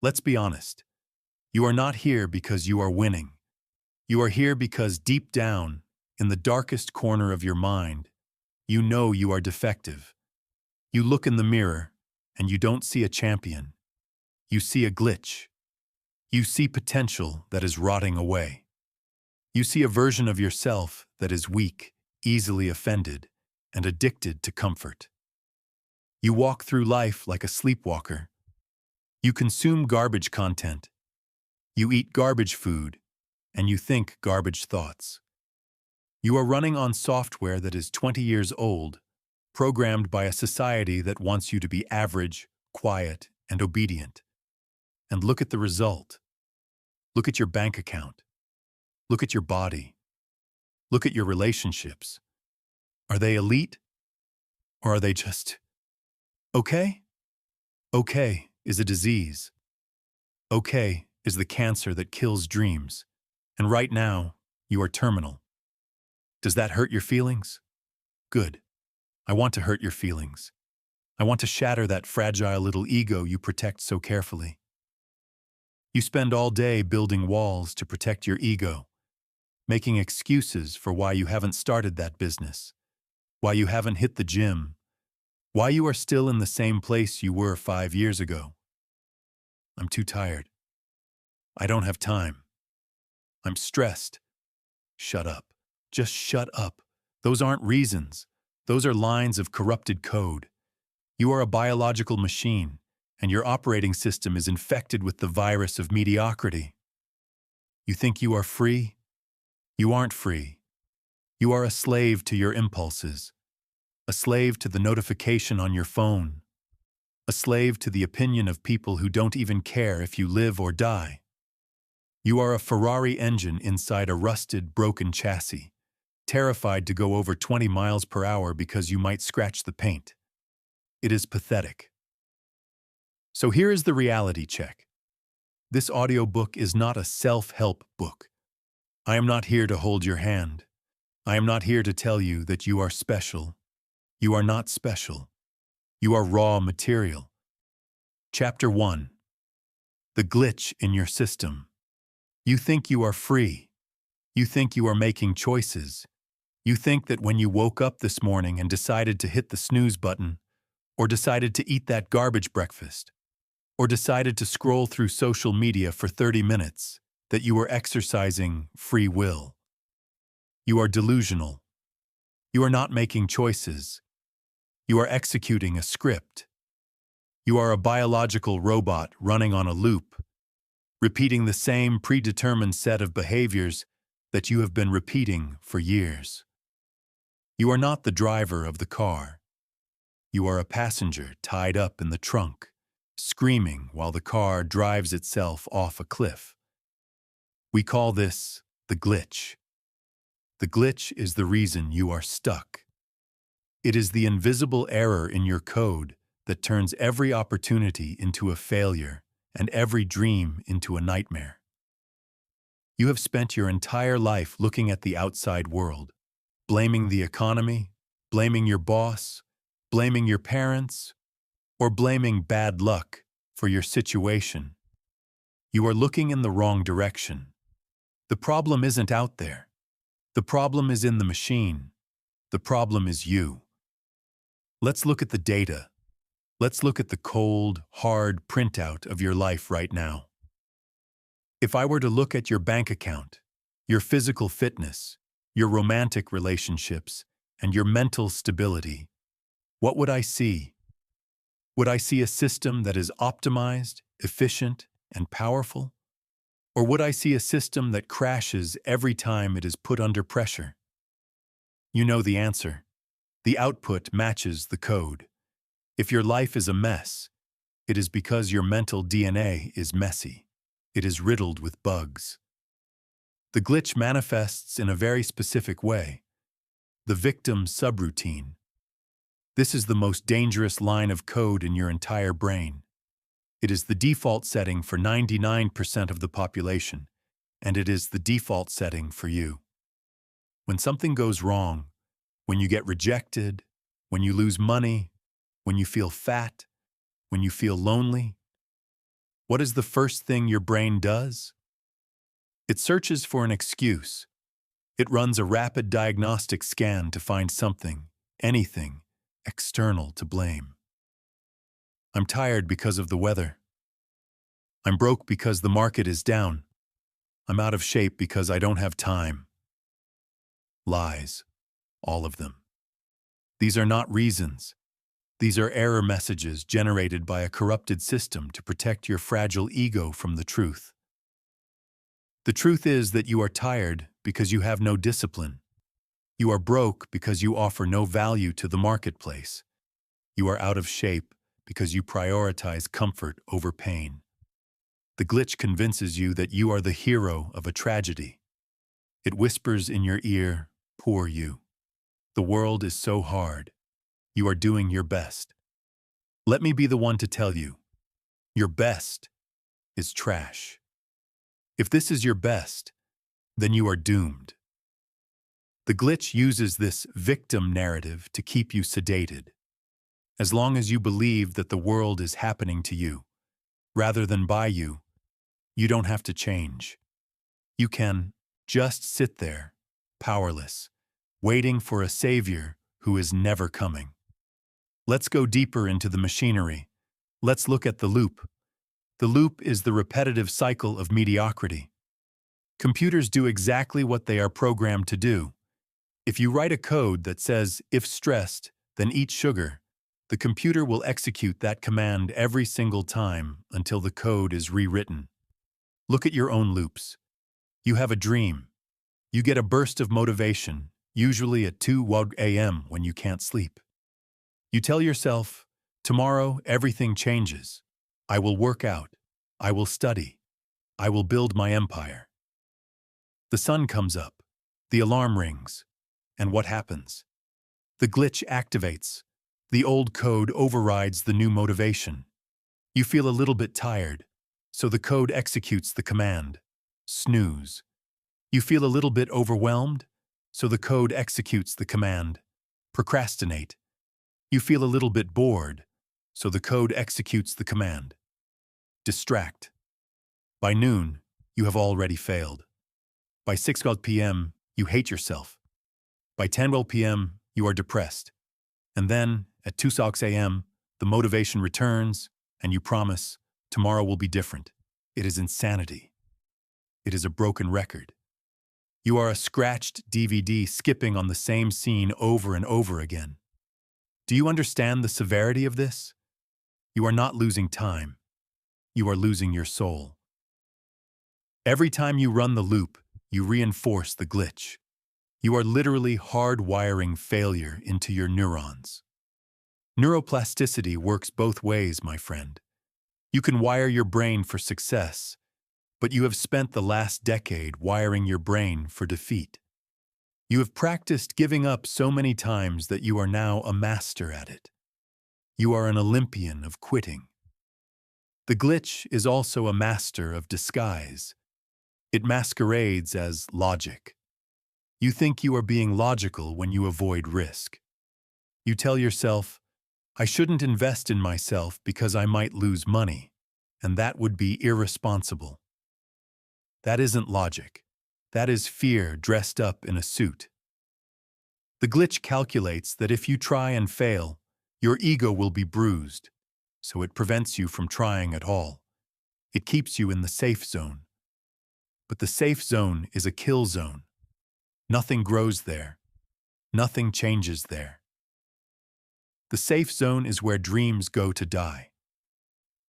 Let's be honest. You are not here because you are winning. You are here because deep down, in the darkest corner of your mind, you know you are defective. You look in the mirror, and you don't see a champion. You see a glitch. You see potential that is rotting away. You see a version of yourself that is weak, easily offended, and addicted to comfort. You walk through life like a sleepwalker. You consume garbage content. You eat garbage food, and you think garbage thoughts. You are running on software that is 20 years old, programmed by a society that wants you to be average, quiet, and obedient. And look at the result. Look at your bank account. Look at your body. Look at your relationships. Are they elite? Or are they just okay? Okay is a disease. Okay is the cancer that kills dreams. And right now, you are terminal. Does that hurt your feelings? Good. I want to hurt your feelings. I want to shatter that fragile little ego you protect so carefully. You spend all day building walls to protect your ego, making excuses for why you haven't started that business, why you haven't hit the gym, why you are still in the same place you were 5 years ago. I'm too tired. I don't have time. I'm stressed. Shut up. Just shut up. Those aren't reasons. Those are lines of corrupted code. You are a biological machine, and your operating system is infected with the virus of mediocrity. You think you are free? You aren't free. You are a slave to your impulses, a slave to the notification on your phone, a slave to the opinion of people who don't even care if you live or die. You are a Ferrari engine inside a rusted, broken chassis, terrified to go over 20 miles per hour because you might scratch the paint. It is pathetic. So here is the reality check. This audiobook is not a self-help book. I am not here to hold your hand. I am not here to tell you that you are special. You are not special. You are raw material. Chapter 1. The glitch in your system. You think you are free. You think you are making choices. You think that when you woke up this morning and decided to hit the snooze button, or decided to eat that garbage breakfast, or decided to scroll through social media for 30 minutes, that you were exercising free will. You are delusional. You are not making choices. You are executing a script. You are a biological robot running on a loop, repeating the same predetermined set of behaviors that you have been repeating for years. You are not the driver of the car. You are a passenger tied up in the trunk, screaming while the car drives itself off a cliff. We call this the glitch. The glitch is the reason you are stuck. It is the invisible error in your code that turns every opportunity into a failure and every dream into a nightmare. You have spent your entire life looking at the outside world, blaming the economy, blaming your boss, blaming your parents, or blaming bad luck for your situation. You are looking in the wrong direction. The problem isn't out there. The problem is in the machine. The problem is you. Let's look at the data. Let's look at the cold, hard printout of your life right now. If I were to look at your bank account, your physical fitness, your romantic relationships, and your mental stability, what would I see? Would I see a system that is optimized, efficient, and powerful? Or would I see a system that crashes every time it is put under pressure? You know the answer. The output matches the code. If your life is a mess, it is because your mental DNA is messy. It is riddled with bugs. The glitch manifests in a very specific way. The victim subroutine. This is the most dangerous line of code in your entire brain. It is the default setting for 99% of the population, and it is the default setting for you. When something goes wrong, when you get rejected, when you lose money, when you feel fat, when you feel lonely, What is the first thing your brain does? It searches for an excuse. It runs a rapid diagnostic scan to find something, anything, external to blame. I'm tired because of the weather. I'm broke because the market is down. I'm out of shape because I don't have time. Lies, all of them. These are not reasons. These are error messages generated by a corrupted system to protect your fragile ego from the truth. The truth is that you are tired because you have no discipline. You are broke because you offer no value to the marketplace. You are out of shape because you prioritize comfort over pain. The glitch convinces you that you are the hero of a tragedy. It whispers in your ear, "Poor you. The world is so hard. You are doing your best." Let me be the one to tell you, your best is trash. If this is your best, then you are doomed. The glitch uses this victim narrative to keep you sedated. As long as you believe that the world is happening to you, rather than by you, you don't have to change. You can just sit there, powerless, waiting for a savior who is never coming. Let's go deeper into the machinery. Let's look at the loop. The loop is the repetitive cycle of mediocrity. Computers do exactly what they are programmed to do. If you write a code that says, "If stressed, then eat sugar," the computer will execute that command every single time until the code is rewritten. Look at your own loops. You have a dream. You get a burst of motivation, usually at 2 a.m. when you can't sleep. You tell yourself, "Tomorrow everything changes. I will work out. I will study. I will build my empire." The sun comes up. The alarm rings. And what happens? The glitch activates. The old code overrides the new motivation. You feel a little bit tired, so the code executes the command, snooze. You feel a little bit overwhelmed, so the code executes the command, procrastinate. You feel a little bit bored, so the code executes the command, distract. By noon, you have already failed. By 6 p.m., you hate yourself. By 10 p.m., you are depressed. And then, at 2 a.m., the motivation returns, and you promise, "Tomorrow will be different." It is insanity. It is a broken record. You are a scratched DVD skipping on the same scene over and over again. Do you understand the severity of this? You are not losing time. You are losing your soul. Every time you run the loop, you reinforce the glitch. You are literally hardwiring failure into your neurons. Neuroplasticity works both ways, my friend. You can wire your brain for success, but you have spent the last decade wiring your brain for defeat. You have practiced giving up so many times that you are now a master at it. You are an Olympian of quitting. The glitch is also a master of disguise. It masquerades as logic. You think you are being logical when you avoid risk. You tell yourself, "I shouldn't invest in myself because I might lose money, and that would be irresponsible." That isn't logic. That is fear dressed up in a suit. The glitch calculates that if you try and fail, your ego will be bruised, so it prevents you from trying at all. It keeps you in the safe zone. But the safe zone is a kill zone. Nothing grows there. Nothing changes there. The safe zone is where dreams go to die.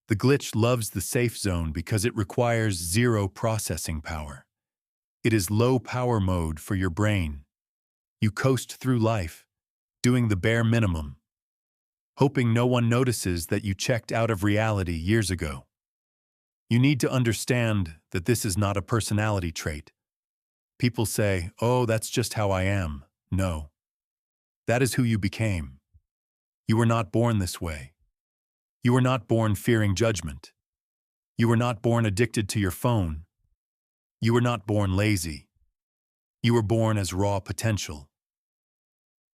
The glitch loves the safe zone because it requires zero processing power. It is low power mode for your brain. You coast through life, doing the bare minimum, hoping no one notices that you checked out of reality years ago. You need to understand that this is not a personality trait. People say, "Oh, that's just how I am." No. That is who you became. You were not born this way. You were not born fearing judgment. You were not born addicted to your phone. You were not born lazy. You were born as raw potential.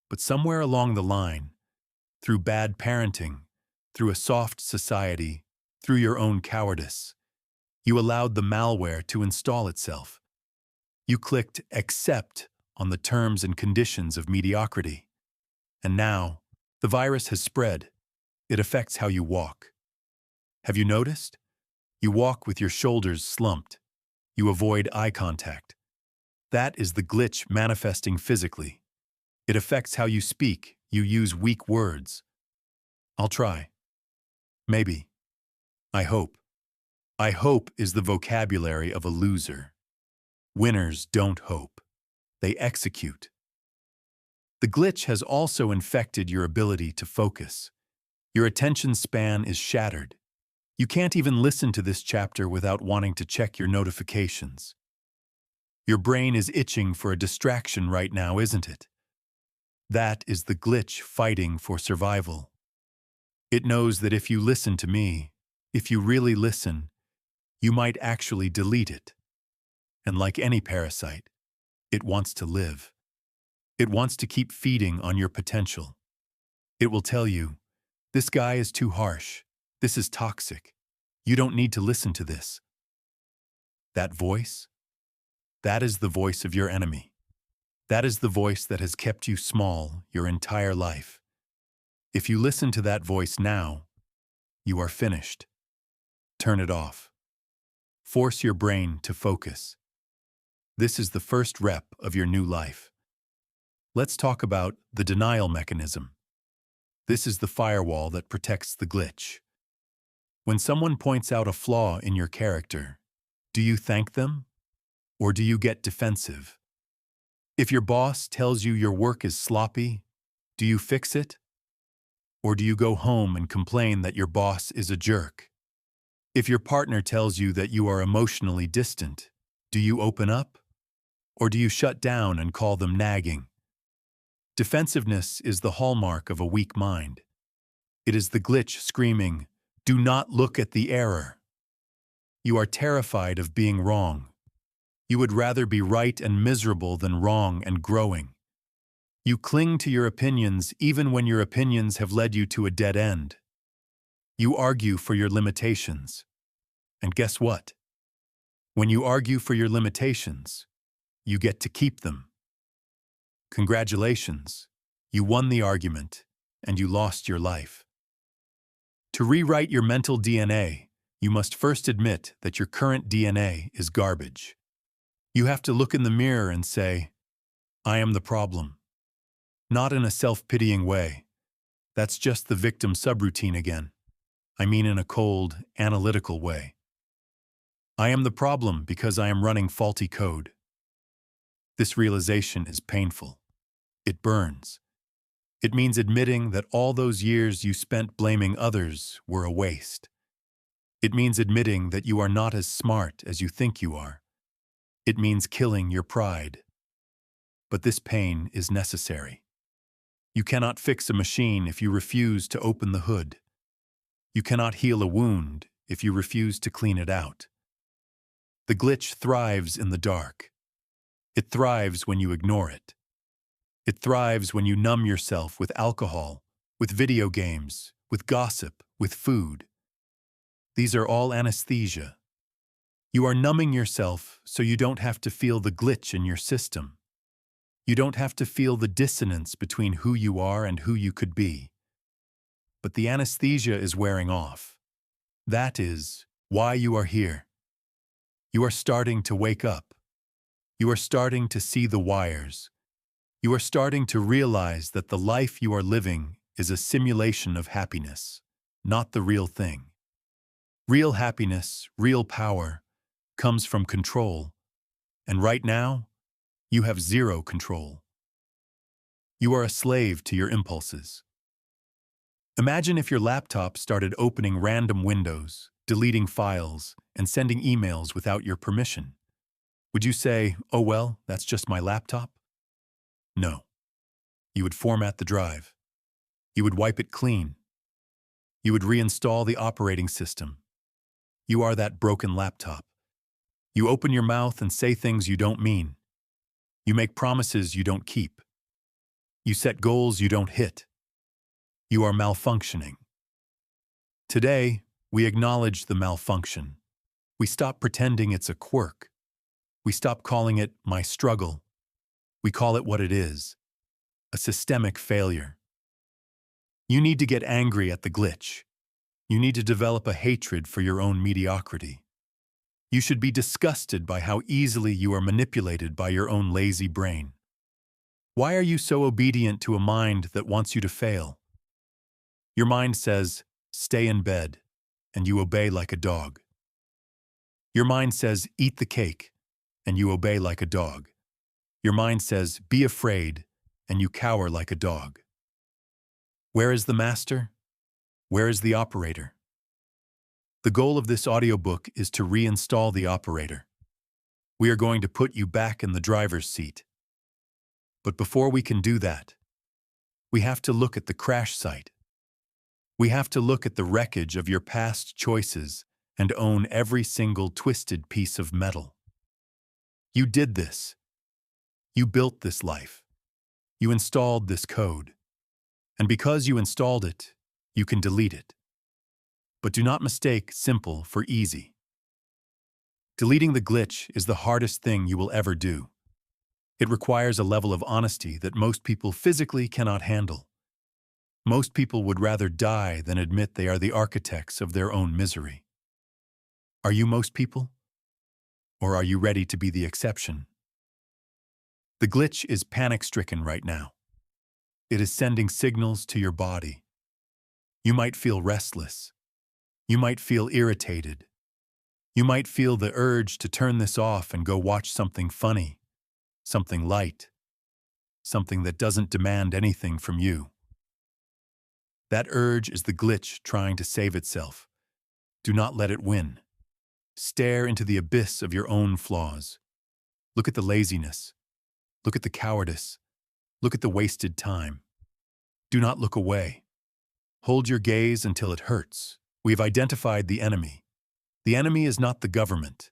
But somewhere along the line, through bad parenting, through a soft society, through your own cowardice, You allowed the malware to install itself. You clicked accept on the terms and conditions of mediocrity. And now, the virus has spread. It affects how you walk. Have you noticed? You walk with your shoulders slumped. You avoid eye contact. That is the glitch manifesting physically. It affects how you speak. You use weak words. I'll try. Maybe. I hope. I hope is the vocabulary of a loser. Winners don't hope. They execute. The glitch has also infected your ability to focus. Your attention span is shattered. You can't even listen to this chapter without wanting to check your notifications. Your brain is itching for a distraction right now, isn't it? That is the glitch fighting for survival. It knows that if you listen to me, if you really listen, you might actually delete it. And like any parasite, it wants to live. It wants to keep feeding on your potential. It will tell you, this guy is too harsh. This is toxic. You don't need to listen to this. That voice? That is the voice of your enemy. That is the voice that has kept you small your entire life. If you listen to that voice now, you are finished. Turn it off. Force your brain to focus. This is the first rep of your new life. Let's talk about the denial mechanism. This is the firewall that protects the glitch. When someone points out a flaw in your character, do you thank them? Or do you get defensive? If your boss tells you your work is sloppy, do you fix it? Or do you go home and complain that your boss is a jerk? If your partner tells you that you are emotionally distant, do you open up? Or do you shut down and call them nagging? Defensiveness is the hallmark of a weak mind. It is the glitch screaming, "Do not look at the error." You are terrified of being wrong. You would rather be right and miserable than wrong and growing. You cling to your opinions even when your opinions have led you to a dead end. You argue for your limitations. And guess what? When you argue for your limitations, you get to keep them. Congratulations, you won the argument, and you lost your life. To rewrite your mental DNA, you must first admit that your current DNA is garbage. You have to look in the mirror and say, I am the problem. Not in a self-pitying way. That's just the victim subroutine again. I mean in a cold, analytical way. I am the problem because I am running faulty code. This realization is painful. It burns. It means admitting that all those years you spent blaming others were a waste. It means admitting that you are not as smart as you think you are. It means killing your pride. But this pain is necessary. You cannot fix a machine if you refuse to open the hood. You cannot heal a wound if you refuse to clean it out. The glitch thrives in the dark. It thrives when you ignore it. It thrives when you numb yourself with alcohol, with video games, with gossip, with food. These are all anesthesia. You are numbing yourself so you don't have to feel the glitch in your system. You don't have to feel the dissonance between who you are and who you could be. But the anesthesia is wearing off. That is why you are here. You are starting to wake up. You are starting to see the wires. You are starting to realize that the life you are living is a simulation of happiness, not the real thing. Real happiness, real power, comes from control, and right now, you have zero control. You are a slave to your impulses. Imagine if your laptop started opening random windows, deleting files, and sending emails without your permission. Would you say, oh well, that's just my laptop? No. You would format the drive. You would wipe it clean. You would reinstall the operating system. You are that broken laptop. You open your mouth and say things you don't mean. You make promises you don't keep. You set goals you don't hit. You are malfunctioning. Today, we acknowledge the malfunction. We stop pretending it's a quirk. We stop calling it my struggle. We call it what it is, a systemic failure. You need to get angry at the glitch. You need to develop a hatred for your own mediocrity. You should be disgusted by how easily you are manipulated by your own lazy brain. Why are you so obedient to a mind that wants you to fail? Your mind says, stay in bed, and you obey like a dog. Your mind says, eat the cake, and you obey like a dog. Your mind says, be afraid, and you cower like a dog. Where is the master? Where is the operator? The goal of this audiobook is to reinstall the operator. We are going to put you back in the driver's seat. But before we can do that, we have to look at the crash site. We have to look at the wreckage of your past choices and own every single twisted piece of metal. You did this. You built this life. You installed this code. And because you installed it, you can delete it. But do not mistake simple for easy. Deleting the glitch is the hardest thing you will ever do. It requires a level of honesty that most people physically cannot handle. Most people would rather die than admit they are the architects of their own misery. Are you most people? Or are you ready to be the exception? The glitch is panic-stricken right now. It is sending signals to your body. You might feel restless. You might feel irritated. You might feel the urge to turn this off and go watch something funny, something light, something that doesn't demand anything from you. That urge is the glitch trying to save itself. Do not let it win. Stare into the abyss of your own flaws. Look at the laziness. Look at the cowardice. Look at the wasted time. Do not look away. Hold your gaze until it hurts. We have identified the enemy. The enemy is not the government.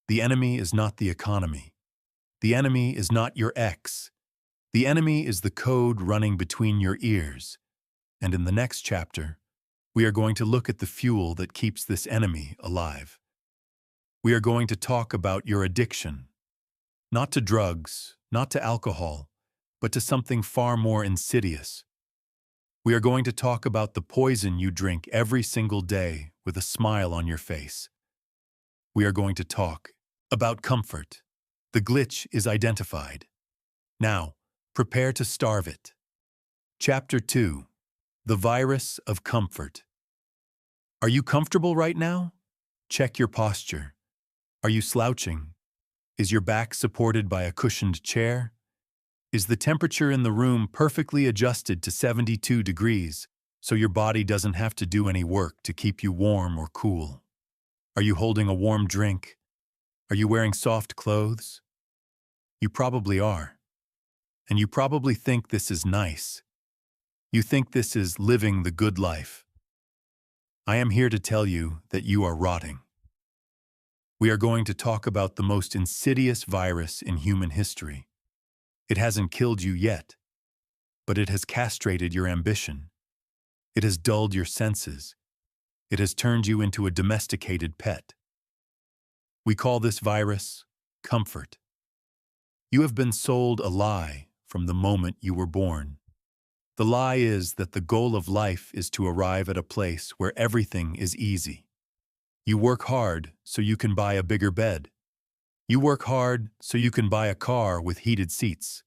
The enemy is not the economy. The enemy is not your ex. The enemy is the code running between your ears. And in the next chapter, we are going to look at the fuel that keeps this enemy alive. We are going to talk about your addiction. Not to drugs, not to alcohol, but to something far more insidious. We are going to talk about the poison you drink every single day with a smile on your face. We are going to talk about comfort. The glitch is identified. Now, prepare to starve it. Chapter 2. The Virus of Comfort. Are you comfortable right now? Check your posture. Are you slouching? Is your back supported by a cushioned chair? Is the temperature in the room perfectly adjusted to 72 degrees so your body doesn't have to do any work to keep you warm or cool? Are you holding a warm drink? Are you wearing soft clothes? You probably are. And you probably think this is nice. You think this is living the good life. I am here to tell you that you are rotting. We are going to talk about the most insidious virus in human history. It hasn't killed you yet, but it has castrated your ambition. It has dulled your senses. It has turned you into a domesticated pet. We call this virus comfort. You have been sold a lie from the moment you were born. The lie is that the goal of life is to arrive at a place where everything is easy. You work hard so you can buy a bigger bed. You work hard so you can buy a car with heated seats.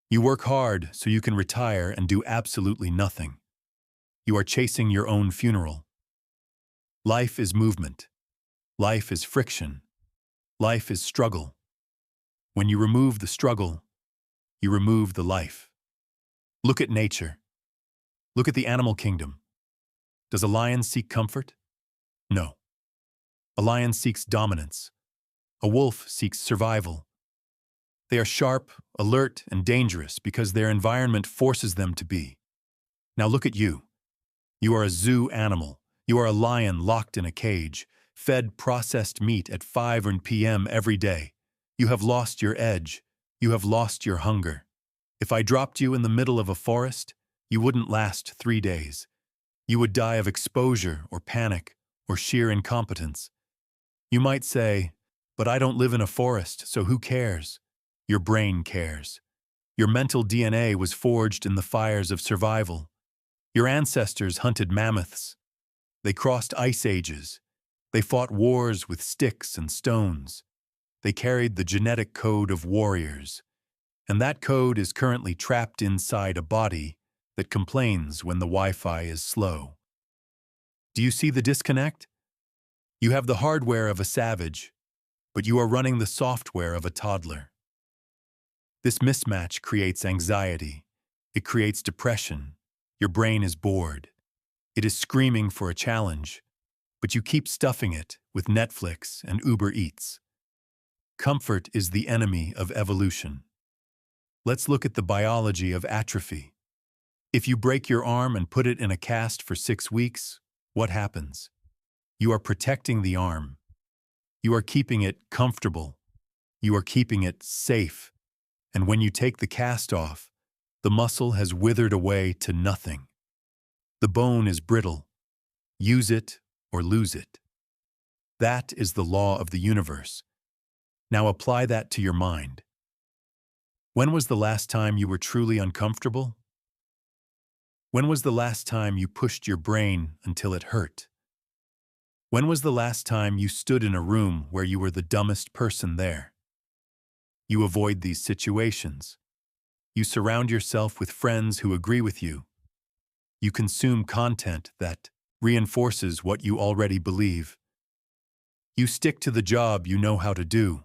You work hard so you can retire and do absolutely nothing. You are chasing your own funeral. Life is movement. Life is friction. Life is struggle. When you remove the struggle, you remove the life. Look at nature. Look at the animal kingdom. Does a lion seek comfort? No. A lion seeks dominance. A wolf seeks survival. They are sharp, alert, and dangerous because their environment forces them to be. Now look at you. You are a zoo animal. You are a lion locked in a cage, fed processed meat at 5 p.m. every day. You have lost your edge. You have lost your hunger. If I dropped you in the middle of a forest, you wouldn't last 3 days. You would die of exposure or panic or sheer incompetence. You might say, "But I don't live in a forest, so who cares?" Your brain cares. Your mental DNA was forged in the fires of survival. Your ancestors hunted mammoths. They crossed ice ages. They fought wars with sticks and stones. They carried the genetic code of warriors. And that code is currently trapped inside a body that complains when the Wi-Fi is slow. Do you see the disconnect? You have the hardware of a savage, but you are running the software of a toddler. This mismatch creates anxiety. It creates depression. Your brain is bored. It is screaming for a challenge, but you keep stuffing it with Netflix and Uber Eats. Comfort is the enemy of evolution. Let's look at the biology of atrophy. If you break your arm and put it in a cast for 6 weeks, what happens? You are protecting the arm. You are keeping it comfortable. You are keeping it safe. And when you take the cast off, the muscle has withered away to nothing. The bone is brittle. Use it or lose it. That is the law of the universe. Now apply that to your mind. When was the last time you were truly uncomfortable? When was the last time you pushed your brain until it hurt? When was the last time you stood in a room where you were the dumbest person there? You avoid these situations. You surround yourself with friends who agree with you. You consume content that reinforces what you already believe. You stick to the job you know how to do.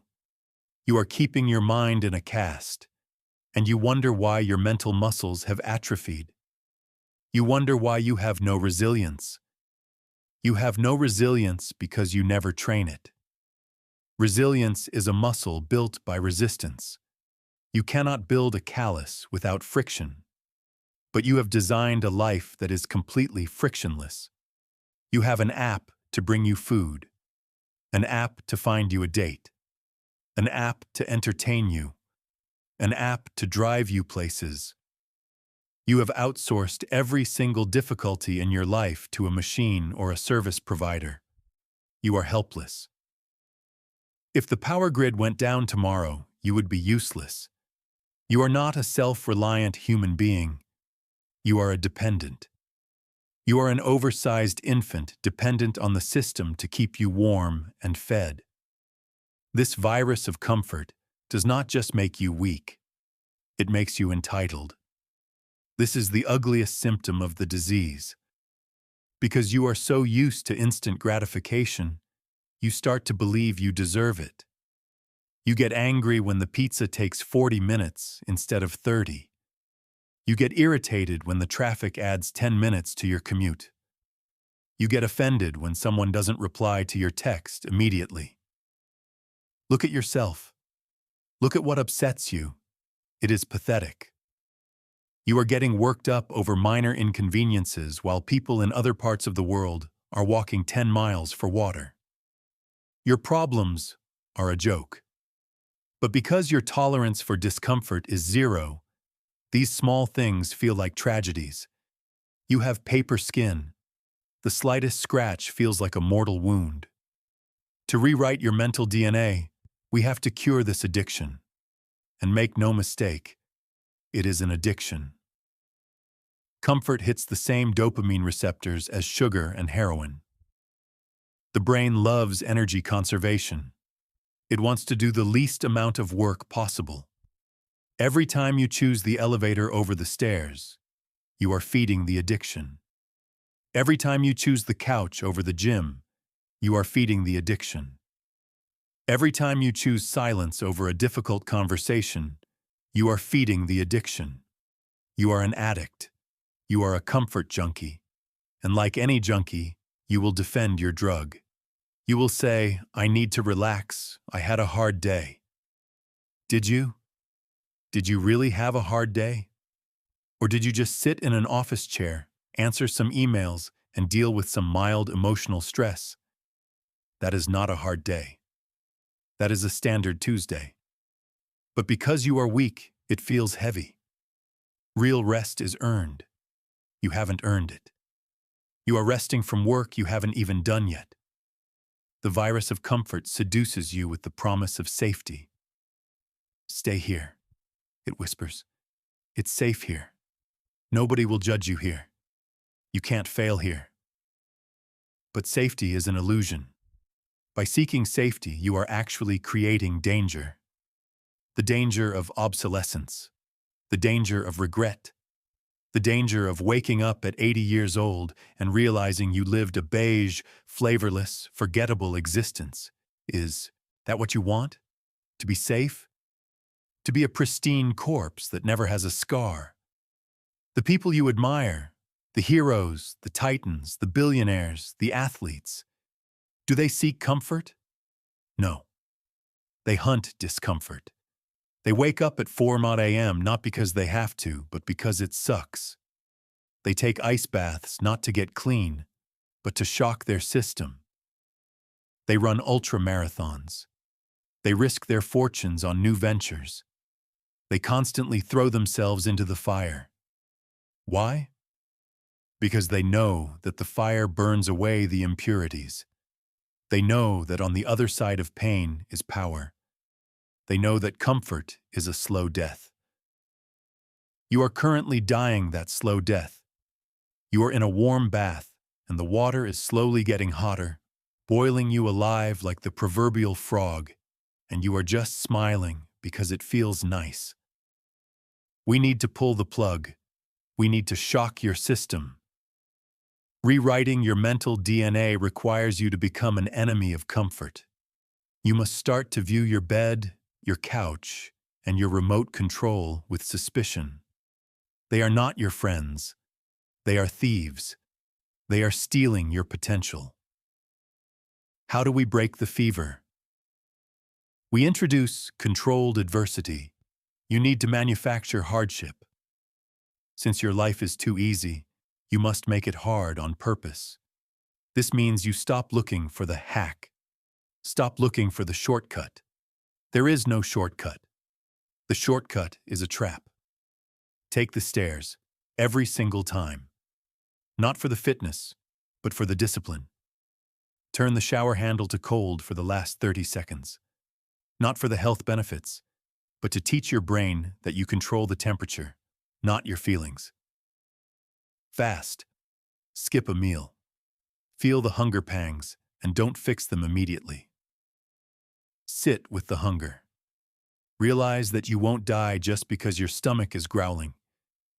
You are keeping your mind in a cast, and you wonder why your mental muscles have atrophied. You wonder why you have no resilience. You have no resilience because you never train it. Resilience is a muscle built by resistance. You cannot build a callus without friction. But you have designed a life that is completely frictionless. You have an app to bring you food, an app to find you a date, an app to entertain you, an app to drive you places. You have outsourced every single difficulty in your life to a machine or a service provider. You are helpless. If the power grid went down tomorrow, you would be useless. You are not a self-reliant human being. You are a dependent. You are an oversized infant dependent on the system to keep you warm and fed. This virus of comfort does not just make you weak. It makes you entitled. This is the ugliest symptom of the disease. Because you are so used to instant gratification, you start to believe you deserve it. You get angry when the pizza takes 40 minutes instead of 30. You get irritated when the traffic adds 10 minutes to your commute. You get offended when someone doesn't reply to your text immediately. Look at yourself. Look at what upsets you. It is pathetic. You are getting worked up over minor inconveniences while people in other parts of the world are walking 10 miles for water. Your problems are a joke. But because your tolerance for discomfort is zero, these small things feel like tragedies. You have paper skin. The slightest scratch feels like a mortal wound. To rewrite your mental DNA, we have to cure this addiction. And make no mistake, it is an addiction. Comfort hits the same dopamine receptors as sugar and heroin. The brain loves energy conservation. It wants to do the least amount of work possible. Every time you choose the elevator over the stairs, you are feeding the addiction. Every time you choose the couch over the gym, you are feeding the addiction. Every time you choose silence over a difficult conversation, you are feeding the addiction. You are an addict. You are a comfort junkie. And like any junkie, you will defend your drug. You will say, "I need to relax. I had a hard day." Did you? Did you really have a hard day? Or did you just sit in an office chair, answer some emails, and deal with some mild emotional stress? That is not a hard day. That is a standard Tuesday. But because you are weak, it feels heavy. Real rest is earned. You haven't earned it. You are resting from work you haven't even done yet. The virus of comfort seduces you with the promise of safety. Stay here, it whispers. It's safe here. Nobody will judge you here. You can't fail here. But safety is an illusion. By seeking safety, you are actually creating danger. The danger of obsolescence, the danger of regret, the danger of waking up at 80 years old and realizing you lived a beige, flavorless, forgettable existence. Is that what you want? To be safe? To be a pristine corpse that never has a scar? The people you admire, the heroes, the titans, the billionaires, the athletes, do they seek comfort? No. They hunt discomfort. They wake up at 4 a.m. not because they have to, but because it sucks. They take ice baths not to get clean, but to shock their system. They run ultra-marathons. They risk their fortunes on new ventures. They constantly throw themselves into the fire. Why? Because they know that the fire burns away the impurities. They know that on the other side of pain is power. They know that comfort is a slow death. You are currently dying that slow death. You are in a warm bath, and the water is slowly getting hotter, boiling you alive like the proverbial frog, and you are just smiling because it feels nice. We need to pull the plug. We need to shock your system. Rewriting your mental DNA requires you to become an enemy of comfort. You must start to view your bed, your couch, and your remote control with suspicion. They are not your friends. They are thieves. They are stealing your potential. How do we break the fever? We introduce controlled adversity. You need to manufacture hardship. Since your life is too easy, you must make it hard on purpose. This means you stop looking for the hack. Stop looking for the shortcut. There is no shortcut. The shortcut is a trap. Take the stairs, every single time. Not for the fitness, but for the discipline. Turn the shower handle to cold for the last 30 seconds. Not for the health benefits, but to teach your brain that you control the temperature, not your feelings. Fast. Skip a meal. Feel the hunger pangs and don't fix them immediately. Sit with the hunger. Realize that you won't die just because your stomach is growling.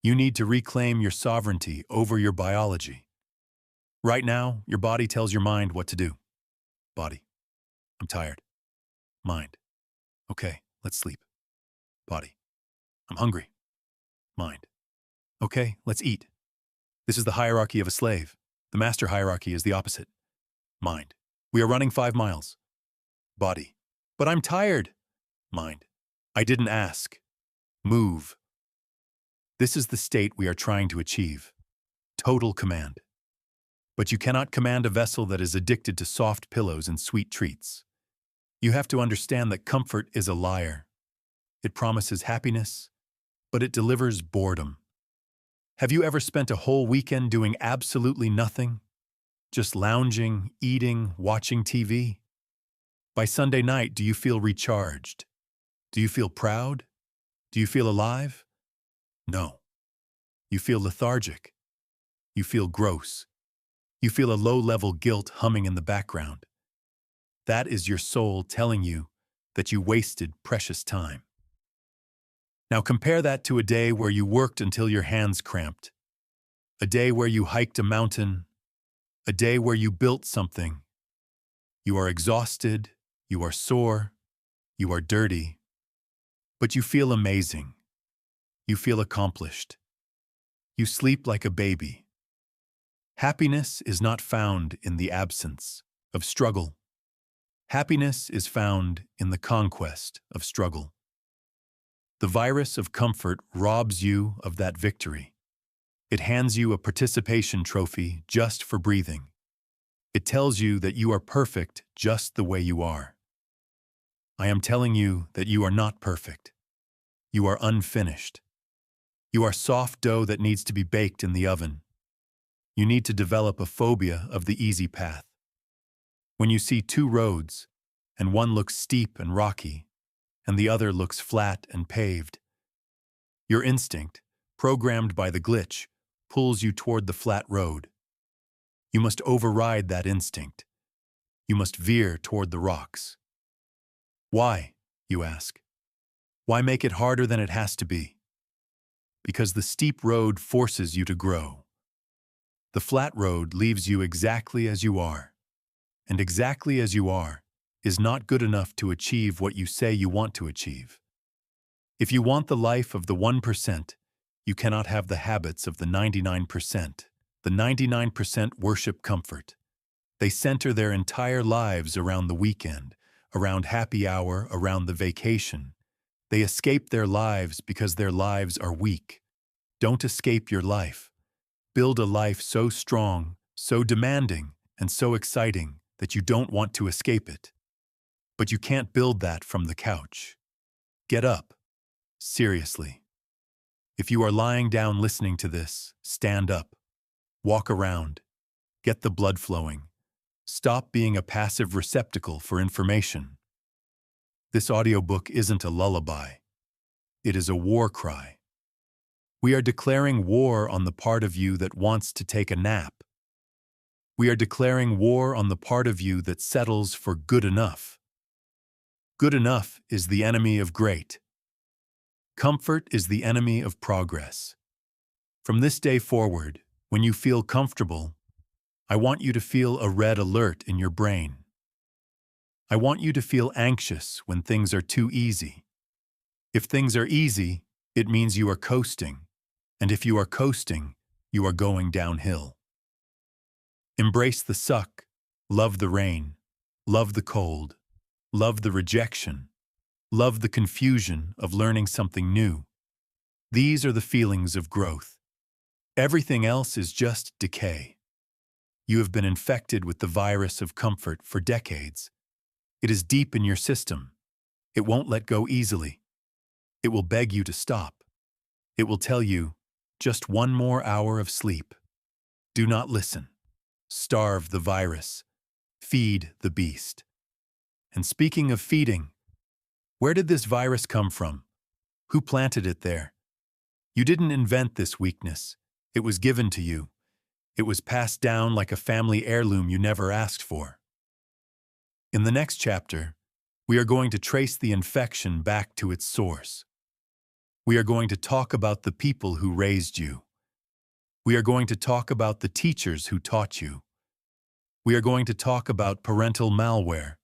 You need to reclaim your sovereignty over your biology. Right now, your body tells your mind what to do. Body. I'm tired. Mind. Okay, let's sleep. Body. I'm hungry. Mind. Okay, let's eat. This is the hierarchy of a slave. The master hierarchy is the opposite. Mind. We are running 5 miles. Body. But I'm tired. Mind. I didn't ask. Move. This is the state we are trying to achieve. Total command. But you cannot command a vessel that is addicted to soft pillows and sweet treats. You have to understand that comfort is a liar. It promises happiness, but it delivers boredom. Have you ever spent a whole weekend doing absolutely nothing? Just lounging, eating, watching TV? By Sunday night, do you feel recharged? Do you feel proud? Do you feel alive? No. You feel lethargic. You feel gross. You feel a low-level guilt humming in the background. That is your soul telling you that you wasted precious time. Now compare that to a day where you worked until your hands cramped. A day where you hiked a mountain. A day where you built something. You are exhausted. You are sore. You are dirty. But you feel amazing. You feel accomplished. You sleep like a baby. Happiness is not found in the absence of struggle. Happiness is found in the conquest of struggle. The virus of comfort robs you of that victory. It hands you a participation trophy just for breathing. It tells you that you are perfect just the way you are. I am telling you that you are not perfect. You are unfinished. You are soft dough that needs to be baked in the oven. You need to develop a phobia of the easy path. When you see two roads, and one looks steep and rocky, and the other looks flat and paved, your instinct, programmed by the glitch, pulls you toward the flat road. You must override that instinct. You must veer toward the rocks. Why, you ask? Why make it harder than it has to be? Because the steep road forces you to grow. The flat road leaves you exactly as you are. And exactly as you are is not good enough to achieve what you say you want to achieve. If you want the life of the 1%, you cannot have the habits of the 99%. The 99% worship comfort. They center their entire lives around the weekend, around happy hour, around the vacation. They escape their lives because their lives are weak. Don't escape your life. Build a life so strong, so demanding, and so exciting that you don't want to escape it. But you can't build that from the couch. Get up. Seriously. If you are lying down listening to this, stand up. Walk around. Get the blood flowing. Stop being a passive receptacle for information. This audiobook isn't a lullaby. It is a war cry. We are declaring war on the part of you that wants to take a nap. We are declaring war on the part of you that settles for good enough. Good enough is the enemy of great. Comfort is the enemy of progress. From this day forward, when you feel comfortable, I want you to feel a red alert in your brain. I want you to feel anxious when things are too easy. If things are easy, it means you are coasting. And if you are coasting, you are going downhill. Embrace the suck, love the rain, love the cold, love the rejection, love the confusion of learning something new. These are the feelings of growth. Everything else is just decay. You have been infected with the virus of comfort for decades. It is deep in your system. It won't let go easily. It will beg you to stop. It will tell you, just one more hour of sleep. Do not listen. Starve the virus. Feed the beast. And speaking of feeding, where did this virus come from? Who planted it there? You didn't invent this weakness. It was given to you. It was passed down like a family heirloom you never asked for. In the next chapter, we are going to trace the infection back to its source. We are going to talk about the people who raised you. We are going to talk about the teachers who taught you. We are going to talk about parental malware.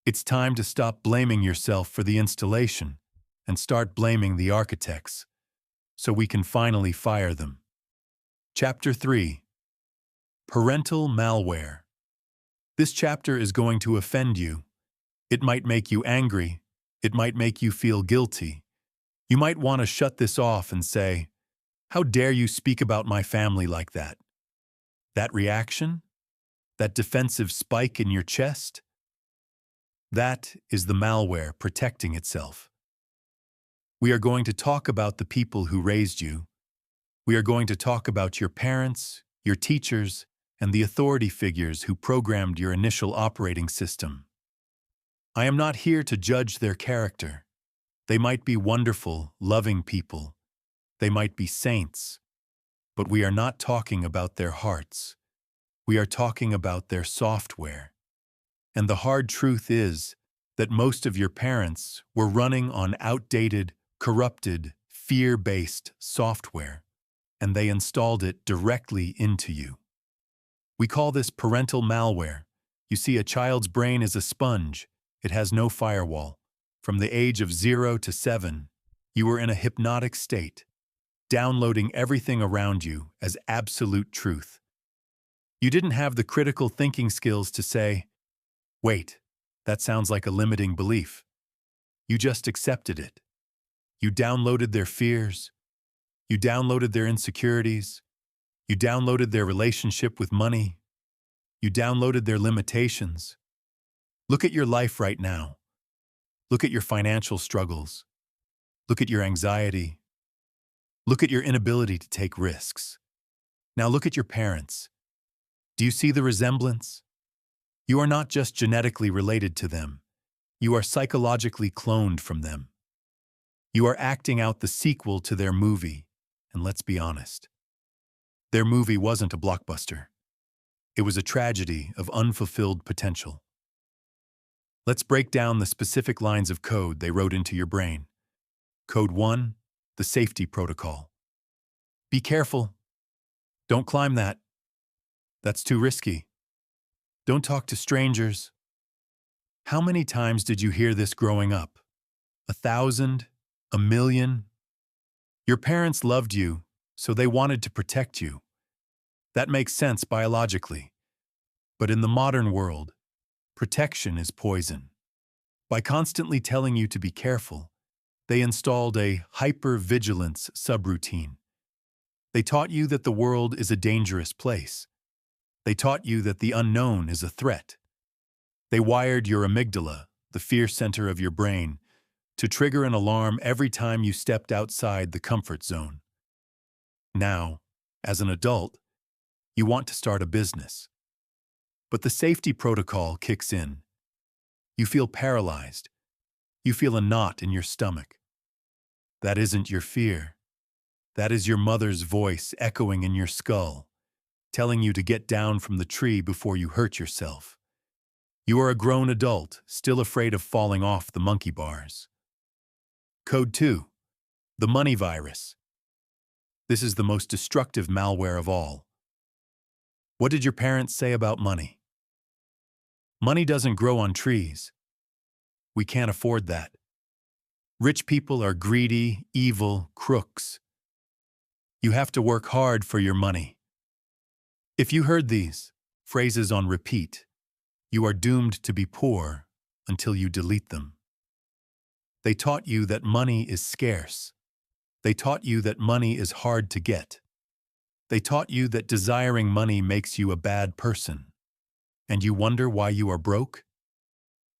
It's time to stop blaming yourself for the installation and start blaming the architects, so we can finally fire them. Chapter 3. Parental Malware. This chapter is going to offend you. It might make you angry. It might make you feel guilty. You might want to shut this off and say, "How dare you speak about my family like that?" That reaction? That defensive spike in your chest? That is the malware protecting itself. We are going to talk about the people who raised you. We are going to talk about your parents, your teachers, and the authority figures who programmed your initial operating system. I am not here to judge their character. They might be wonderful, loving people. They might be saints. But we are not talking about their hearts. We are talking about their software. And the hard truth is that most of your parents were running on outdated, corrupted, fear-based software, and they installed it directly into you. We call this parental malware. You see, a child's brain is a sponge. It has no firewall. From the age of 0 to 7, you were in a hypnotic state, downloading everything around you as absolute truth. You didn't have the critical thinking skills to say, "Wait, that sounds like a limiting belief." You just accepted it. You downloaded their fears. You downloaded their insecurities. You downloaded their relationship with money. You downloaded their limitations. Look at your life right now. Look at your financial struggles. Look at your anxiety. Look at your inability to take risks. Now look at your parents. Do you see the resemblance? You are not just genetically related to them. You are psychologically cloned from them. You are acting out the sequel to their movie, and let's be honest. Their movie wasn't a blockbuster. It was a tragedy of unfulfilled potential. Let's break down the specific lines of code they wrote into your brain. Code 1, the safety protocol. Be careful. Don't climb that. That's too risky. Don't talk to strangers. How many times did you hear this growing up? 1,000? 1,000,000? Your parents loved you, so they wanted to protect you. That makes sense biologically. But in the modern world, protection is poison. By constantly telling you to be careful, they installed a hypervigilance subroutine. They taught you that the world is a dangerous place. They taught you that the unknown is a threat. They wired your amygdala, the fear center of your brain, to trigger an alarm every time you stepped outside the comfort zone. Now, as an adult, you want to start a business. But the safety protocol kicks in. You feel paralyzed. You feel a knot in your stomach. That isn't your fear. That is your mother's voice echoing in your skull, telling you to get down from the tree before you hurt yourself. You are a grown adult, still afraid of falling off the monkey bars. Code 2, the money virus. This is the most destructive malware of all. What did your parents say about money? Money doesn't grow on trees. We can't afford that. Rich people are greedy, evil, crooks. You have to work hard for your money. If you heard these phrases on repeat, you are doomed to be poor until you delete them. They taught you that money is scarce. They taught you that money is hard to get. They taught you that desiring money makes you a bad person. And you wonder why you are broke?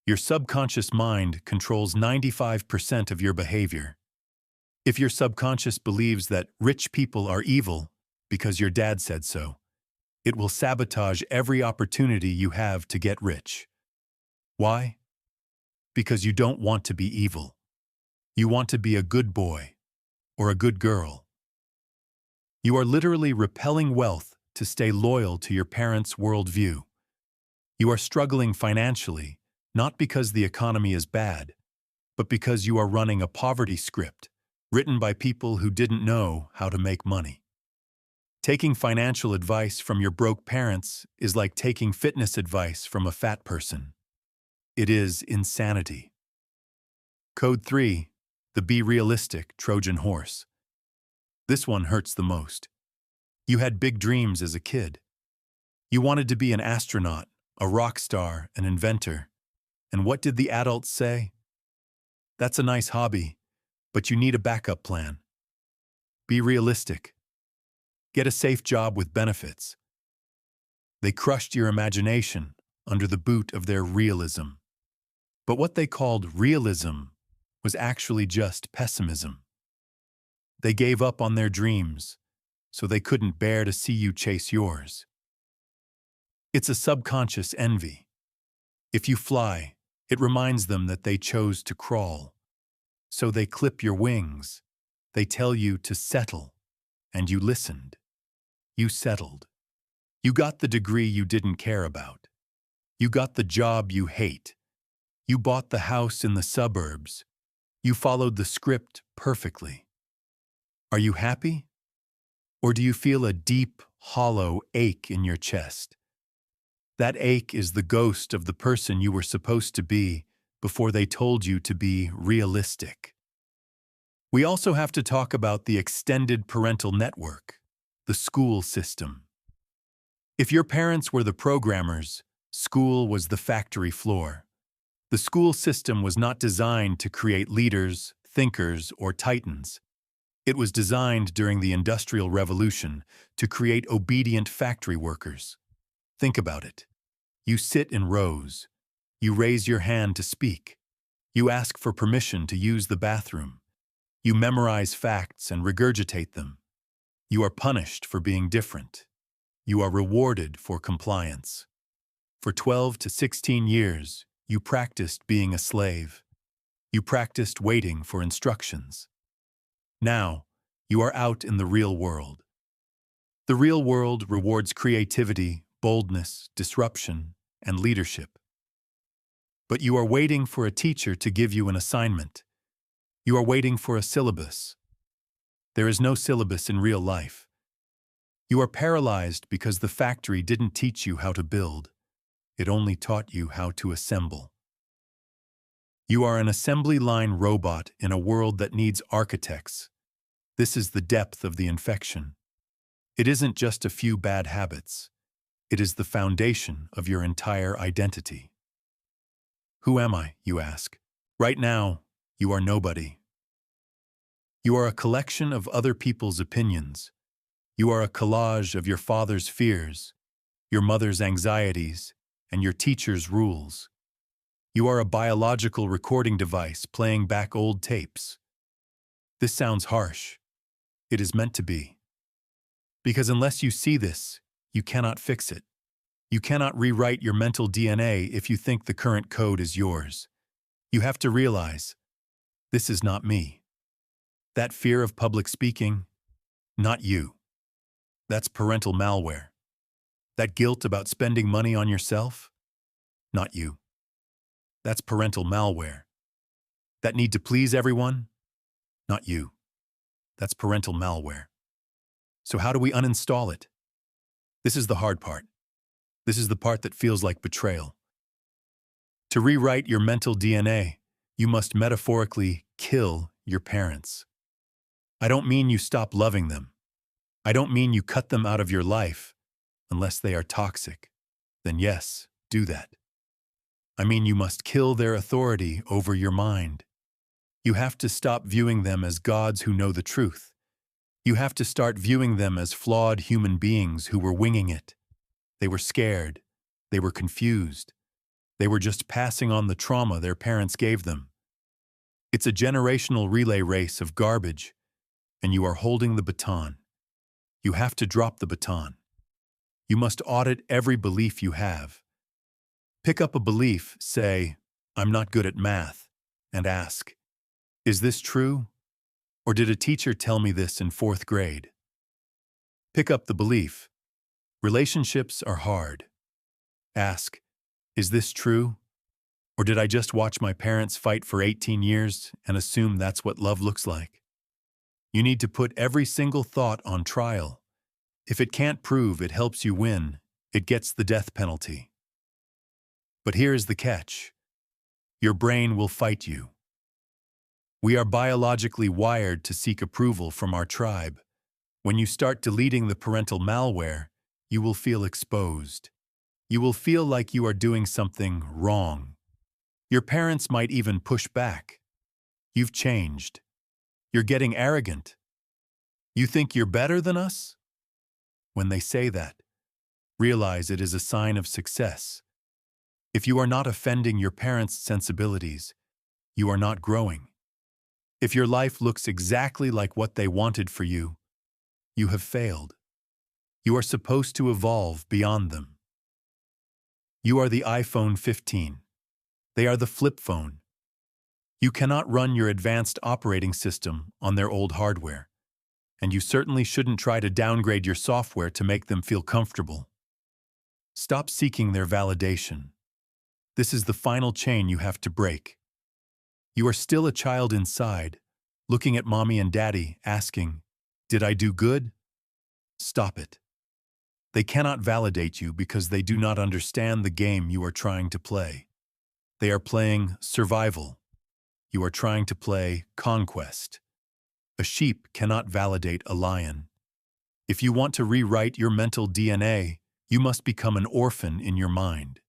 Your subconscious mind controls 95% of your behavior. If your subconscious believes that rich people are evil because your dad said so, it will sabotage every opportunity you have to get rich. Why? Because you don't want to be evil. You want to be a good boy or a good girl. You are literally repelling wealth to stay loyal to your parents' worldview. You are struggling financially, not because the economy is bad, but because you are running a poverty script written by people who didn't know how to make money. Taking financial advice from your broke parents is like taking fitness advice from a fat person. It is insanity. Code 3, the Be Realistic Trojan horse. This one hurts the most. You had big dreams as a kid. You wanted to be an astronaut, a rock star, an inventor. And what did the adults say? That's a nice hobby, but you need a backup plan. Be realistic. Get a safe job with benefits. They crushed your imagination under the boot of their realism. But what they called realism was actually just pessimism. They gave up on their dreams, so they couldn't bear to see you chase yours. It's a subconscious envy. If you fly, it reminds them that they chose to crawl. So they clip your wings. They tell you to settle, and you listened. You settled. You got the degree you didn't care about. You got the job you hate. You bought the house in the suburbs. You followed the script perfectly. Are you happy? Or do you feel a deep, hollow ache in your chest? That ache is the ghost of the person you were supposed to be before they told you to be realistic. We also have to talk about the extended parental network, the school system. If your parents were the programmers, school was the factory floor. The school system was not designed to create leaders, thinkers, or titans. It was designed during the Industrial Revolution to create obedient factory workers. Think about it. You sit in rows. You raise your hand to speak. You ask for permission to use the bathroom. You memorize facts and regurgitate them. You are punished for being different. You are rewarded for compliance. For 12 to 16 years, you practiced being a slave. You practiced waiting for instructions. Now, you are out in the real world. The real world rewards creativity, boldness, disruption, and leadership. But you are waiting for a teacher to give you an assignment. You are waiting for a syllabus. There is no syllabus in real life. You are paralyzed because the factory didn't teach you how to build. It only taught you how to assemble. You are an assembly line robot in a world that needs architects. This is the depth of the infection. It isn't just a few bad habits. It is the foundation of your entire identity. Who am I, you ask? Right now, you are nobody. You are a collection of other people's opinions. You are a collage of your father's fears, your mother's anxieties, and your teacher's rules. You are a biological recording device playing back old tapes. This sounds harsh. It is meant to be. Because unless you see this, you cannot fix it. You cannot rewrite your mental DNA if you think the current code is yours. You have to realize, this is not me. That fear of public speaking, not you. That's parental malware. That guilt about spending money on yourself, not you. That's parental malware. That need to please everyone, not you. That's parental malware. So how do we uninstall it? This is the hard part. This is the part that feels like betrayal. To rewrite your mental DNA, you must metaphorically kill your parents. I don't mean you stop loving them. I don't mean you cut them out of your life, unless they are toxic. Then yes, do that. I mean you must kill their authority over your mind. You have to stop viewing them as gods who know the truth. You have to start viewing them as flawed human beings who were winging it. They were scared. They were confused. They were just passing on the trauma their parents gave them. It's a generational relay race of garbage, and you are holding the baton. You have to drop the baton. You must audit every belief you have. Pick up a belief, say, I'm not good at math, and ask, is this true? Or did a teacher tell me this in 4th grade? Pick up the belief. Relationships are hard. Ask, is this true? Or did I just watch my parents fight for 18 years and assume that's what love looks like? You need to put every single thought on trial. If it can't prove it helps you win, it gets the death penalty. But here's the catch. Your brain will fight you. We are biologically wired to seek approval from our tribe. When you start deleting the parental malware, you will feel exposed. You will feel like you are doing something wrong. Your parents might even push back. You've changed. You're getting arrogant. You think you're better than us? When they say that, realize it is a sign of success. If you are not offending your parents' sensibilities, you are not growing. If your life looks exactly like what they wanted for you, you have failed. You are supposed to evolve beyond them. You are the iPhone 15. They are the flip phone. You cannot run your advanced operating system on their old hardware, and you certainly shouldn't try to downgrade your software to make them feel comfortable. Stop seeking their validation. This is the final chain you have to break. You are still a child inside, looking at mommy and daddy, asking, did I do good? Stop it. They cannot validate you because they do not understand the game you are trying to play. They are playing survival. You are trying to play conquest. A sheep cannot validate a lion. If you want to rewrite your mental DNA, you must become an orphan in your mind.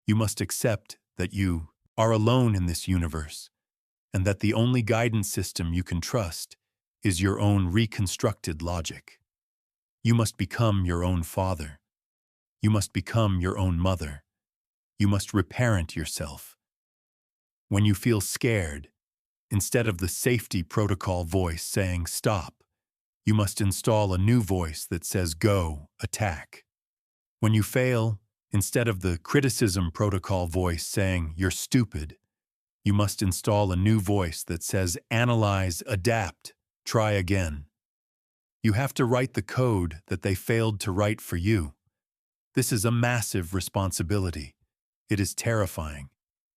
You must accept that you are alone in this universe, and that the only guidance system you can trust is your own reconstructed logic. You must become your own father. You must become your own mother. You must reparent yourself. When you feel scared, instead of the safety protocol voice saying stop, you must install a new voice that says go, attack. When you fail, Instead of the criticism protocol voice saying, "You're stupid," you must install a new voice that says, "Analyze, adapt, try again." You have to write the code that they failed to write for you. This is a massive responsibility. It is terrifying.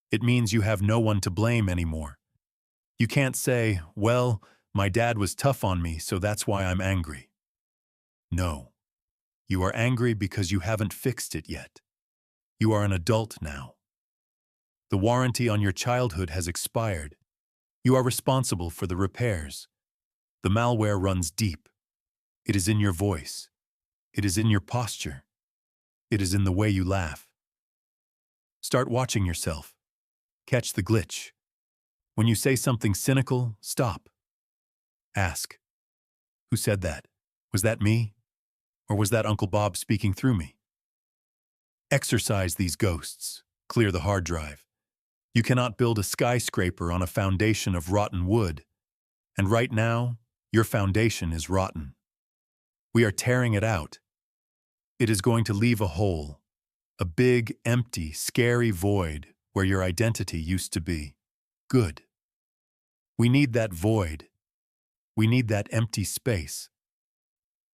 It means you have no one to blame anymore. You can't say, "Well, my dad was tough on me, so that's why I'm angry." No. You are angry because you haven't fixed it yet. You are an adult now. The warranty on your childhood has expired. You are responsible for the repairs. The malware runs deep. It is in your voice. It is in your posture. It is in the way you laugh. Start watching yourself. Catch the glitch. When you say something cynical, stop. Ask, "Who said that? Was that me? Or was that Uncle Bob speaking through me?" Exercise these ghosts. Clear the hard drive. You cannot build a skyscraper on a foundation of rotten wood. And right now, your foundation is rotten. We are tearing it out. It is going to leave a hole, a big, empty, scary void where your identity used to be. Good. We need that void. We need that empty space.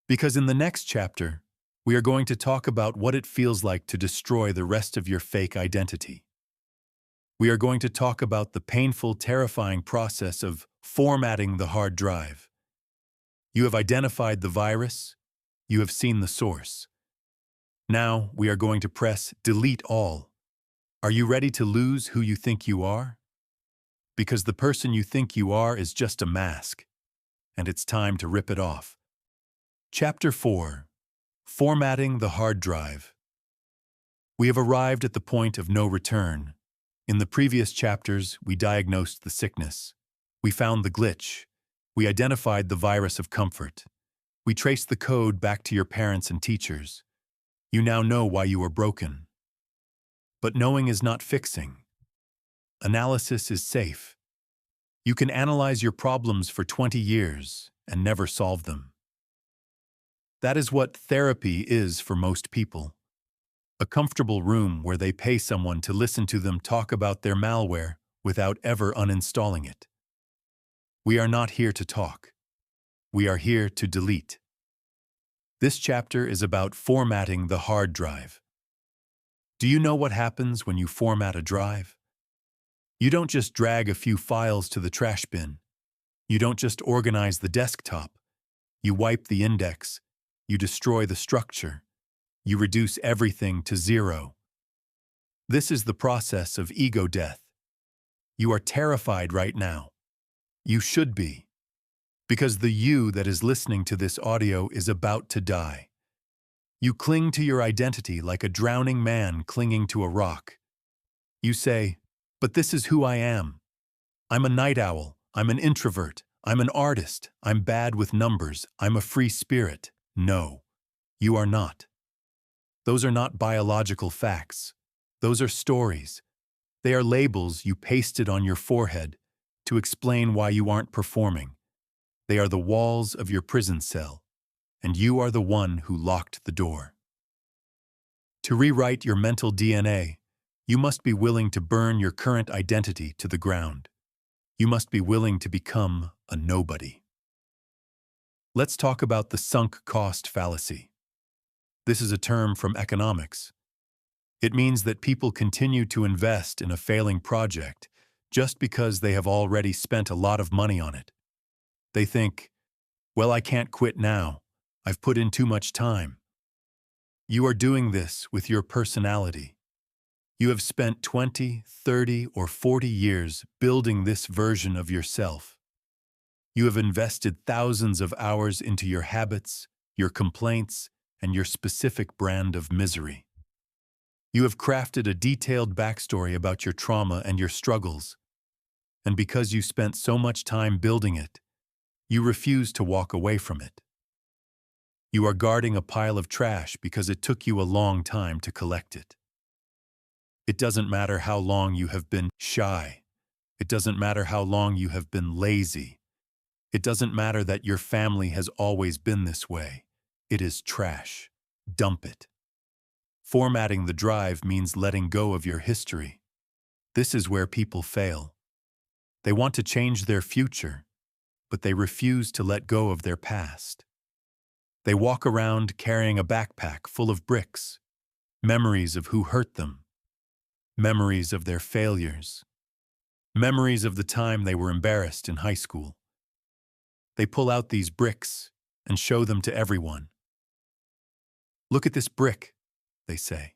Because in the next chapter, we are going to talk about what it feels like to destroy the rest of your fake identity. We are going to talk about the painful, terrifying process of formatting the hard drive. You have identified the virus. You have seen the source. Now we are going to press delete all. Are you ready to lose who you think you are? Because the person you think you are is just a mask, and it's time to rip it off. Chapter 4. Formatting the hard drive. We have arrived at the point of no return. In the previous chapters, we diagnosed the sickness. We found the glitch. We identified the virus of comfort. We traced the code back to your parents and teachers. You now know why you are broken. But knowing is not fixing. Analysis is safe. You can analyze your problems for 20 years and never solve them. That is what therapy is for most people. A comfortable room where they pay someone to listen to them talk about their malware without ever uninstalling it. We are not here to talk. We are here to delete. This chapter is about formatting the hard drive. Do you know what happens when you format a drive? You don't just drag a few files to the trash bin. You don't just organize the desktop. You wipe the index. You destroy the structure. You reduce everything to zero. This is the process of ego death. You are terrified right now. You should be. Because the you that is listening to this audio is about to die. You cling to your identity like a drowning man clinging to a rock. You say, "But this is who I am. I'm a night owl. I'm an introvert. I'm an artist. I'm bad with numbers. I'm a free spirit." No, you are not. Those are not biological facts. Those are stories. They are labels you pasted on your forehead to explain why you aren't performing. They are the walls of your prison cell, and you are the one who locked the door. To rewrite your mental DNA, you must be willing to burn your current identity to the ground. You must be willing to become a nobody. Let's talk about the sunk cost fallacy. This is a term from economics. It means that people continue to invest in a failing project just because they have already spent a lot of money on it. They think, "Well, I can't quit now. I've put in too much time." You are doing this with your personality. You have spent 20, 30, or 40 years building this version of yourself. You have invested thousands of hours into your habits, your complaints, and your specific brand of misery. You have crafted a detailed backstory about your trauma and your struggles. And because you spent so much time building it, you refuse to walk away from it. You are guarding a pile of trash because it took you a long time to collect it. It doesn't matter how long you have been shy. It doesn't matter how long you have been lazy. It doesn't matter that your family has always been this way. It is trash. Dump it. Formatting the drive means letting go of your history. This is where people fail. They want to change their future, but they refuse to let go of their past. They walk around carrying a backpack full of bricks, memories of who hurt them, memories of their failures, memories of the time they were embarrassed in high school. They pull out these bricks and show them to everyone. "Look at this brick," they say.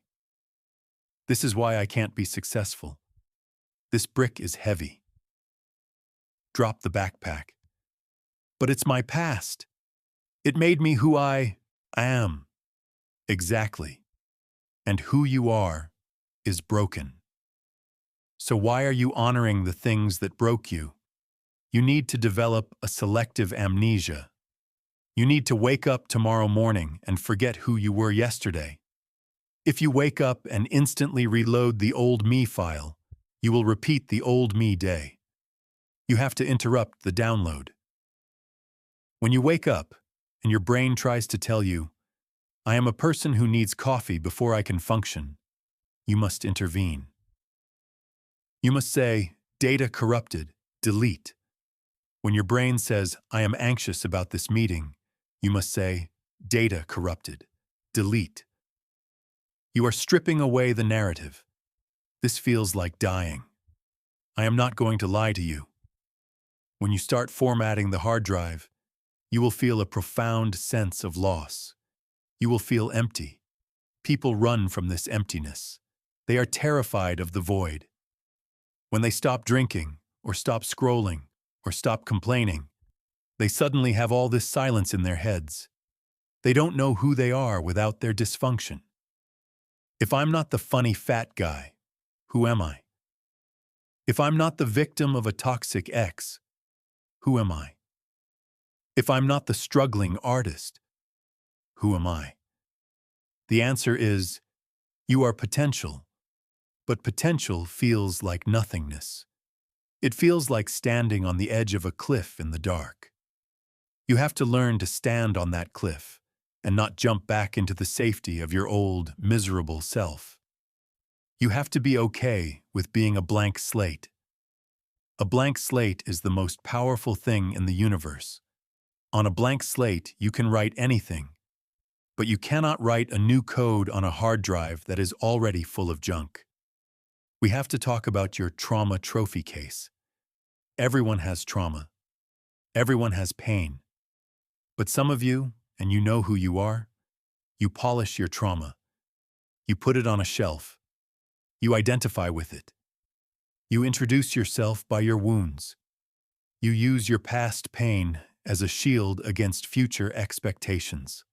"This is why I can't be successful. This brick is heavy." Drop the backpack. "But it's my past. It made me who I am." Exactly. And who you are is broken. So why are you honoring the things that broke you? You need to develop a selective amnesia. You need to wake up tomorrow morning and forget who you were yesterday. If you wake up and instantly reload the old me file, you will repeat the old me day. You have to interrupt the download. When you wake up and your brain tries to tell you, "I am a person who needs coffee before I can function," you must intervene. You must say, "Data corrupted, delete." When your brain says, "I am anxious about this meeting," you must say, "Data corrupted, delete." You are stripping away the narrative. This feels like dying. I am not going to lie to you. When you start formatting the hard drive, you will feel a profound sense of loss. You will feel empty. People run from this emptiness. They are terrified of the void. When they stop drinking, or stop scrolling, or stop complaining, they suddenly have all this silence in their heads. They don't know who they are without their dysfunction. If I'm not the funny fat guy, who am I? If I'm not the victim of a toxic ex, who am I? If I'm not the struggling artist, who am I? The answer is, you are potential, but potential feels like nothingness. It feels like standing on the edge of a cliff in the dark. You have to learn to stand on that cliff and not jump back into the safety of your old, miserable self. You have to be okay with being a blank slate. A blank slate is the most powerful thing in the universe. On a blank slate, you can write anything, but you cannot write a new code on a hard drive that is already full of junk. We have to talk about your trauma trophy case. Everyone has trauma. Everyone has pain. But some of you, and you know who you are, you polish your trauma. You put it on a shelf. You identify with it. You introduce yourself by your wounds. You use your past pain as a shield against future expectations.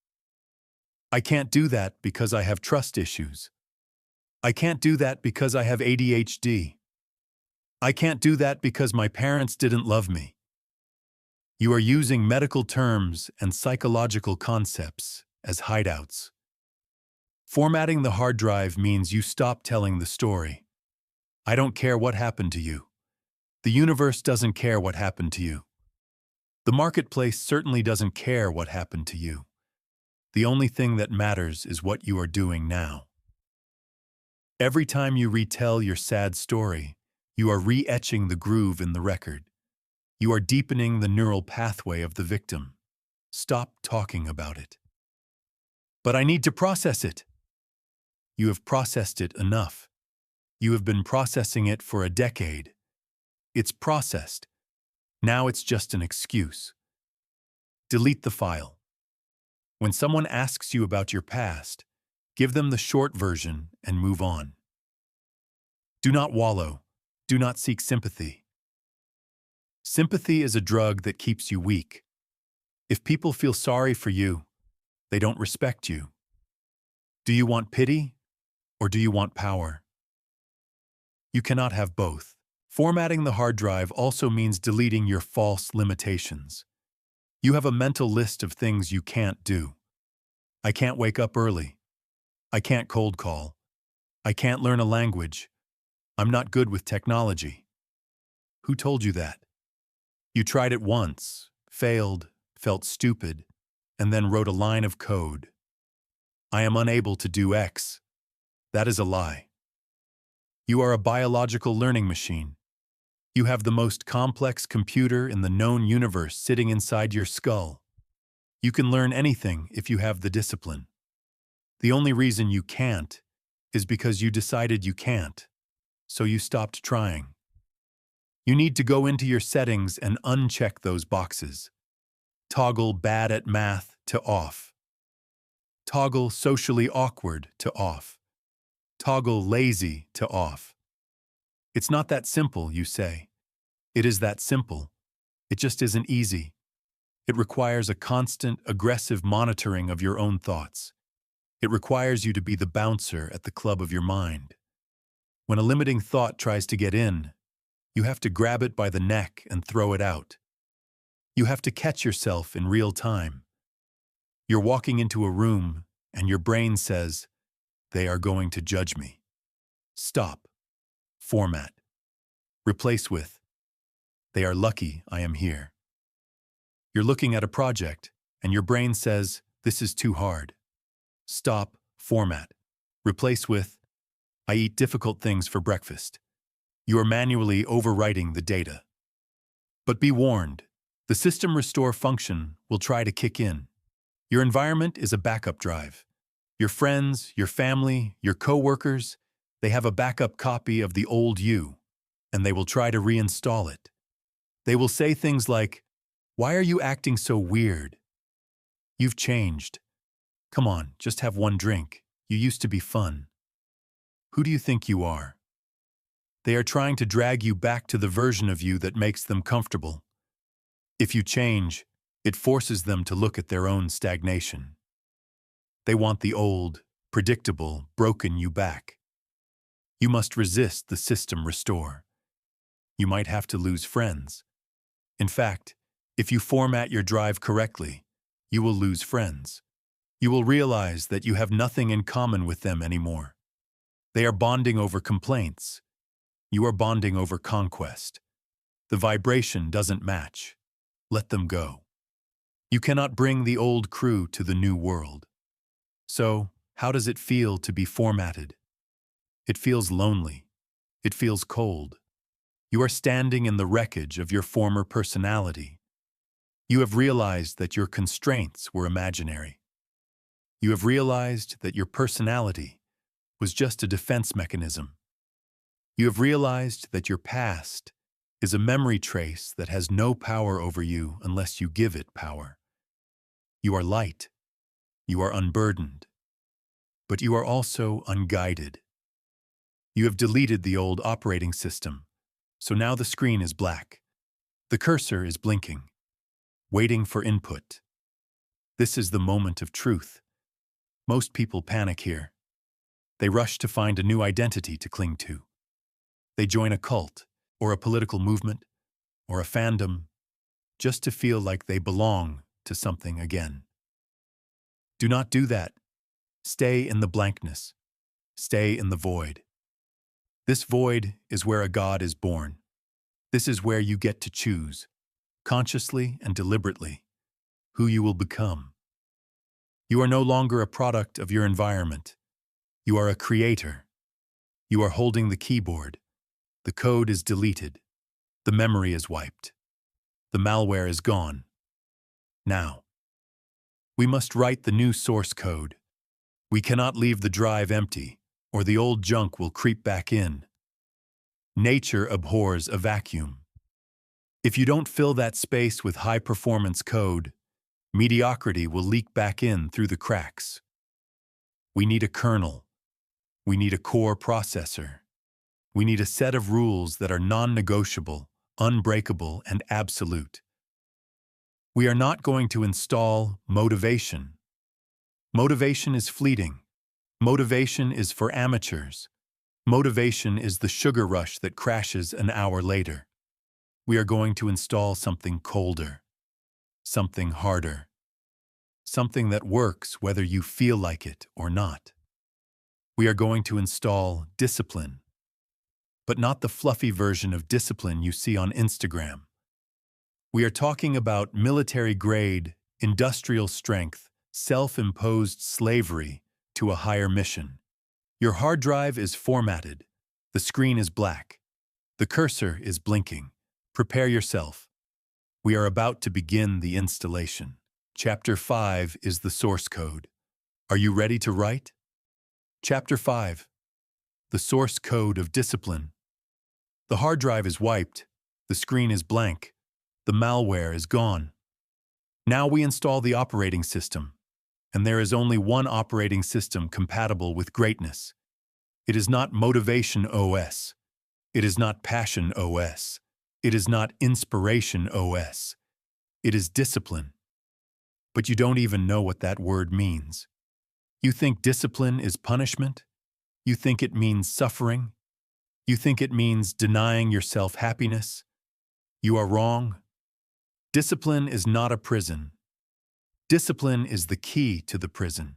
I can't do that because I have trust issues. I can't do that because I have ADHD. I can't do that because my parents didn't love me. You are using medical terms and psychological concepts as hideouts. Formatting the hard drive means you stop telling the story. I don't care what happened to you. The universe doesn't care what happened to you. The marketplace certainly doesn't care what happened to you. The only thing that matters is what you are doing now. Every time you retell your sad story, you are re-etching the groove in the record. You are deepening the neural pathway of the victim. Stop talking about it. But I need to process it. You have processed it enough. You have been processing it for a decade. It's processed. Now it's just an excuse. Delete the file. When someone asks you about your past, give them the short version and move on. Do not wallow. Do not seek sympathy. Sympathy is a drug that keeps you weak. If people feel sorry for you, they don't respect you. Do you want pity, or do you want power? You cannot have both. Formatting the hard drive also means deleting your false limitations. You have a mental list of things you can't do. I can't wake up early. I can't cold call. I can't learn a language. I'm not good with technology. Who told you that? You tried it once, failed, felt stupid, and then wrote a line of code. I am unable to do X. That is a lie. You are a biological learning machine. You have the most complex computer in the known universe sitting inside your skull. You can learn anything if you have the discipline. The only reason you can't is because you decided you can't, so you stopped trying. You need to go into your settings and uncheck those boxes. Toggle bad at math to off. Toggle socially awkward to off. Toggle lazy to off. It's not that simple, you say. It is that simple. It just isn't easy. It requires a constant, aggressive monitoring of your own thoughts. It requires you to be the bouncer at the club of your mind. When a limiting thought tries to get in, you have to grab it by the neck and throw it out. You have to catch yourself in real time. You're walking into a room and your brain says, "They are going to judge me." Stop. Format. Replace with, "They are lucky I am here." You're looking at a project and your brain says, "This is too hard." Stop. Format. Replace with, "I eat difficult things for breakfast." You are manually overwriting the data. But be warned, the system restore function will try to kick in. Your environment is a backup drive. Your friends, your family, your coworkers, they have a backup copy of the old you, and they will try to reinstall it. They will say things like, "Why are you acting so weird? You've changed. Come on, just have one drink. You used to be fun. Who do you think you are?" They are trying to drag you back to the version of you that makes them comfortable. If you change, it forces them to look at their own stagnation. They want the old, predictable, broken you back. You must resist the system restore. You might have to lose friends. In fact, if you format your drive correctly, you will lose friends. You will realize that you have nothing in common with them anymore. They are bonding over complaints. You are bonding over conquest. The vibration doesn't match. Let them go. You cannot bring the old crew to the new world. So, how does it feel to be formatted? It feels lonely. It feels cold. You are standing in the wreckage of your former personality. You have realized that your constraints were imaginary. You have realized that your personality was just a defense mechanism. You have realized that your past is a memory trace that has no power over you unless you give it power. You are light. You are unburdened. But you are also unguided. You have deleted the old operating system, so now the screen is black. The cursor is blinking, waiting for input. This is the moment of truth. Most people panic here. They rush to find a new identity to cling to. They join a cult, or a political movement, or a fandom, just to feel like they belong to something again. Do not do that. Stay in the blankness. Stay in the void. This void is where a God is born. This is where you get to choose, consciously and deliberately, who you will become. You are no longer a product of your environment. You are a creator. You are holding the keyboard. The code is deleted. The memory is wiped. The malware is gone. Now, we must write the new source code. We cannot leave the drive empty, or the old junk will creep back in. Nature abhors a vacuum. If you don't fill that space with high-performance code, mediocrity will leak back in through the cracks. We need a kernel. We need a core processor. We need a set of rules that are non-negotiable, unbreakable, and absolute. We are not going to install motivation. Motivation is fleeting. Motivation is for amateurs. Motivation is the sugar rush that crashes an hour later. We are going to install something colder, something harder, something that works whether you feel like it or not. We are going to install discipline, but not the fluffy version of discipline you see on Instagram. We are talking about military-grade, industrial strength, self-imposed slavery to a higher mission. Your hard drive is formatted. The screen is black. The cursor is blinking. Prepare yourself. We are about to begin the installation. Chapter 5 is the source code. Are you ready to write? Chapter 5. The source code of discipline. The hard drive is wiped. The screen is blank. The malware is gone. Now we install the operating system. And there is only one operating system compatible with greatness. It is not Motivation OS. It is not Passion OS. It is not Inspiration OS. It is Discipline. But you don't even know what that word means. You think discipline is punishment? You think it means suffering? You think it means denying yourself happiness? You are wrong. Discipline is not a prison. Discipline is the key to the prison.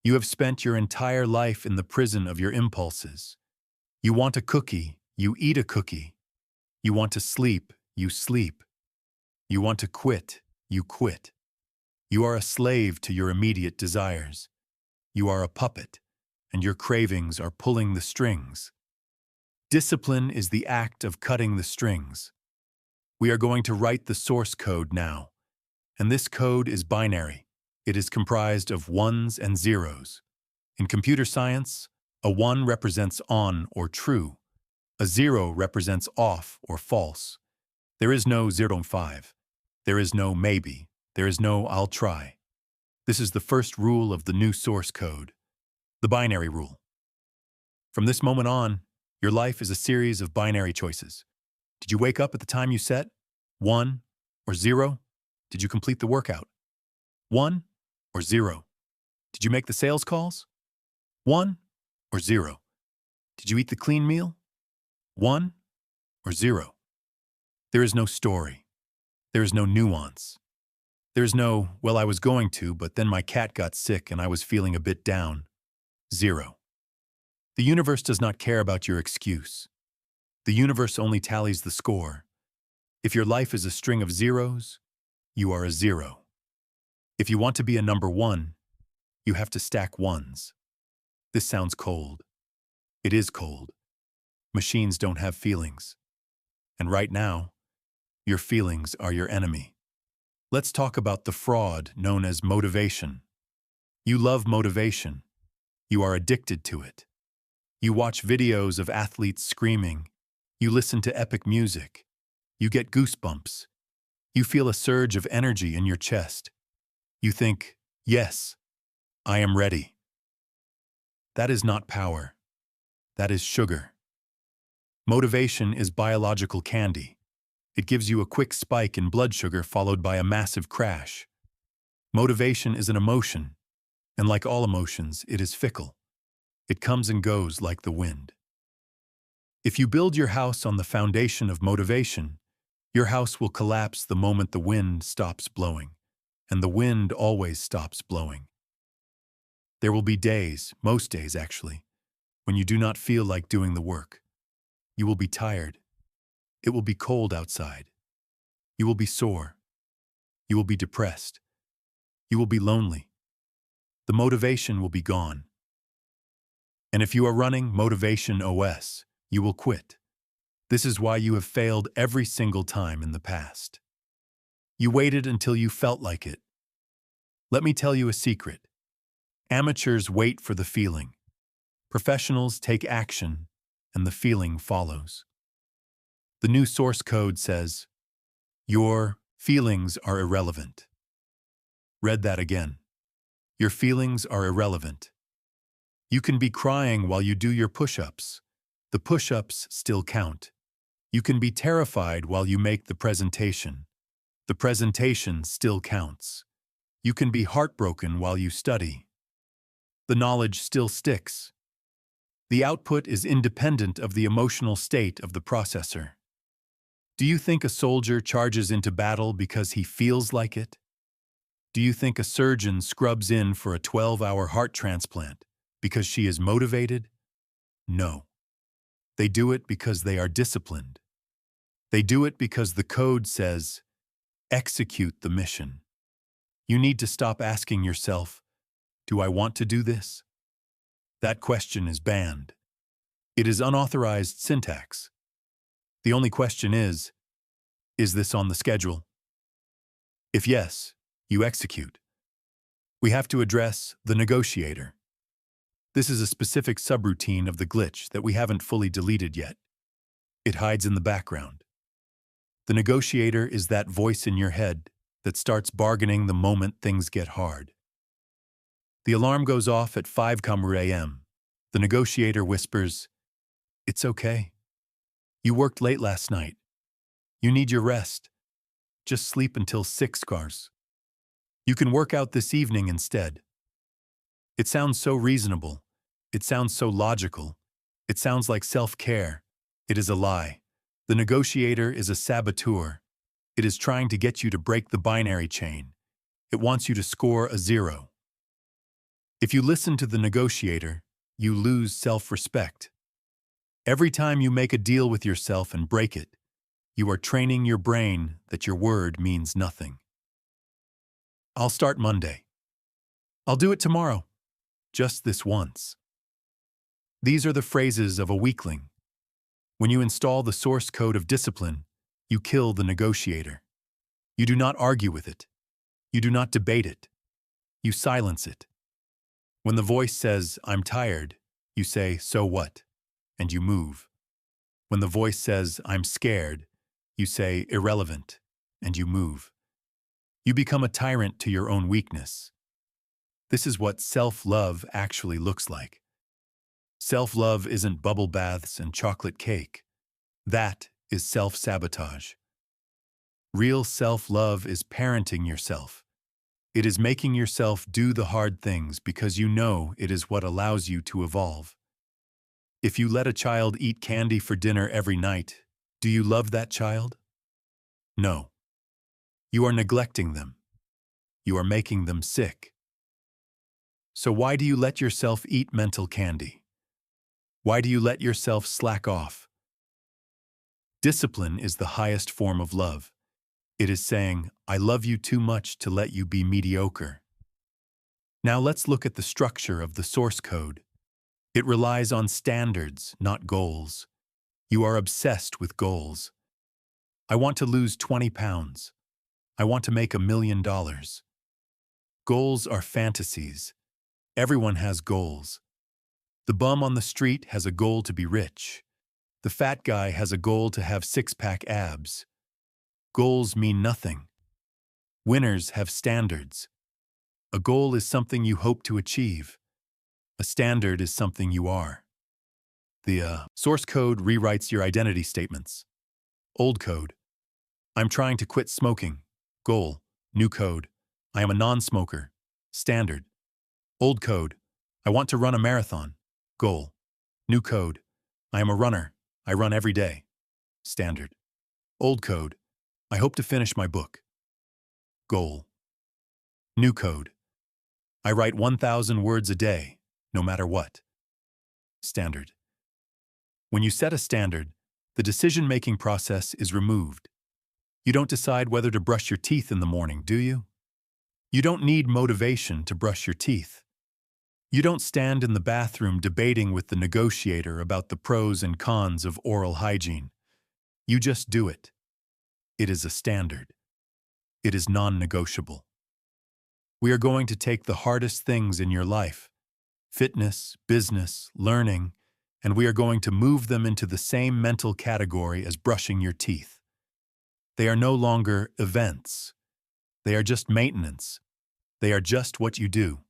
You have spent your entire life in the prison of your impulses. You want a cookie, you eat a cookie. You want to sleep, you sleep. You want to quit, you quit. You are a slave to your immediate desires. You are a puppet, and your cravings are pulling the strings. Discipline is the act of cutting the strings. We are going to write the source code now. And this code is binary. It is comprised of ones and zeros. In computer science, a 1 represents on or true. A 0 represents off or false. There is no 0.5. There is no maybe. There is no I'll try. This is the first rule of the new source code, the binary rule. From this moment on, your life is a series of binary choices. Did you wake up at the time you set? 1 or 0? Did you complete the workout? 1 or 0? Did you make the sales calls? 1 or 0? Did you eat the clean meal? 1 or 0? There is no story. There is no nuance. There is no, well, I was going to, but then my cat got sick and I was feeling a bit down. 0. The universe does not care about your excuse. The universe only tallies the score. If your life is a string of zeros, you are a 0. If you want to be a number 1, you have to stack ones. This sounds cold. It is cold. Machines don't have feelings. And right now, your feelings are your enemy. Let's talk about the fraud known as motivation. You love motivation. You are addicted to it. You watch videos of athletes screaming. You listen to epic music. You get goosebumps. You feel a surge of energy in your chest. You think, yes, I am ready. That is not power. That is sugar. Motivation is biological candy. It gives you a quick spike in blood sugar followed by a massive crash. Motivation is an emotion, and like all emotions, it is fickle. It comes and goes like the wind. If you build your house on the foundation of motivation, your house will collapse the moment the wind stops blowing, and the wind always stops blowing. There will be days, most days actually, when you do not feel like doing the work. You will be tired. It will be cold outside. You will be sore. You will be depressed. You will be lonely. The motivation will be gone. And if you are running Motivation OS, you will quit. This is why you have failed every single time in the past. You waited until you felt like it. Let me tell you a secret. Amateurs wait for the feeling. Professionals take action, and the feeling follows. The new source code says, your feelings are irrelevant. Read that again. Your feelings are irrelevant. You can be crying while you do your push-ups. The push-ups still count. You can be terrified while you make the presentation. The presentation still counts. You can be heartbroken while you study. The knowledge still sticks. The output is independent of the emotional state of the processor. Do you think a soldier charges into battle because he feels like it? Do you think a surgeon scrubs in for a 12-hour heart transplant because she is motivated? No. They do it because they are disciplined. They do it because the code says, execute the mission. You need to stop asking yourself, do I want to do this? That question is banned. It is unauthorized syntax. The only question is this on the schedule? If yes, you execute. We have to address the negotiator. This is a specific subroutine of the glitch that we haven't fully deleted yet. It hides in the background. The negotiator is that voice in your head that starts bargaining the moment things get hard. The alarm goes off at 5 a.m. The negotiator whispers, "It's okay. You worked late last night. You need your rest. Just sleep until 6 cars. You can work out this evening instead." It sounds so reasonable. It sounds so logical. It sounds like self-care. It is a lie. The negotiator is a saboteur. It is trying to get you to break the binary chain. It wants you to score a 0. If you listen to the negotiator, you lose self-respect. Every time you make a deal with yourself and break it, you are training your brain that your word means nothing. I'll start Monday. I'll do it tomorrow. Just this once. These are the phrases of a weakling. When you install the source code of discipline, you kill the negotiator. You do not argue with it. You do not debate it. You silence it. When the voice says, "I'm tired," you say, "So what?" and you move. When the voice says, "I'm scared," you say, "Irrelevant," and you move. You become a tyrant to your own weakness. This is what self-love actually looks like. Self-love isn't bubble baths and chocolate cake. That is self-sabotage. Real self-love is parenting yourself. It is making yourself do the hard things because you know it is what allows you to evolve. If you let a child eat candy for dinner every night, do you love that child? No. You are neglecting them. You are making them sick. So why do you let yourself eat mental candy? Why do you let yourself slack off? Discipline is the highest form of love. It is saying, "I love you too much to let you be mediocre." Now let's look at the structure of the source code. It relies on standards, not goals. You are obsessed with goals. I want to lose 20 pounds. I want to make $1 million. Goals are fantasies. Everyone has goals. The bum on the street has a goal to be rich. The fat guy has a goal to have six-pack abs. Goals mean nothing. Winners have standards. A goal is something you hope to achieve. A standard is something you are. The source code rewrites your identity statements. Old code. I'm trying to quit smoking. Goal. New code. I am a non-smoker. Standard. Old code. I want to run a marathon. Goal. New code. I am a runner. I run every day. Standard. Old code. I hope to finish my book. Goal. New code. I write 1,000 words a day, no matter what. Standard. When you set a standard, the decision-making process is removed. You don't decide whether to brush your teeth in the morning, do you? You don't need motivation to brush your teeth. You don't stand in the bathroom debating with the negotiator about the pros and cons of oral hygiene. You just do it. It is a standard. It is non-negotiable. We are going to take the hardest things in your life, fitness, business, learning, and we are going to move them into the same mental category as brushing your teeth. They are no longer events. They are just maintenance. They are just what you do.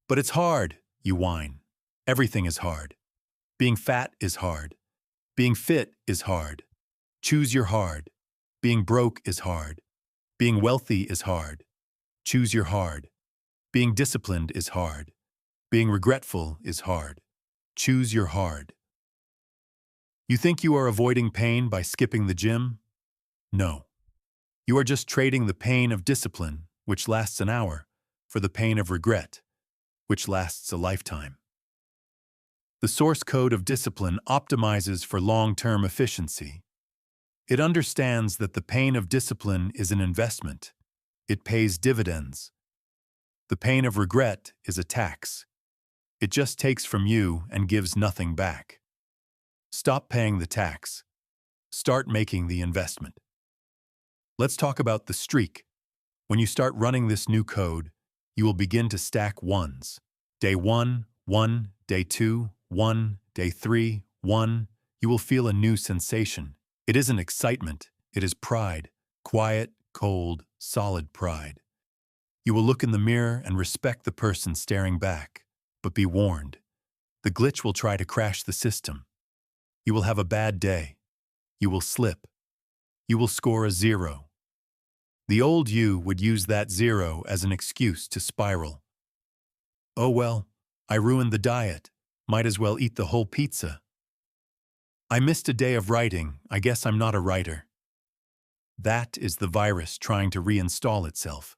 But it's hard, you whine. Everything is hard. Being fat is hard. Being fit is hard. Choose your hard. Being broke is hard. Being wealthy is hard. Choose your hard. Being disciplined is hard. Being regretful is hard. Choose your hard. You think you are avoiding pain by skipping the gym? No. You are just trading the pain of discipline, which lasts an hour, for the pain of regret, which lasts a lifetime. The source code of discipline optimizes for long-term efficiency. It understands that the pain of discipline is an investment. It pays dividends. The pain of regret is a tax. It just takes from you and gives nothing back. Stop paying the tax. Start making the investment. Let's talk about the streak. When you start running this new code, you will begin to stack ones. Day 1, 1, day 2, 1, day 3, 1. You will feel a new sensation. It isn't excitement, it is pride. Quiet, cold, solid pride. You will look in the mirror and respect the person staring back. But be warned, the glitch will try to crash the system. You will have a bad day. You will slip. You will score a 0. The old you would use that 0 as an excuse to spiral. Oh well, I ruined the diet. Might as well eat the whole pizza. I missed a day of writing. I guess I'm not a writer. That is the virus trying to reinstall itself.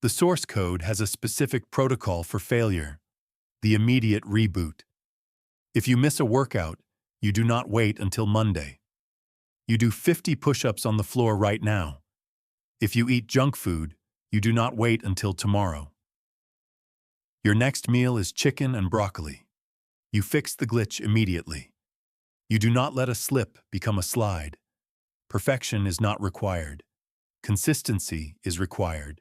The source code has a specific protocol for failure, the immediate reboot. If you miss a workout, you do not wait until Monday. You do 50 push-ups on the floor right now. If you eat junk food, you do not wait until tomorrow. Your next meal is chicken and broccoli. You fix the glitch immediately. You do not let a slip become a slide. Perfection is not required. Consistency is required.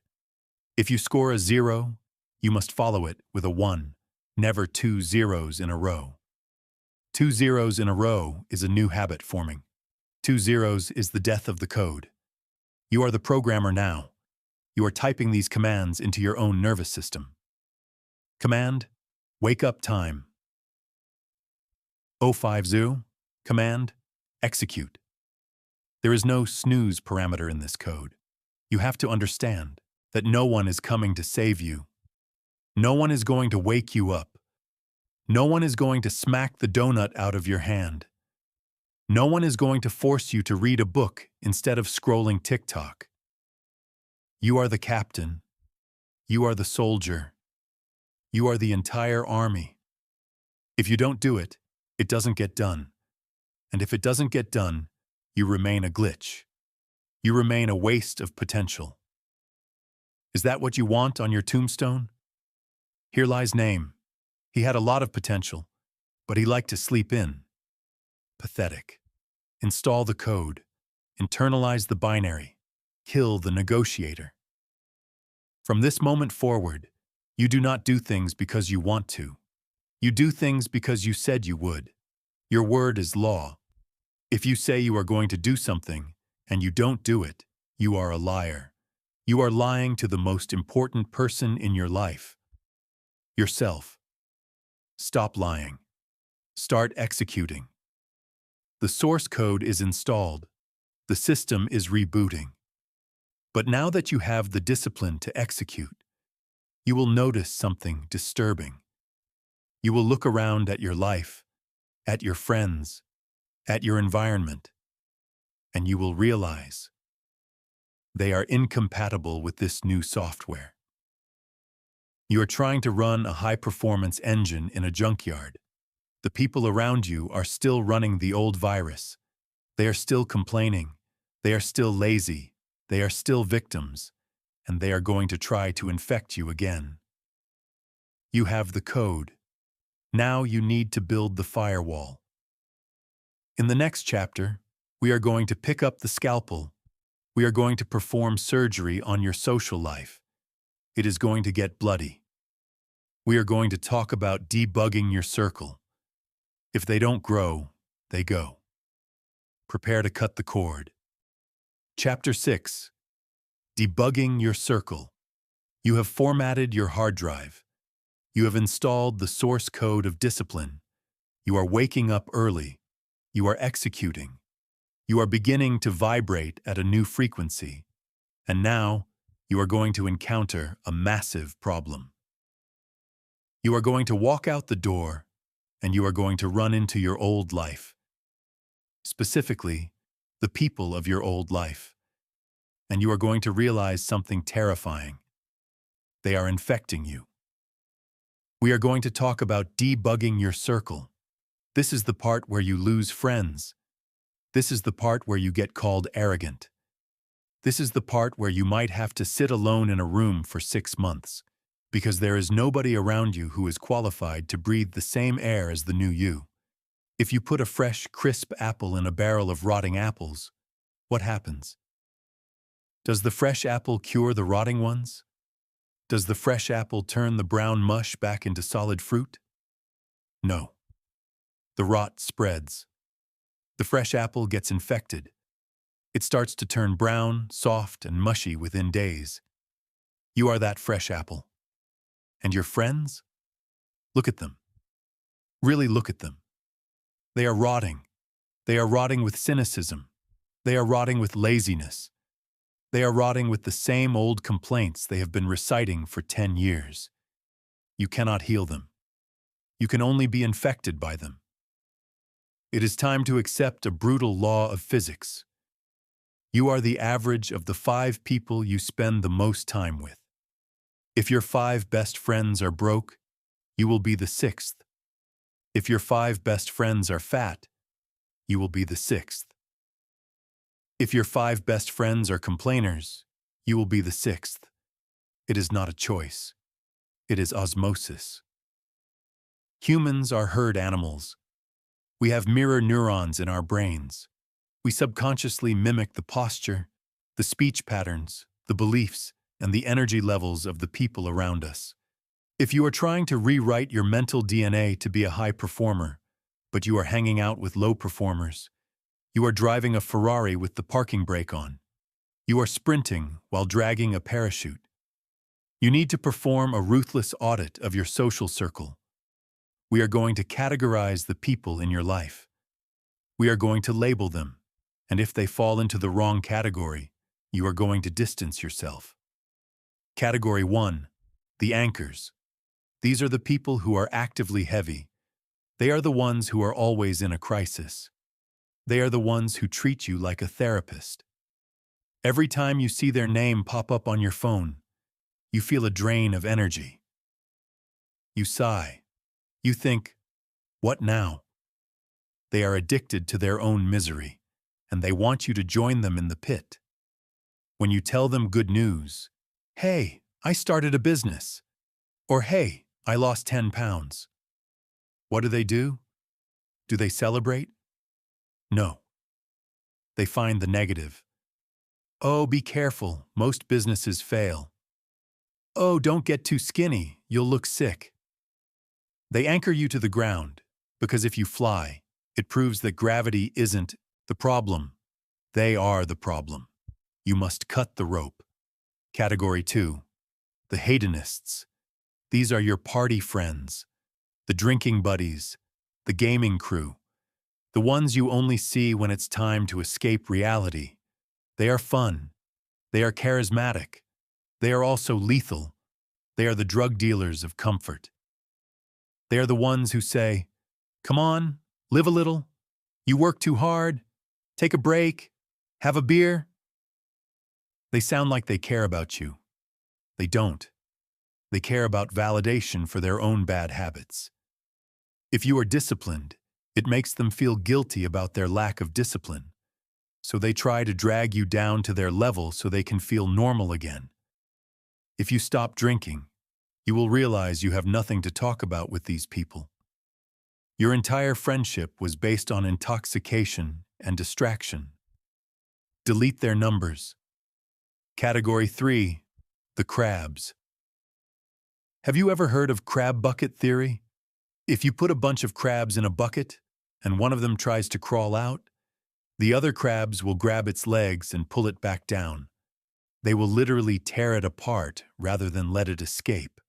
If you score a 0, you must follow it with a 1, never 2 zeros in a row. 2 zeros in a row is a new habit forming. 2 zeros is the death of the code. You are the programmer now. You are typing these commands into your own nervous system. Command, wake up time. 050, command, execute. There is no snooze parameter in this code. You have to understand that no one is coming to save you. No one is going to wake you up. No one is going to smack the donut out of your hand. No one is going to force you to read a book instead of scrolling TikTok. You are the captain. You are the soldier. You are the entire army. If you don't do it, it doesn't get done. And if it doesn't get done, you remain a glitch. You remain a waste of potential. Is that what you want on your tombstone? Here lies name. He had a lot of potential, but he liked to sleep in. Pathetic. Install the code. Internalize the binary. Kill the negotiator. From this moment forward, you do not do things because you want to. You do things because you said you would. Your word is law. If you say you are going to do something and you don't do it, you are a liar. You are lying to the most important person in your life. Yourself. Stop lying. Start executing. The source code is installed. The system is rebooting. But now that you have the discipline to execute, you will notice something disturbing. You will look around at your life, at your friends, at your environment, and you will realize they are incompatible with this new software. You are trying to run a high-performance engine in a junkyard. The people around you are still running the old virus. They are still complaining. They are still lazy. They are still victims. And they are going to try to infect you again. You have the code. Now you need to build the firewall. In the next chapter, we are going to pick up the scalpel. We are going to perform surgery on your social life. It is going to get bloody. We are going to talk about debugging your circle. If they don't grow, they go. Prepare to cut the cord. Chapter 6. Debugging your circle. You have formatted your hard drive. You have installed the source code of discipline. You are waking up early. You are executing. You are beginning to vibrate at a new frequency. And now, you are going to encounter a massive problem. You are going to walk out the door, and you are going to run into your old life. Specifically, the people of your old life. And you are going to realize something terrifying. They are infecting you. We are going to talk about debugging your circle. This is the part where you lose friends. This is the part where you get called arrogant. This is the part where you might have to sit alone in a room for 6 months Because there is nobody around you who is qualified to breathe the same air as the new you. If you put a fresh, crisp apple in a barrel of rotting apples, what happens? Does the fresh apple cure the rotting ones? Does the fresh apple turn the brown mush back into solid fruit? No. The rot spreads. The fresh apple gets infected. It starts to turn brown, soft, and mushy within days. You are that fresh apple. And your friends? Look at them. Really look at them. They are rotting. They are rotting with cynicism. They are rotting with laziness. They are rotting with the same old complaints they have been reciting for 10 years. You cannot heal them. You can only be infected by them. It is time to accept a brutal law of physics. You are the average of the 5 people you spend the most time with. If your 5 best friends are broke, you will be the 6th. If your 5 best friends are fat, you will be the 6th. If your 5 best friends are complainers, you will be the 6th. It is not a choice. It is osmosis. Humans are herd animals. We have mirror neurons in our brains. We subconsciously mimic the posture, the speech patterns, the beliefs, and the energy levels of the people around us. If you are trying to rewrite your mental DNA to be a high performer, but you are hanging out with low performers, you are driving a Ferrari with the parking brake on. You are sprinting while dragging a parachute. You need to perform a ruthless audit of your social circle. We are going to categorize the people in your life. We are going to label them, and if they fall into the wrong category, you are going to distance yourself. Category 1, the anchors. These are the people who are actively heavy. They are the ones who are always in a crisis. They are the ones who treat you like a therapist. Every time you see their name pop up on your phone, you feel a drain of energy. You sigh. You think, what now? They are addicted to their own misery, and they want you to join them in the pit. When you tell them good news, hey, I started a business, or hey, I lost 10 pounds. What do? Do they celebrate? No. They find the negative. Oh, be careful, most businesses fail. Oh, don't get too skinny, you'll look sick. They anchor you to the ground, because if you fly, it proves that gravity isn't the problem. They are the problem. You must cut the rope. Category 2, the hedonists. These are your party friends, the drinking buddies, the gaming crew, the ones you only see when it's time to escape reality. They are fun. They are charismatic. They are also lethal. They are the drug dealers of comfort. They are the ones who say, come on, live a little. You work too hard. Take a break. Have a beer. They sound like they care about you. They don't. They care about validation for their own bad habits. If you are disciplined, it makes them feel guilty about their lack of discipline. So they try to drag you down to their level so they can feel normal again. If you stop drinking, you will realize you have nothing to talk about with these people. Your entire friendship was based on intoxication and distraction. Delete their numbers. Category 3, the crabs. Have you ever heard of crab bucket theory? If you put a bunch of crabs in a bucket, and one of them tries to crawl out, the other crabs will grab its legs and pull it back down. They will literally tear it apart rather than let it escape.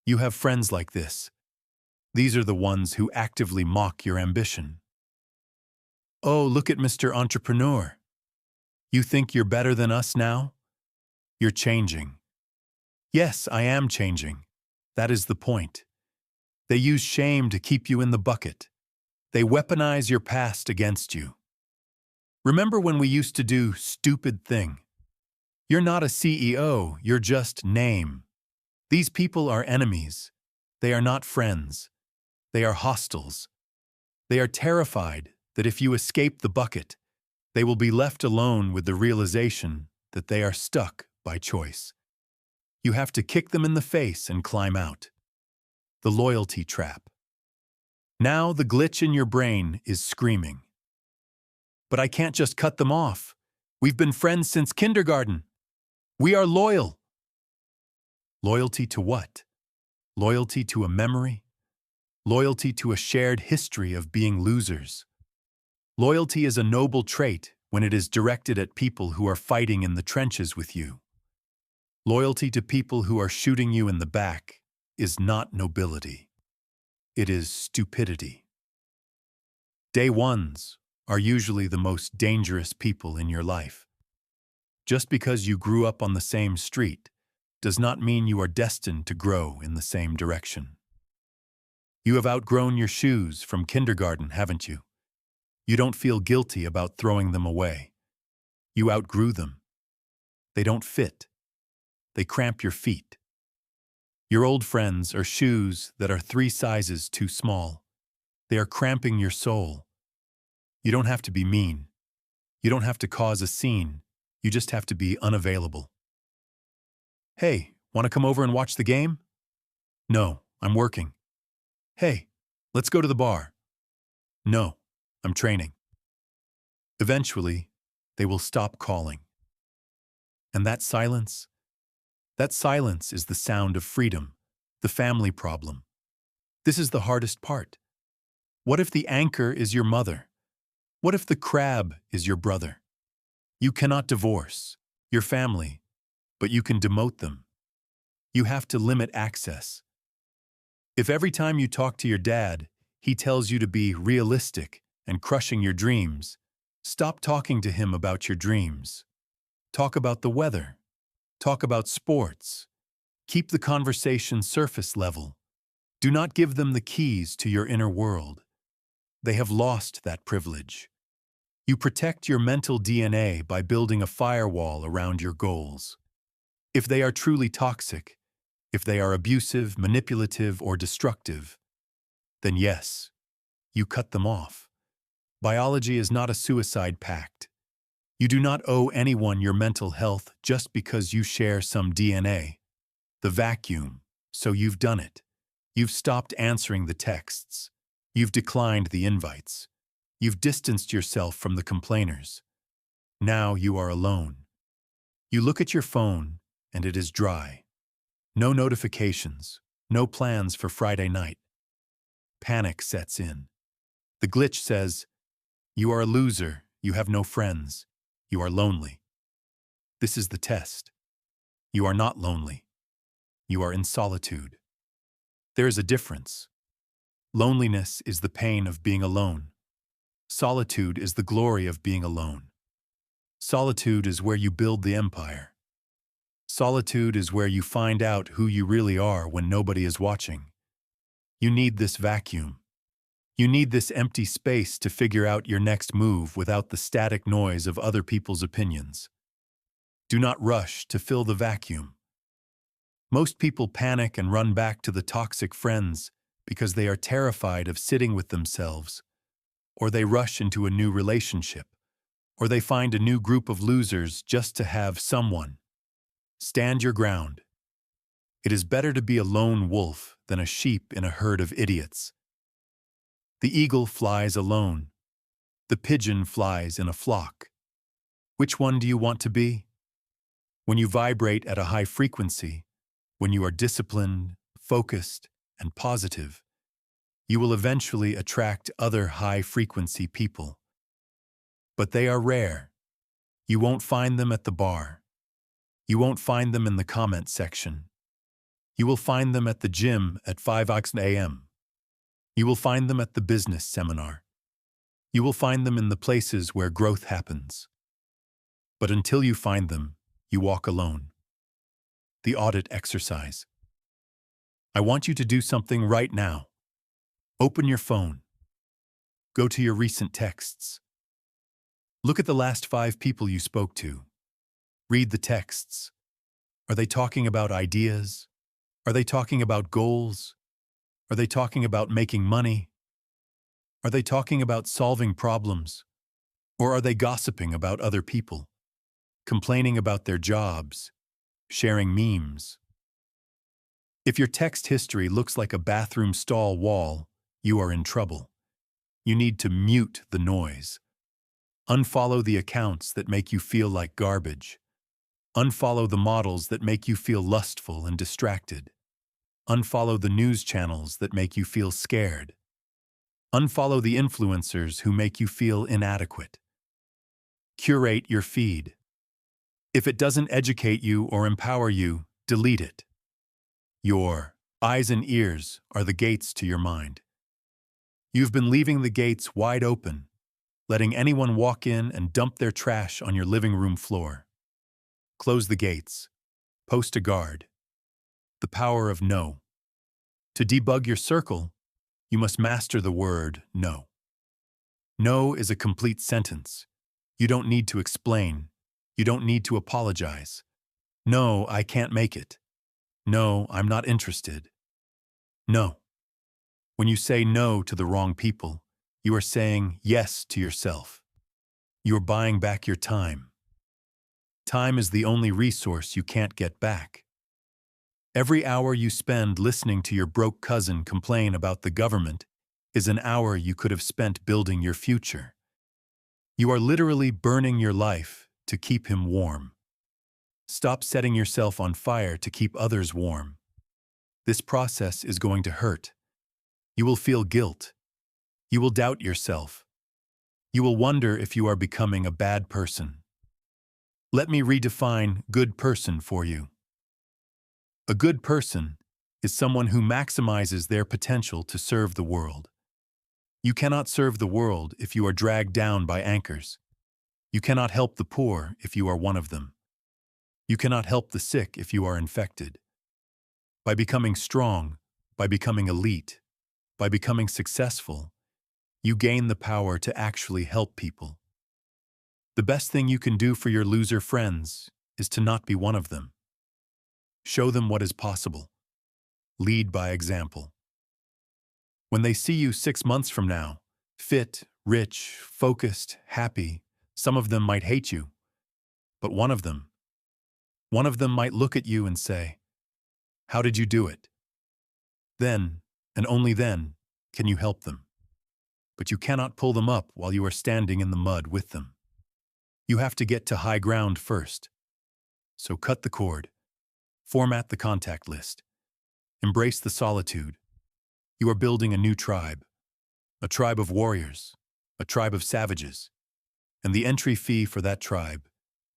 You have friends like this. These are the ones who actively mock your ambition. Oh, look at Mr. Entrepreneur. You think you're better than us now? You're changing. Yes, I am changing. That is the point. They use shame to keep you in the bucket. They weaponize your past against you. Remember when we used to do stupid thing? You're not a CEO, you're just name. These people are enemies. They are not friends. They are hostiles. They are terrified that if you escape the bucket, they will be left alone with the realization that they are stuck by choice. You have to kick them in the face and climb out. The loyalty trap. Now the glitch in your brain is screaming. But I can't just cut them off. We've been friends since kindergarten. We are loyal. Loyalty to what? Loyalty to a memory? Loyalty to a shared history of being losers. Loyalty is a noble trait when it is directed at people who are fighting in the trenches with you. Loyalty to people who are shooting you in the back is not nobility. It is stupidity. Day ones are usually the most dangerous people in your life. Just because you grew up on the same street does not mean you are destined to grow in the same direction. You have outgrown your shoes from kindergarten, haven't you? You don't feel guilty about throwing them away. You outgrew them. They don't fit. They cramp your feet. Your old friends are shoes that are 3 sizes too small. They are cramping your soul. You don't have to be mean. You don't have to cause a scene. You just have to be unavailable. Hey, want to come over and watch the game? No, I'm working. Hey, let's go to the bar. No, I'm training. Eventually, they will stop calling. And that silence is the sound of freedom, the family problem. This is the hardest part. What if the anchor is your mother? What if the crab is your brother? You cannot divorce your family, but you can demote them. You have to limit access. If every time you talk to your dad, he tells you to be realistic and crushing your dreams, stop talking to him about your dreams. Talk about the weather. Talk about sports. Keep the conversation surface level. Do not give them the keys to your inner world. They have lost that privilege. You protect your mental DNA by building a firewall around your goals. If they are truly toxic, if they are abusive, manipulative, or destructive, then yes, you cut them off. Biology is not a suicide pact. You do not owe anyone your mental health just because you share some DNA. The vacuum, so you've done it. You've stopped answering the texts. You've declined the invites. You've distanced yourself from the complainers. Now you are alone. You look at your phone, and it is dry. No notifications, no plans for Friday night. Panic sets in. The glitch says, "You are a loser, you have no friends, you are lonely." This is the test. You are not lonely. You are in solitude. There is a difference. Loneliness is the pain of being alone. Solitude is the glory of being alone. Solitude is where you build the empire. Solitude is where you find out who you really are when nobody is watching. You need this vacuum. You need this empty space to figure out your next move without the static noise of other people's opinions. Do not rush to fill the vacuum. Most people panic and run back to the toxic friends because they are terrified of sitting with themselves, or they rush into a new relationship, or they find a new group of losers just to have someone. Stand your ground. It is better to be a lone wolf than a sheep in a herd of idiots. The eagle flies alone. The pigeon flies in a flock. Which one do you want to be? When you vibrate at a high frequency, when you are disciplined, focused, and positive, you will eventually attract other high-frequency people. But they are rare. You won't find them at the bar. You won't find them in the comment section. You will find them at the gym at 5 a.m. You will find them at the business seminar. You will find them in the places where growth happens. But until you find them, you walk alone. The audit exercise. I want you to do something right now. Open your phone. Go to your recent texts. Look at the last 5 people you spoke to. Read the texts. Are they talking about ideas? Are they talking about goals? Are they talking about making money? Are they talking about solving problems? Or are they gossiping about other people? Complaining about their jobs? Sharing memes? If your text history looks like a bathroom stall wall, you are in trouble. You need to mute the noise. Unfollow the accounts that make you feel like garbage. Unfollow the models that make you feel lustful and distracted. Unfollow the news channels that make you feel scared. Unfollow the influencers who make you feel inadequate. Curate your feed. If it doesn't educate you or empower you, delete it. Your eyes and ears are the gates to your mind. You've been leaving the gates wide open, letting anyone walk in and dump their trash on your living room floor. Close the gates. Post a guard. The power of no. To debug your circle, you must master the word no. No is a complete sentence. You don't need to explain. You don't need to apologize. No, I can't make it. No, I'm not interested. No. When you say no to the wrong people, you are saying yes to yourself. You are buying back your time. Time is the only resource you can't get back. Every hour you spend listening to your broke cousin complain about the government is an hour you could have spent building your future. You are literally burning your life to keep him warm. Stop setting yourself on fire to keep others warm. This process is going to hurt. You will feel guilt. You will doubt yourself. You will wonder if you are becoming a bad person. Let me redefine good person for you. A good person is someone who maximizes their potential to serve the world. You cannot serve the world if you are dragged down by anchors. You cannot help the poor if you are one of them. You cannot help the sick if you are infected. By becoming strong, by becoming elite, by becoming successful, you gain the power to actually help people. The best thing you can do for your loser friends is to not be one of them. Show them what is possible. Lead by example. When they see you 6 months from now, fit, rich, focused, happy, some of them might hate you. But one of them might look at you and say, "How did you do it?" Then, and only then, can you help them. But you cannot pull them up while you are standing in the mud with them. You have to get to high ground first. So cut the cord. Format the contact list. Embrace the solitude. You are building a new tribe. A tribe of warriors. A tribe of savages. And the entry fee for that tribe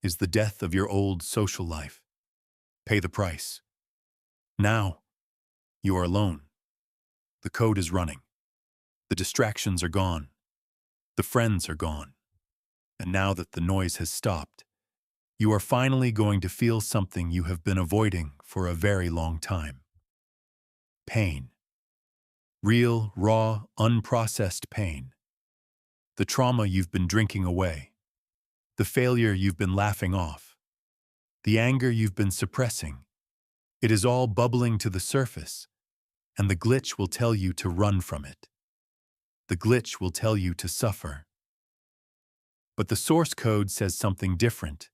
is the death of your old social life. Pay the price. Now, you are alone. The code is running. The distractions are gone. The friends are gone. And now that the noise has stopped, you are finally going to feel something you have been avoiding for a very long time. Pain. Real, raw, unprocessed pain. The trauma you've been drinking away. The failure you've been laughing off. The anger you've been suppressing. It is all bubbling to the surface, and the glitch will tell you to run from it. The glitch will tell you to suffer. But the source code says something different.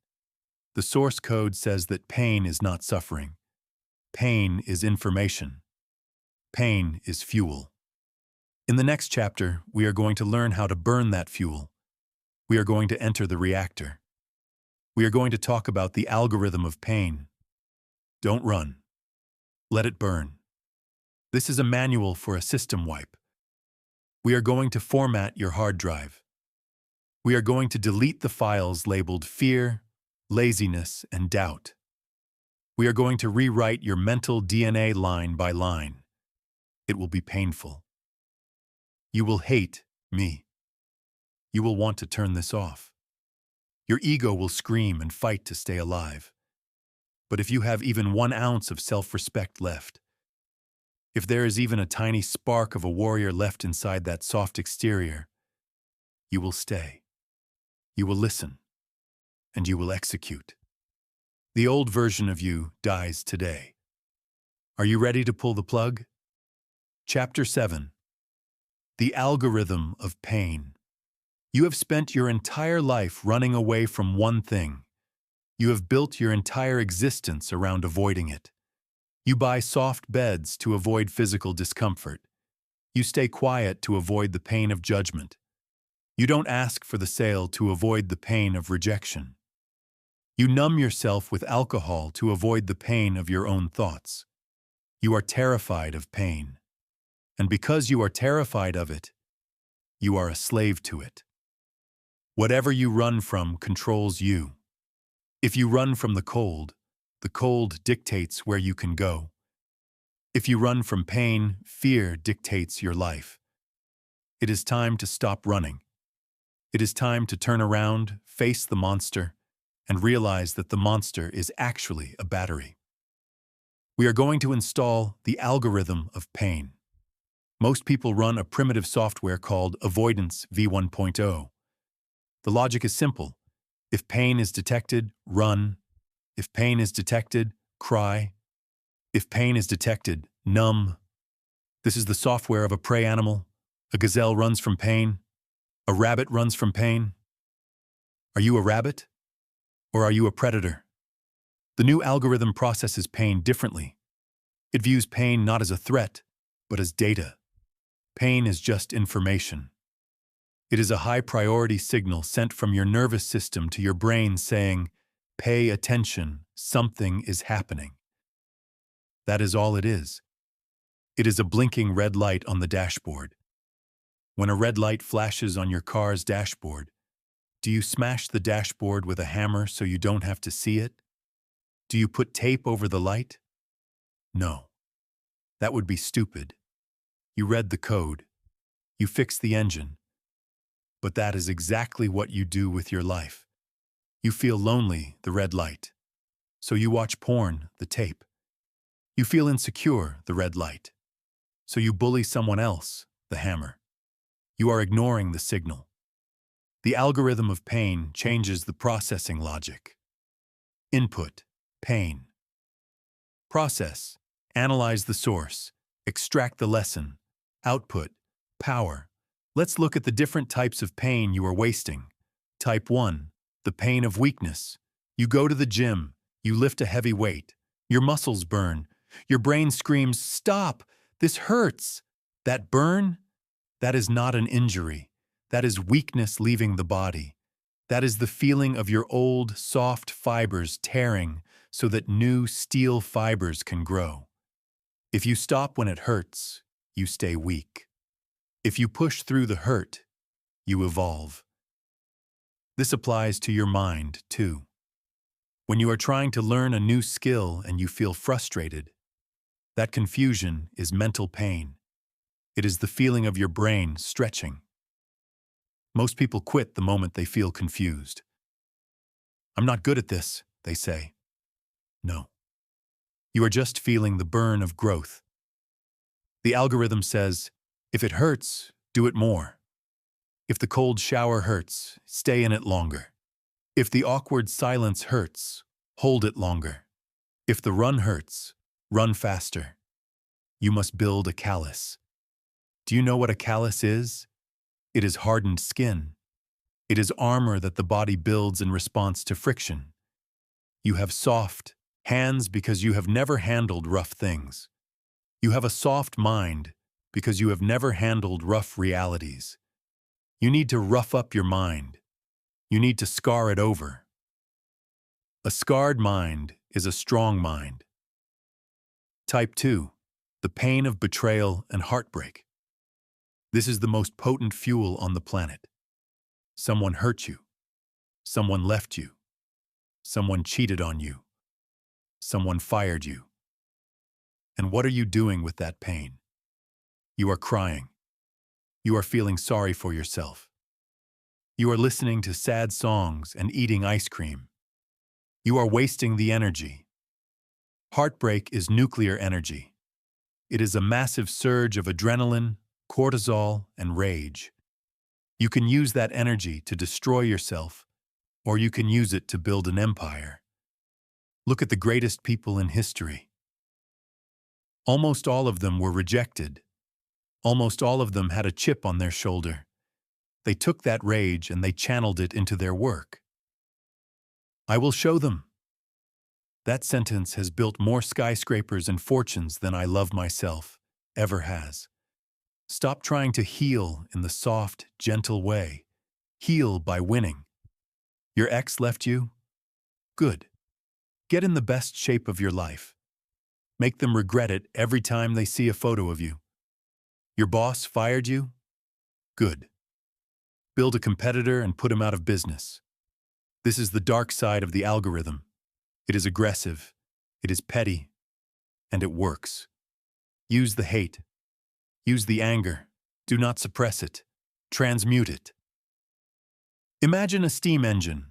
The source code says that pain is not suffering. Pain is information. Pain is fuel. In the next chapter, we are going to learn how to burn that fuel. We are going to enter the reactor. We are going to talk about the algorithm of pain. Don't run. Let it burn. This is a manual for a system wipe. We are going to format your hard drive. We are going to delete the files labeled fear, laziness, and doubt. We are going to rewrite your mental DNA line by line. It will be painful. You will hate me. You will want to turn this off. Your ego will scream and fight to stay alive. But if you have even 1 ounce of self-respect left, if there is even a tiny spark of a warrior left inside that soft exterior, you will stay. You will listen. And you will execute. The old version of you dies today. Are you ready to pull the plug? Chapter 7. The algorithm of pain. You have spent your entire life running away from one thing. You have built your entire existence around avoiding it. You buy soft beds to avoid physical discomfort. You stay quiet to avoid the pain of judgment. You don't ask for the sale to avoid the pain of rejection. You numb yourself with alcohol to avoid the pain of your own thoughts. You are terrified of pain. And because you are terrified of it, you are a slave to it. Whatever you run from controls you. If you run from the cold dictates where you can go. If you run from pain, fear dictates your life. It is time to stop running. It is time to turn around, face the monster, and realize that the monster is actually a battery. We are going to install the algorithm of pain. Most people run a primitive software called Avoidance v1.0. The logic is simple. If pain is detected, run. If pain is detected, cry. If pain is detected, numb. This is the software of a prey animal. A gazelle runs from pain. A rabbit runs from pain. Are you a rabbit? Or are you a predator? The new algorithm processes pain differently. It views pain not as a threat, but as data. Pain is just information. It is a high-priority signal sent from your nervous system to your brain saying, "Pay attention, something is happening." That is all it is. It is a blinking red light on the dashboard. When a red light flashes on your car's dashboard, do you smash the dashboard with a hammer so you don't have to see it? Do you put tape over the light? No. That would be stupid. You read the code. You fix the engine. But that is exactly what you do with your life. You feel lonely, the red light. So you watch porn, the tape. You feel insecure, the red light. So you bully someone else, the hammer. You are ignoring the signal. The algorithm of pain changes the processing logic. Input, pain. Process, analyze the source, extract the lesson. Output, power. Let's look at the different types of pain you are wasting. Type 1, the pain of weakness. You go to the gym, you lift a heavy weight, your muscles burn, your brain screams, "Stop! This hurts!" That burn? That is not an injury. That is weakness leaving the body. That is the feeling of your old, soft fibers tearing so that new steel fibers can grow. If you stop when it hurts, you stay weak. If you push through the hurt, you evolve. This applies to your mind, too. When you are trying to learn a new skill and you feel frustrated, that confusion is mental pain. It is the feeling of your brain stretching. Most people quit the moment they feel confused. "I'm not good at this," they say. No. You are just feeling the burn of growth. The algorithm says, if it hurts, do it more. If the cold shower hurts, stay in it longer. If the awkward silence hurts, hold it longer. If the run hurts, run faster. You must build a callus. Do you know what a callus is? It is hardened skin. It is armor that the body builds in response to friction. You have soft hands because you have never handled rough things. You have a soft mind because you have never handled rough realities. You need to rough up your mind. You need to scar it over. A scarred mind is a strong mind. Type 2, the pain of betrayal and heartbreak. This is the most potent fuel on the planet. Someone hurt you. Someone left you. Someone cheated on you. Someone fired you. And what are you doing with that pain? You are crying. You are feeling sorry for yourself. You are listening to sad songs and eating ice cream. You are wasting the energy. Heartbreak is nuclear energy. It is a massive surge of adrenaline, cortisol, and rage. You can use that energy to destroy yourself, or you can use it to build an empire. Look at the greatest people in history. Almost all of them were rejected. Almost all of them had a chip on their shoulder. They took that rage and they channeled it into their work. I will show them. That sentence has built more skyscrapers and fortunes than I love myself ever has. Stop trying to heal in the soft, gentle way. Heal by winning. Your ex left you? Good. Get in the best shape of your life. Make them regret it every time they see a photo of you. Your boss fired you? Good. Build a competitor and put him out of business. This is the dark side of the algorithm. It is aggressive, it is petty, and it works. Use the hate. Use the anger. Do not suppress it. Transmute it. Imagine a steam engine.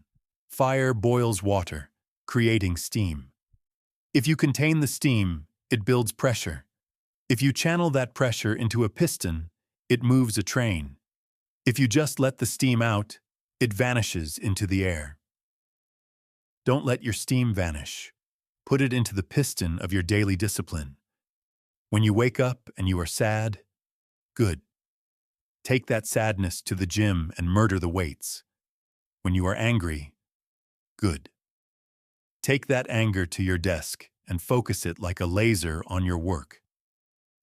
Fire boils water, creating steam. If you contain the steam, it builds pressure. If you channel that pressure into a piston, it moves a train. If you just let the steam out, it vanishes into the air. Don't let your steam vanish. Put it into the piston of your daily discipline. When you wake up and you are sad, good. Take that sadness to the gym and murder the weights. When you are angry, good. Take that anger to your desk and focus it like a laser on your work.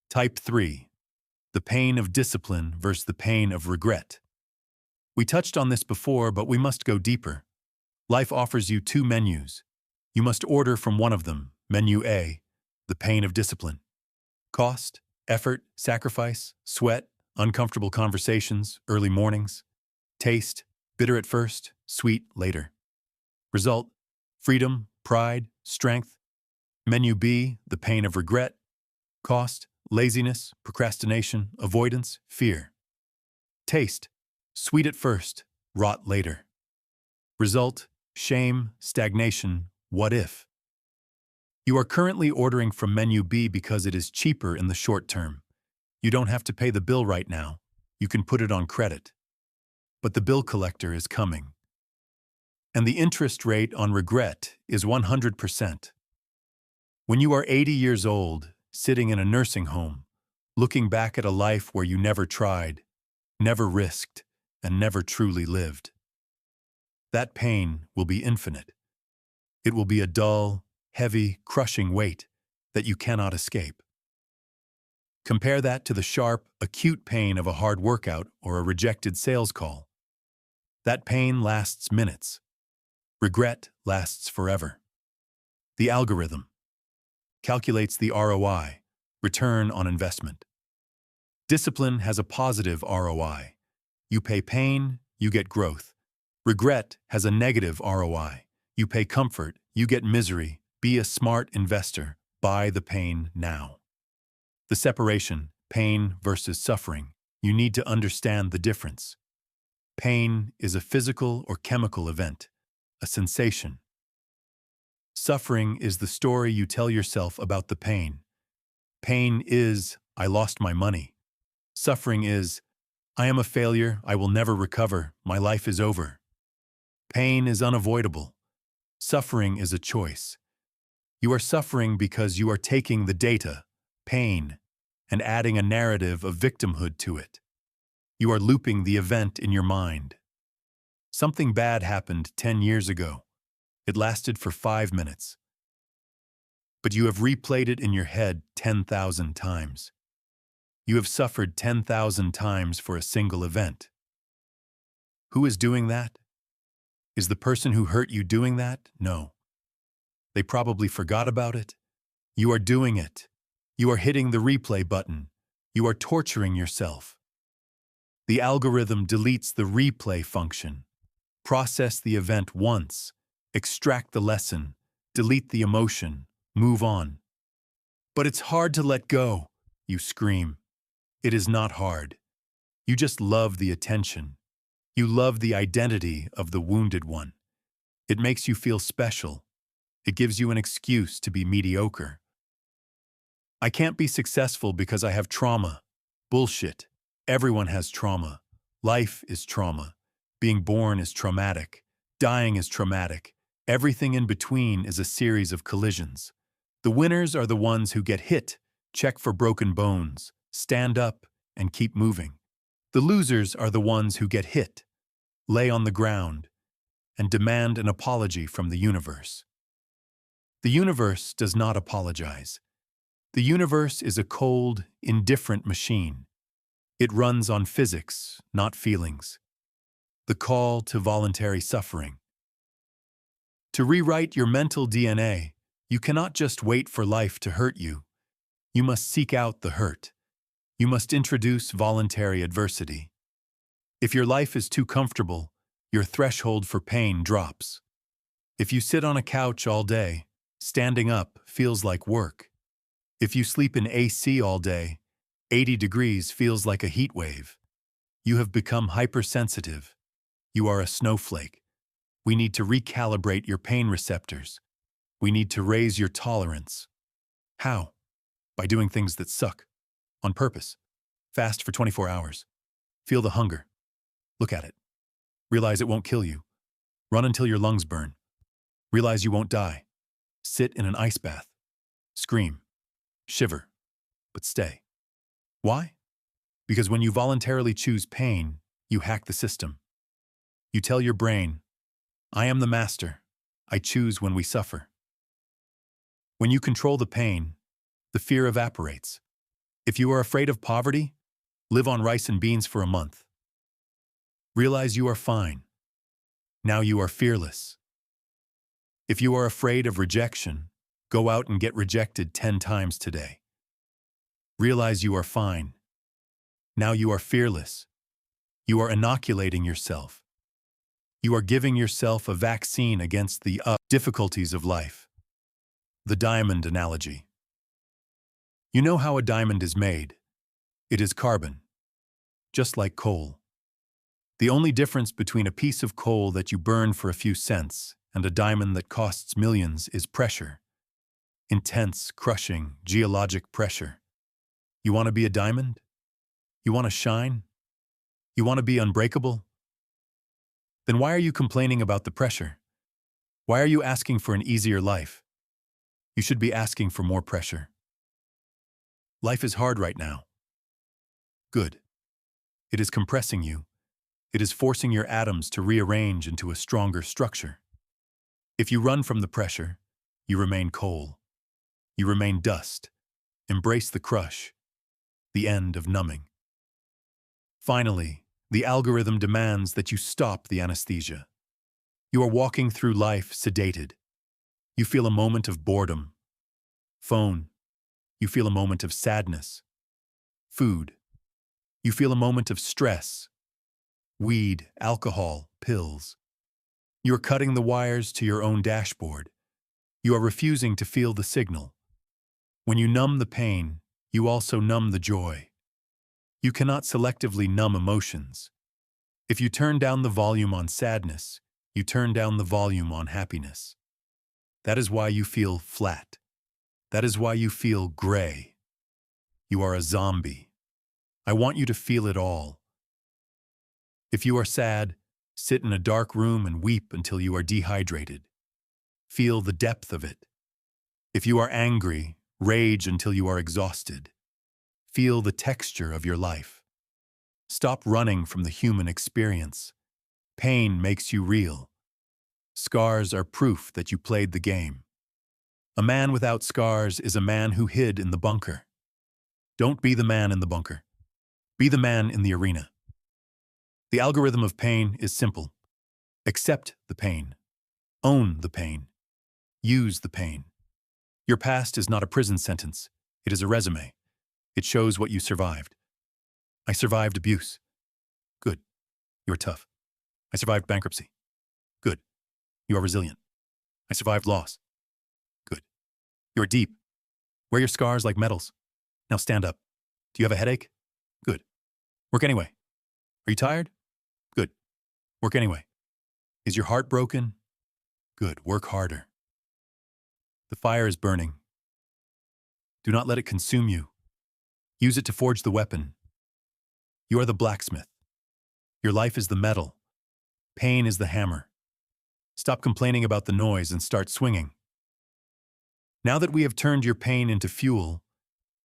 Type 3. The pain of discipline versus the pain of regret. We touched on this before, but we must go deeper. Life offers you two menus. You must order from one of them. Menu A, the pain of discipline. Cost, effort, sacrifice, sweat, uncomfortable conversations, early mornings. Taste, bitter at first, sweet later. Result, freedom, pride, strength. Menu B, the pain of regret. Cost, laziness, procrastination, avoidance, fear. Taste, sweet at first, rot later. Result, shame, stagnation, what if? You are currently ordering from Menu B because it is cheaper in the short term. You don't have to pay the bill right now. You can put it on credit. But the bill collector is coming. And the interest rate on regret is 100%. When you are 80 years old, sitting in a nursing home, looking back at a life where you never tried, never risked, and never truly lived, that pain will be infinite. It will be a dull, heavy, crushing weight that you cannot escape. Compare that to the sharp, acute pain of a hard workout or a rejected sales call. That pain lasts minutes. Regret lasts forever. The algorithm calculates the ROI, return on investment. Discipline has a positive ROI. You pay pain, you get growth. Regret has a negative ROI. You pay comfort, you get misery. Be a smart investor. Buy the pain now. The separation, pain versus suffering. You need to understand the difference. Pain is a physical or chemical event, a sensation. Suffering is the story you tell yourself about the pain. Pain is, I lost my money. Suffering is, I am a failure, I will never recover, my life is over. Pain is unavoidable. Suffering is a choice. You are suffering because you are taking the data, pain, and adding a narrative of victimhood to it. You are looping the event in your mind. Something bad happened 10 years ago. It lasted for 5 minutes. But you have replayed it in your head 10,000 times. You have suffered 10,000 times for a single event. Who is doing that? Is the person who hurt you doing that? No. They probably forgot about it. You are doing it. You are hitting the replay button. You are torturing yourself. The algorithm deletes the replay function. Process the event once. Extract the lesson. Delete the emotion. Move on. But it's hard to let go, you scream. It is not hard. You just love the attention. You love the identity of the wounded one. It makes you feel special. It gives you an excuse to be mediocre. I can't be successful because I have trauma. Bullshit. Everyone has trauma. Life is trauma. Being born is traumatic. Dying is traumatic. Everything in between is a series of collisions. The winners are the ones who get hit, check for broken bones, stand up, and keep moving. The losers are the ones who get hit, lay on the ground, and demand an apology from the universe. The universe does not apologize. The universe is a cold, indifferent machine. It runs on physics, not feelings. The call to voluntary suffering. To rewrite your mental DNA, you cannot just wait for life to hurt you. You must seek out the hurt. You must introduce voluntary adversity. If your life is too comfortable, your threshold for pain drops. If you sit on a couch all day, standing up feels like work. If you sleep in AC all day, 80 degrees feels like a heat wave. You have become hypersensitive. You are a snowflake. We need to recalibrate your pain receptors. We need to raise your tolerance. How? By doing things that suck. On purpose. Fast for 24 hours. Feel the hunger. Look at it. Realize it won't kill you. Run until your lungs burn. Realize you won't die. Sit in an ice bath. Scream. Shiver. But stay. Why? Because when you voluntarily choose pain, you hack the system. You tell your brain, I am the master. I choose when we suffer. When you control the pain, the fear evaporates. If you are afraid of poverty, live on rice and beans for a month. Realize you are fine. Now you are fearless. If you are afraid of rejection, go out and get rejected 10 times today. Realize you are fine. Now you are fearless. You are inoculating yourself. You are giving yourself a vaccine against the difficulties of life. The diamond analogy. You know how a diamond is made. It is carbon, just like coal. The only difference between a piece of coal that you burn for a few cents and a diamond that costs millions is pressure. Intense, crushing, geologic pressure. You want to be a diamond? You want to shine? You want to be unbreakable? Then why are you complaining about the pressure? Why are you asking for an easier life? You should be asking for more pressure. Life is hard right now. Good. It is compressing you. It is forcing your atoms to rearrange into a stronger structure. If you run from the pressure, you remain coal. You remain dust. Embrace the crush. The end of numbing. Finally, the algorithm demands that you stop the anesthesia. You are walking through life sedated. You feel a moment of boredom. Phone. You feel a moment of sadness. Food. You feel a moment of stress. Weed, alcohol, pills. You are cutting the wires to your own dashboard. You are refusing to feel the signal. When you numb the pain, you also numb the joy. You cannot selectively numb emotions. If you turn down the volume on sadness, you turn down the volume on happiness. That is why you feel flat. That is why you feel gray. You are a zombie. I want you to feel it all. If you are sad, sit in a dark room and weep until you are dehydrated. Feel the depth of it. If you are angry, rage until you are exhausted. Feel the texture of your life. Stop running from the human experience. Pain makes you real. Scars are proof that you played the game. A man without scars is a man who hid in the bunker. Don't be the man in the bunker. Be the man in the arena. The algorithm of pain is simple. Accept the pain. Own the pain. Use the pain. Your past is not a prison sentence. It is a resume. It shows what you survived. I survived abuse. Good. You are tough. I survived bankruptcy. Good. You are resilient. I survived loss. Good. You are deep. Wear your scars like medals. Now stand up. Do you have a headache? Good. Work anyway. Are you tired? Good. Work anyway. Is your heart broken? Good. Work harder. The fire is burning. Do not let it consume you. Use it to forge the weapon. You are the blacksmith. Your life is the metal. Pain is the hammer. Stop complaining about the noise and start swinging. Now that we have turned your pain into fuel,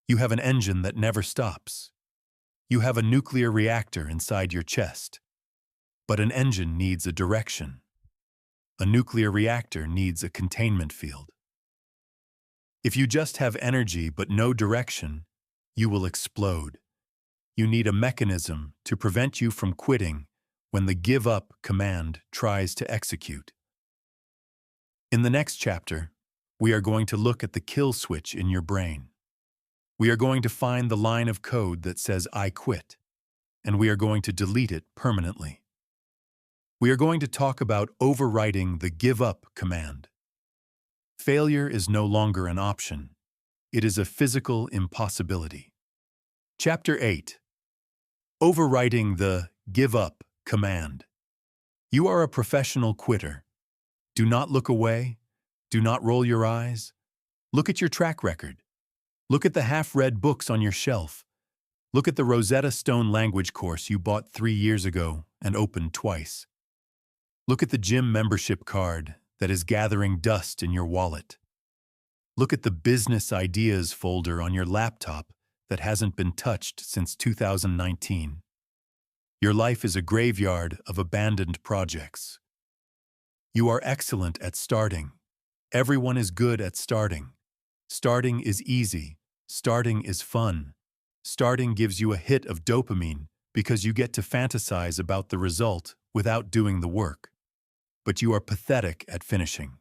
you have an engine that never stops. You have a nuclear reactor inside your chest. But an engine needs a direction. A nuclear reactor needs a containment field. If you just have energy but no direction, you will explode. You need a mechanism to prevent you from quitting when the give up command tries to execute. In the next chapter, we are going to look at the kill switch in your brain. We are going to find the line of code that says "I quit," and we are going to delete it permanently. We are going to talk about overwriting the give up command. Failure is no longer an option. It is a physical impossibility. Chapter 8. Overwriting the give up command. You are a professional quitter. Do not look away. Do not roll your eyes. Look at your track record. Look at the half-read books on your shelf. Look at the Rosetta Stone language course you bought 3 years ago and opened twice. Look at the gym membership card that is gathering dust in your wallet. Look at the business ideas folder on your laptop that hasn't been touched since 2019. Your life is a graveyard of abandoned projects. You are excellent at starting. Everyone is good at starting. Starting is easy. Starting is fun. Starting gives you a hit of dopamine because you get to fantasize about the result without doing the work. But you are pathetic at finishing.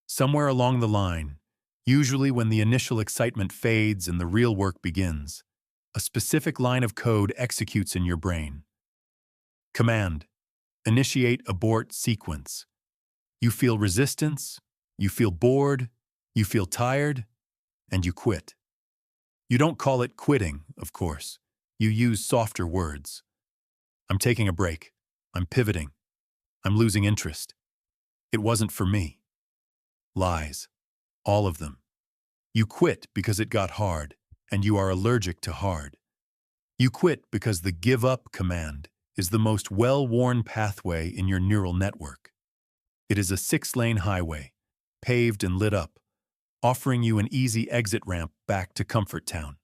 Somewhere along the line, usually when the initial excitement fades and the real work begins, a specific line of code executes in your brain. Command: initiate abort sequence. You feel resistance, you feel bored, you feel tired, and you quit. You don't call it quitting, of course. You use softer words. I'm taking a break. I'm pivoting. I'm losing interest. It wasn't for me. Lies. All of them. You quit because it got hard, and you are allergic to hard. You quit because the give up command is the most well-worn pathway in your neural network. It is a 6-lane highway, paved and lit up, offering you an easy exit ramp back to Comfort Town.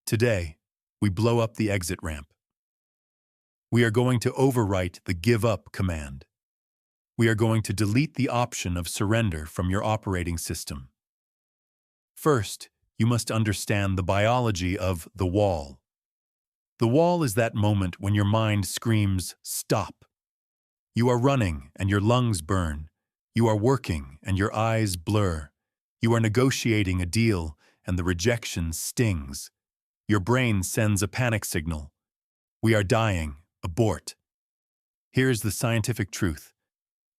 Today, we blow up the exit ramp. We are going to overwrite the give up command. We are going to delete the option of surrender from your operating system. First, you must understand the biology of the wall. The wall is that moment when your mind screams, "Stop." You are running and your lungs burn. You are working and your eyes blur. You are negotiating a deal and the rejection stings. Your brain sends a panic signal. We are dying. Abort. Here's the scientific truth.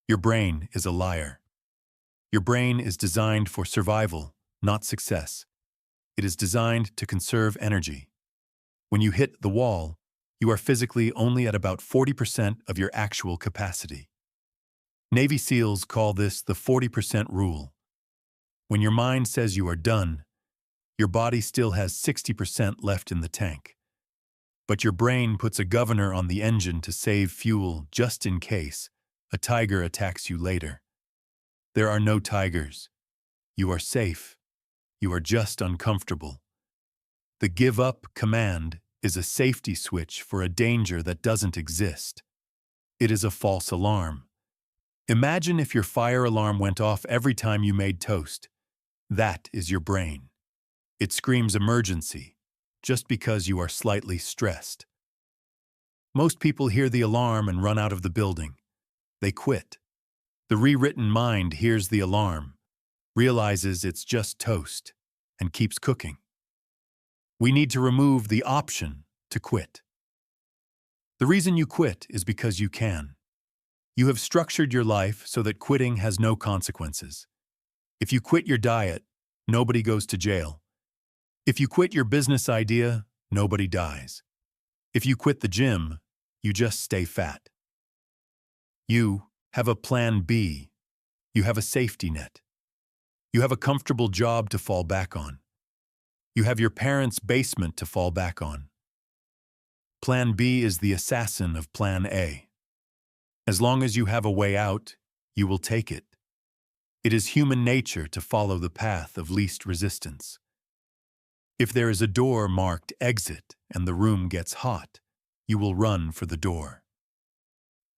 Your brain is a liar. Your brain is designed for survival, not success. It is designed to conserve energy. When you hit the wall, you are physically only at about 40% of your actual capacity. Navy SEALs call this the 40% rule. When your mind says you are done, your body still has 60% left in the tank. But your brain puts a governor on the engine to save fuel just in case a tiger attacks you later. There are no tigers. You are safe. You are just uncomfortable. The give up command is a safety switch for a danger that doesn't exist. It is a false alarm. Imagine if your fire alarm went off every time you made toast. That is your brain. It screams emergency just because you are slightly stressed. Most people hear the alarm and run out of the building. They quit. The rewritten mind hears the alarm, realizes it's just toast, and keeps cooking. We need to remove the option to quit. The reason you quit is because you can. You have structured your life so that quitting has no consequences. If you quit your diet, nobody goes to jail. If you quit your business idea, nobody dies. If you quit the gym, you just stay fat. You have a plan B. You have a safety net. You have a comfortable job to fall back on. You have your parents' basement to fall back on. Plan B is the assassin of Plan A. As long as you have a way out, you will take it. It is human nature to follow the path of least resistance. If there is a door marked exit and the room gets hot, you will run for the door.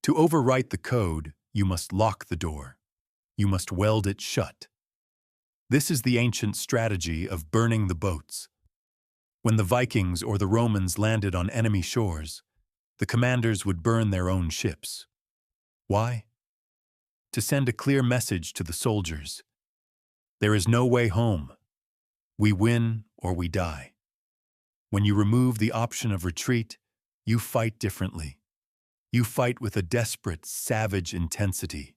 To overwrite the code, you must lock the door. You must weld it shut. This is the ancient strategy of burning the boats. When the Vikings or the Romans landed on enemy shores, the commanders would burn their own ships. Why? To send a clear message to the soldiers. There is no way home. We win or we die. When you remove the option of retreat, you fight differently. You fight with a desperate, savage intensity.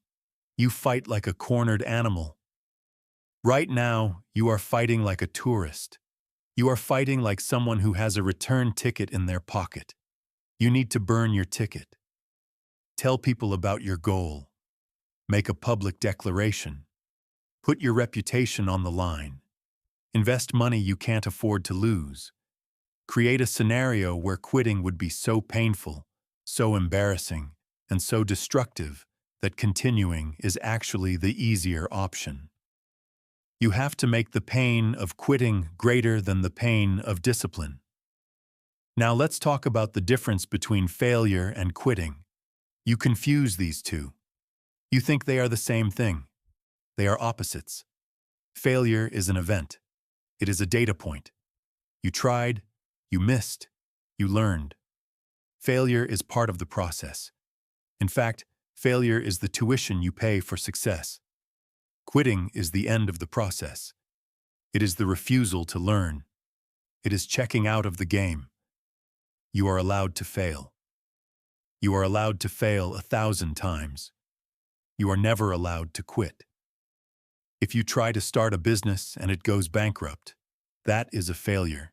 You fight like a cornered animal. Right now, you are fighting like a tourist. You are fighting like someone who has a return ticket in their pocket. You need to burn your ticket. Tell people about your goal. Make a public declaration. Put your reputation on the line. Invest money you can't afford to lose. Create a scenario where quitting would be so painful, so embarrassing, and so destructive that continuing is actually the easier option. You have to make the pain of quitting greater than the pain of discipline. Now let's talk about the difference between failure and quitting. You confuse these two. You think they are the same thing. They are opposites. Failure is an event. It is a data point. You tried, you missed, you learned. Failure is part of the process. In fact, failure is the tuition you pay for success. Quitting is the end of the process. It is the refusal to learn. It is checking out of the game. You are allowed to fail. You are allowed to fail 1,000 times. You are never allowed to quit. If you try to start a business and it goes bankrupt, that is a failure.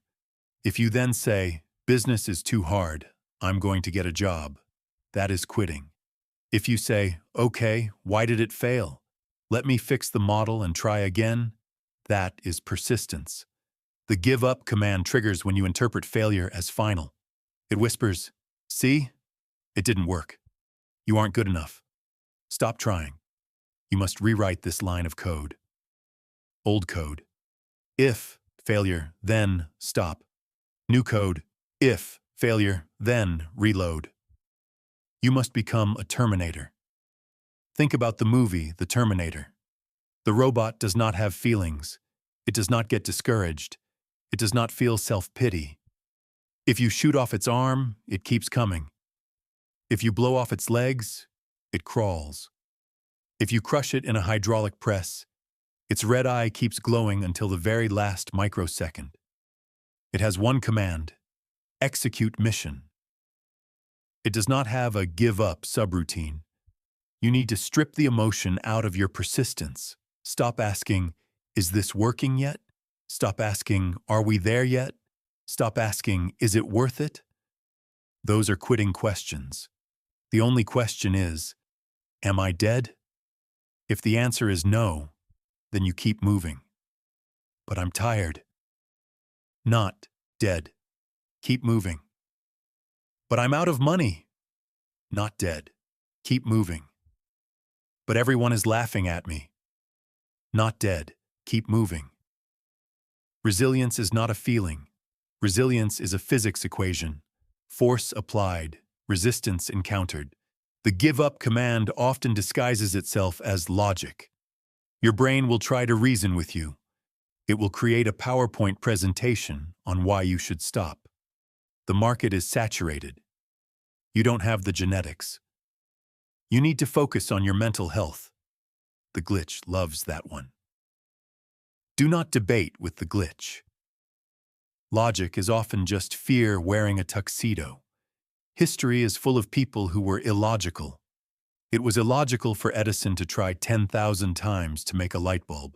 If you then say, "Business is too hard, I'm going to get a job," that is quitting. If you say, "Okay, why did it fail? Let me fix the model and try again," that is persistence. The give up command triggers when you interpret failure as final. It whispers, "See? It didn't work. You aren't good enough. Stop trying." You must rewrite this line of code. Old code. If failure, then stop. New code. If failure, then reload. You must become a Terminator. Think about the movie, The Terminator. The robot does not have feelings. It does not get discouraged. It does not feel self-pity. If you shoot off its arm, it keeps coming. If you blow off its legs, it crawls. If you crush it in a hydraulic press, its red eye keeps glowing until the very last microsecond. It has one command: execute mission. It does not have a give-up subroutine. You need to strip the emotion out of your persistence. Stop asking, "Is this working yet?" Stop asking, "Are we there yet?" Stop asking, "Is it worth it?" Those are quitting questions. The only question is, am I dead? If the answer is no, then you keep moving. But I'm tired. Not dead. Keep moving. But I'm out of money. Not dead. Keep moving. But everyone is laughing at me. Not dead. Keep moving. Resilience is not a feeling. Resilience is a physics equation. Force applied, resistance encountered. The give-up command often disguises itself as logic. Your brain will try to reason with you. It will create a PowerPoint presentation on why you should stop. The market is saturated. You don't have the genetics. You need to focus on your mental health. The glitch loves that one. Do not debate with the glitch. Logic is often just fear wearing a tuxedo. History is full of people who were illogical. It was illogical for Edison to try 10,000 times to make a light bulb.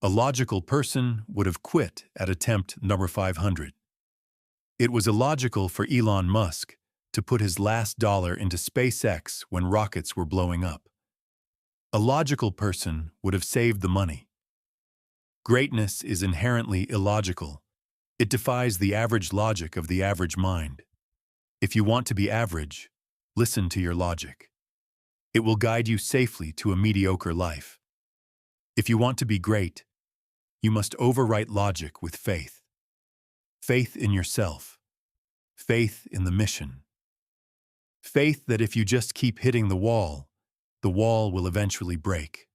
A logical person would have quit at attempt number 500. It was illogical for Elon Musk to put his last dollar into SpaceX when rockets were blowing up. A logical person would have saved the money. Greatness is inherently illogical. It defies the average logic of the average mind. If you want to be average, listen to your logic. It will guide you safely to a mediocre life. If you want to be great, you must overwrite logic with faith. Faith in yourself. Faith in the mission. Faith that if you just keep hitting the wall will eventually break.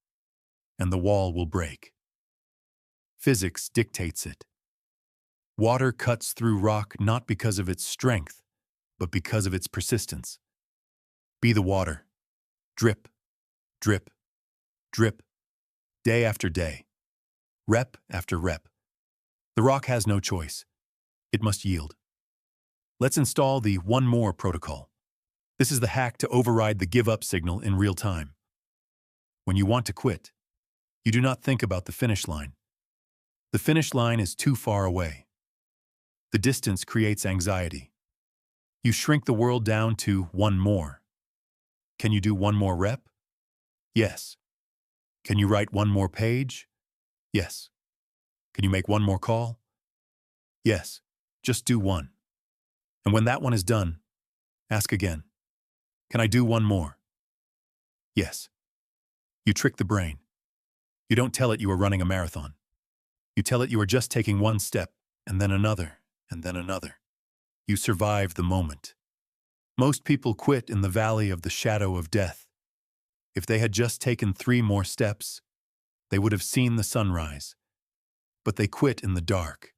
And the wall will break. Physics dictates it. Water cuts through rock not because of its strength, but because of its persistence. Be the water. Drip, drip, drip, day after day, rep after rep. The rock has no choice. It must yield. Let's install the one more protocol. This is the hack to override the give up signal in real time. When you want to quit, you do not think about the finish line. The finish line is too far away. The distance creates anxiety. You shrink the world down to one more. Can you do one more rep? Yes. Can you write one more page? Yes. Can you make one more call? Yes. Just do one. And when that one is done, ask again. Can I do one more? Yes. You trick the brain. You don't tell it you are running a marathon. You tell it you are just taking one step, and then another, and then another. You survive the moment. Most people quit in the valley of the shadow of death. If they had just taken 3 more steps, they would have seen the sunrise. But they quit in the dark.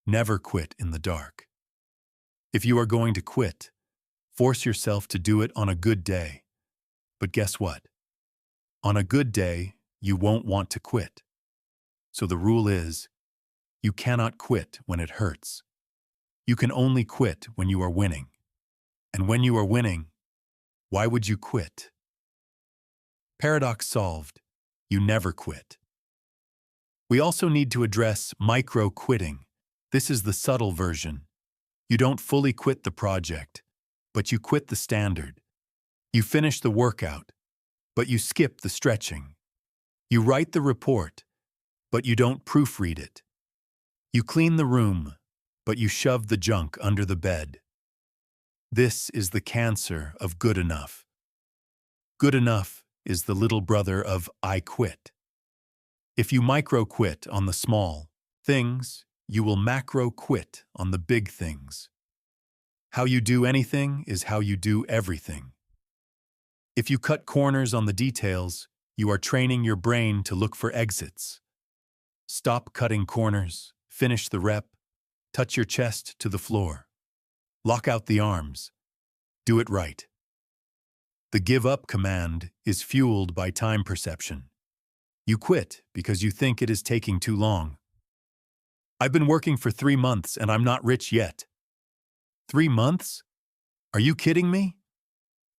Never quit in the dark. If you are going to quit, force yourself to do it on a good day. But guess what? On a good day, you won't want to quit. So the rule is, you cannot quit when it hurts. You can only quit when you are winning. And when you are winning, why would you quit? Paradox solved. You never quit. We also need to address micro-quitting. This is the subtle version. You don't fully quit the project, but you quit the standard. You finish the workout, but you skip the stretching. You write the report, but you don't proofread it. You clean the room, but you shove the junk under the bed. This is the cancer of good enough. Good enough is the little brother of I quit. If you micro-quit on the small things, you will macro-quit on the big things. How you do anything is how you do everything. If you cut corners on the details, you are training your brain to look for exits. Stop cutting corners, finish the rep, touch your chest to the floor. Lock out the arms. Do it right. The give up command is fueled by time perception. You quit because you think it is taking too long. I've been working for 3 months and I'm not rich yet. 3 months? Are you kidding me?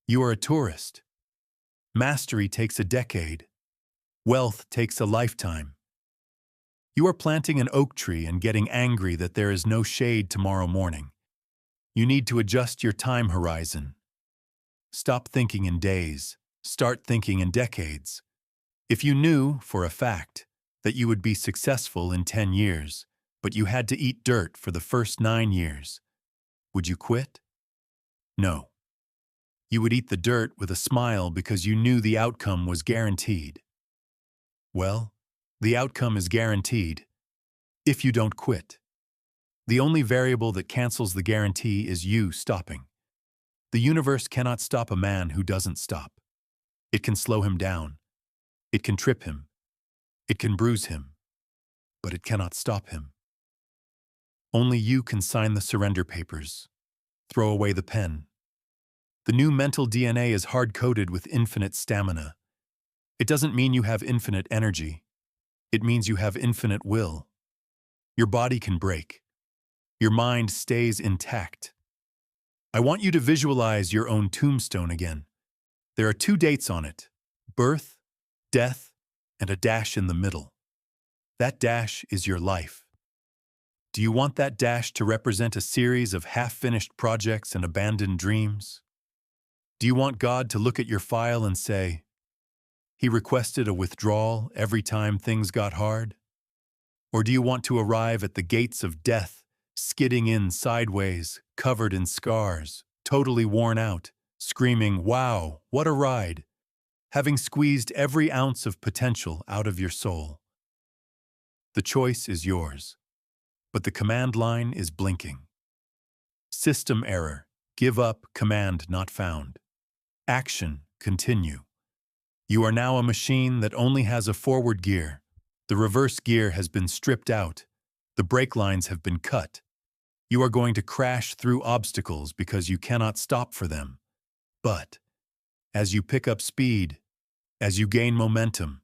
You are a tourist. Mastery takes a decade. Wealth takes a lifetime. You are planting an oak tree and getting angry that there is no shade tomorrow morning. You need to adjust your time horizon. Stop thinking in days. Start thinking in decades. If you knew, for a fact, that you would be successful in 10 years, but you had to eat dirt for the first 9 years, would you quit? No. You would eat the dirt with a smile because you knew the outcome was guaranteed. Well, the outcome is guaranteed if you don't quit. The only variable that cancels the guarantee is you stopping. The universe cannot stop a man who doesn't stop. It can slow him down. It can trip him. It can bruise him. But it cannot stop him. Only you can sign the surrender papers. Throw away the pen. The new mental DNA is hard-coded with infinite stamina. It doesn't mean you have infinite energy. It means you have infinite will. Your body can break. Your mind stays intact. I want you to visualize your own tombstone again. There are 2 dates on it: birth, death, and a dash in the middle. That dash is your life. Do you want that dash to represent a series of half-finished projects and abandoned dreams? Do you want God to look at your file and say, "He requested a withdrawal every time things got hard"? Or do you want to arrive at the gates of death, skidding in sideways, covered in scars, totally worn out, screaming, "Wow, what a ride," having squeezed every ounce of potential out of your soul? The choice is yours, but the command line is blinking. System error, give up, command not found. Action, continue. You are now a machine that only has a forward gear. The reverse gear has been stripped out. The brake lines have been cut. You are going to crash through obstacles because you cannot stop for them. But as you pick up speed, as you gain momentum,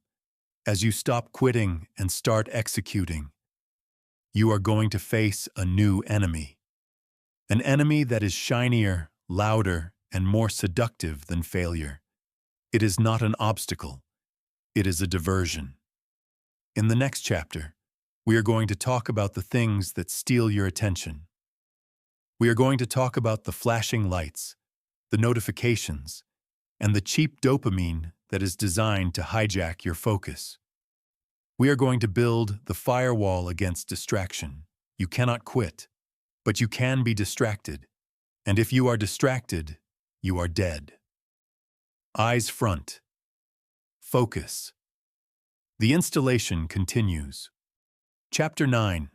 as you stop quitting and start executing, you are going to face a new enemy. An enemy that is shinier, louder, and more seductive than failure. It is not an obstacle. It is a diversion. In the next chapter, we are going to talk about the things that steal your attention. We are going to talk about the flashing lights, the notifications, and the cheap dopamine that is designed to hijack your focus. We are going to build the firewall against distraction. You cannot quit, but you can be distracted. And if you are distracted, you are dead. Eyes front. Focus. The installation continues. Chapter 9.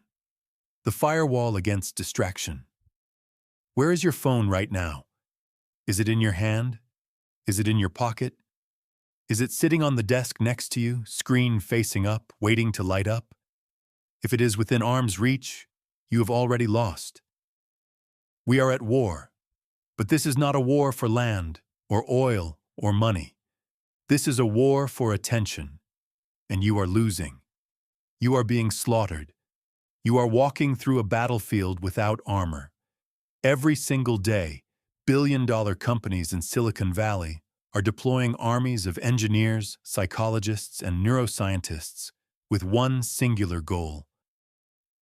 The firewall against distraction. Where is your phone right now? Is it in your hand? Is it in your pocket? Is it sitting on the desk next to you, screen facing up, waiting to light up? If it is within arm's reach, you have already lost. We are at war, but this is not a war for land, or oil, or money. This is a war for attention, and you are losing. You are being slaughtered. You are walking through a battlefield without armor. Every single day, billion-dollar companies in Silicon Valley are deploying armies of engineers, psychologists, and neuroscientists with one singular goal: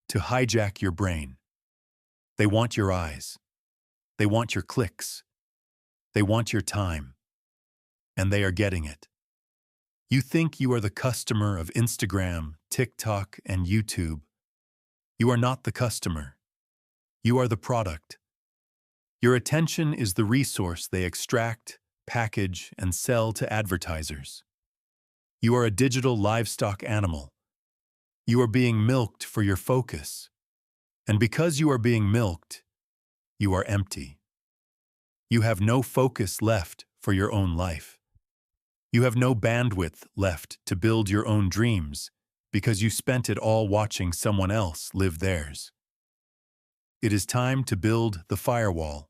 to hijack your brain. They want your eyes. They want your clicks. They want your time. And they are getting it. You think you are the customer of Instagram, TikTok, and YouTube. You are not the customer. You are the product. Your attention is the resource they extract, package, and sell to advertisers. You are a digital livestock animal. You are being milked for your focus. And because you are being milked, you are empty. You have no focus left for your own life. You have no bandwidth left to build your own dreams because you spent it all watching someone else live theirs. It is time to build the firewall.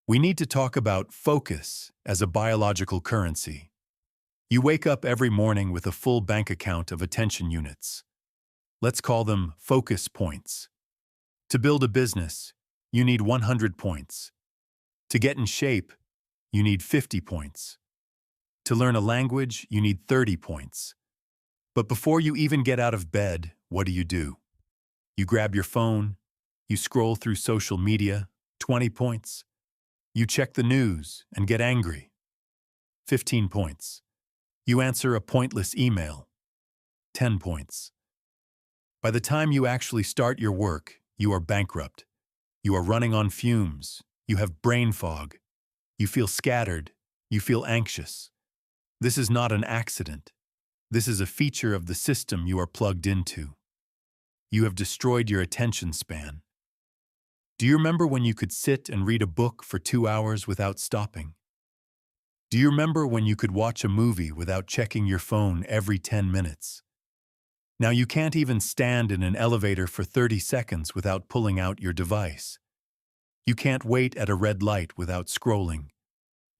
We need to talk about focus as a biological currency. You wake up every morning with a full bank account of attention units. Let's call them focus points. To build a business, you need 100 points. To get in shape, you need 50 points. To learn a language, you need 30 points. But before you even get out of bed, what do? You grab your phone, you scroll through social media, 20 points. You check the news and get angry, 15 points. You answer a pointless email, 10 points. By the time you actually start your work, you are bankrupt. You are running on fumes. You have brain fog. You feel scattered. You feel anxious. This is not an accident. This is a feature of the system you are plugged into. You have destroyed your attention span. Do you remember when you could sit and read a book for 2 hours without stopping? Do you remember when you could watch a movie without checking your phone every 10 minutes? Now you can't even stand in an elevator for 30 seconds without pulling out your device. You can't wait at a red light without scrolling.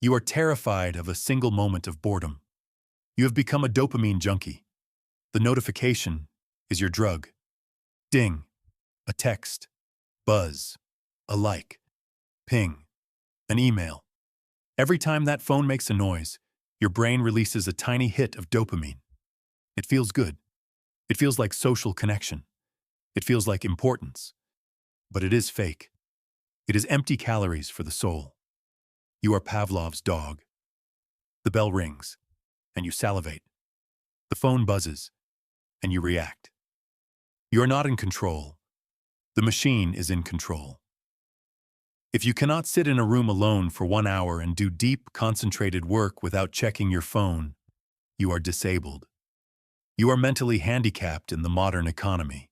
You are terrified of a single moment of boredom. You have become a dopamine junkie. The notification is your drug. Ding, a text, buzz, a like, ping, an email. Every time that phone makes a noise, your brain releases a tiny hit of dopamine. It feels good. It feels like social connection. It feels like importance. But it is fake. It is empty calories for the soul. You are Pavlov's dog. The bell rings, and you salivate. The phone buzzes, and you react. You are not in control. The machine is in control. If you cannot sit in a room alone for 1 hour and do deep, concentrated work without checking your phone, you are disabled. You are mentally handicapped in the modern economy.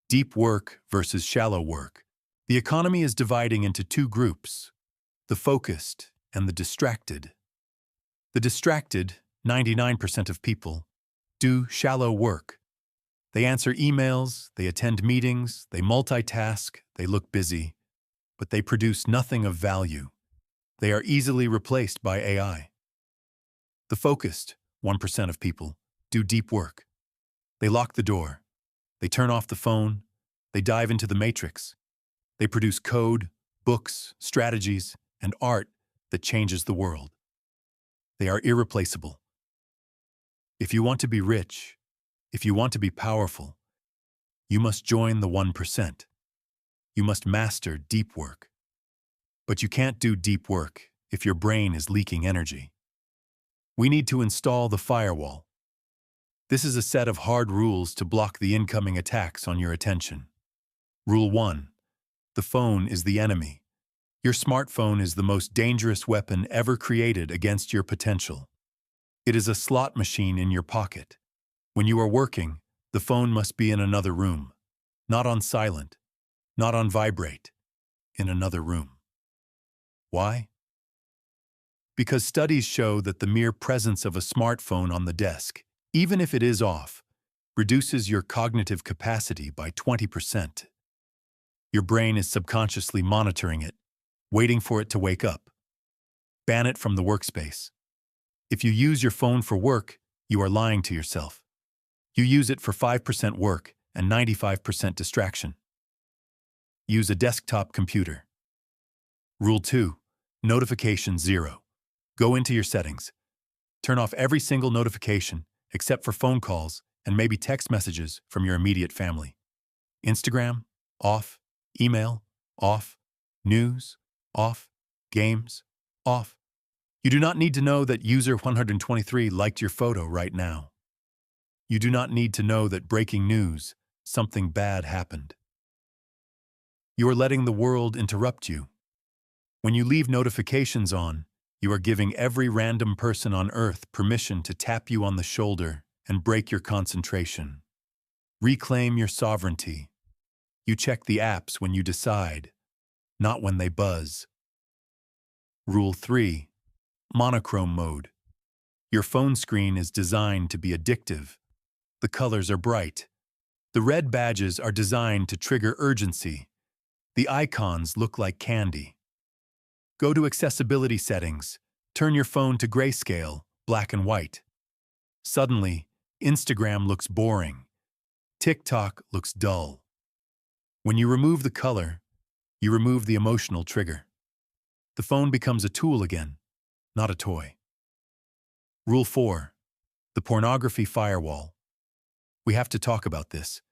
Deep work versus shallow work. The economy is dividing into two groups, the focused and the distracted. The distracted, 99% of people, do shallow work. They answer emails, they attend meetings, they multitask, they look busy, but they produce nothing of value. They are easily replaced by AI. The focused 1% of people do deep work. They lock the door. They turn off the phone. They dive into the matrix. They produce code, books, strategies, and art that changes the world. They are irreplaceable. If you want to be rich, if you want to be powerful, you must join the 1%. You must master deep work. But you can't do deep work if your brain is leaking energy. We need to install the Firewall. This is a set of hard rules to block the incoming attacks on your attention. Rule 1. The phone is the enemy. Your smartphone is the most dangerous weapon ever created against your potential. It is a slot machine in your pocket. When you are working, the phone must be in another room. Not on silent, not on vibrate, in another room. Why? Because studies show that the mere presence of a smartphone on the desk, even if it is off, reduces your cognitive capacity by 20%. Your brain is subconsciously monitoring it, waiting for it to wake up. Ban it from the workspace. If you use your phone for work, you are lying to yourself. You use it for 5% work and 95% distraction. Use a desktop computer. Rule 2. Notification 0. Go into your settings. Turn off every single notification, except for phone calls and maybe text messages from your immediate family. Instagram, off. Email, off. News, off. Games, off. You do not need to know that user 123 liked your photo right now. You do not need to know that breaking news, something bad happened. You are letting the world interrupt you. When you leave notifications on, you are giving every random person on Earth permission to tap you on the shoulder and break your concentration. Reclaim your sovereignty. You check the apps when you decide, not when they buzz. Rule 3. Monochrome mode. Your phone screen is designed to be addictive. The colors are bright. The red badges are designed to trigger urgency. The icons look like candy. Go to accessibility settings. Turn your phone to grayscale, black and white. Suddenly, Instagram looks boring. TikTok looks dull. When you remove the color, you remove the emotional trigger. The phone becomes a tool again, not a toy. Rule 4. The pornography firewall. We have to talk about this.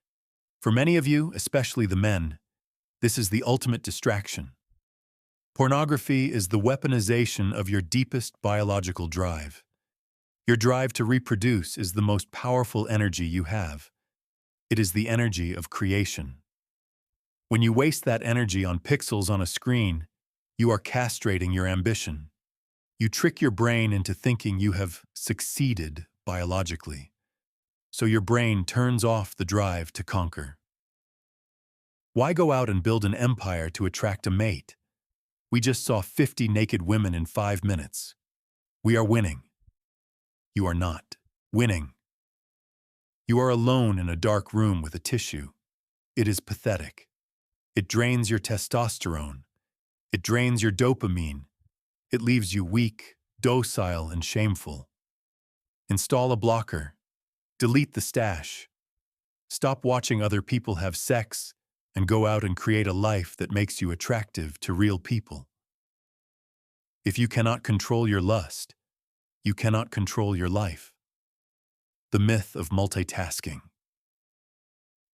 For many of you, especially the men, this is the ultimate distraction. Pornography is the weaponization of your deepest biological drive. Your drive to reproduce is the most powerful energy you have. It is the energy of creation. When you waste that energy on pixels on a screen, you are castrating your ambition. You trick your brain into thinking you have succeeded biologically. So your brain turns off the drive to conquer. Why go out and build an empire to attract a mate? We just saw 50 naked women in 5 minutes. We are winning. You are not winning. You are alone in a dark room with a tissue. It is pathetic. It drains your testosterone. It drains your dopamine. It leaves you weak, docile, and shameful. Install a blocker. Delete the stash. Stop watching other people have sex and go out and create a life that makes you attractive to real people. If you cannot control your lust, you cannot control your life. The myth of multitasking.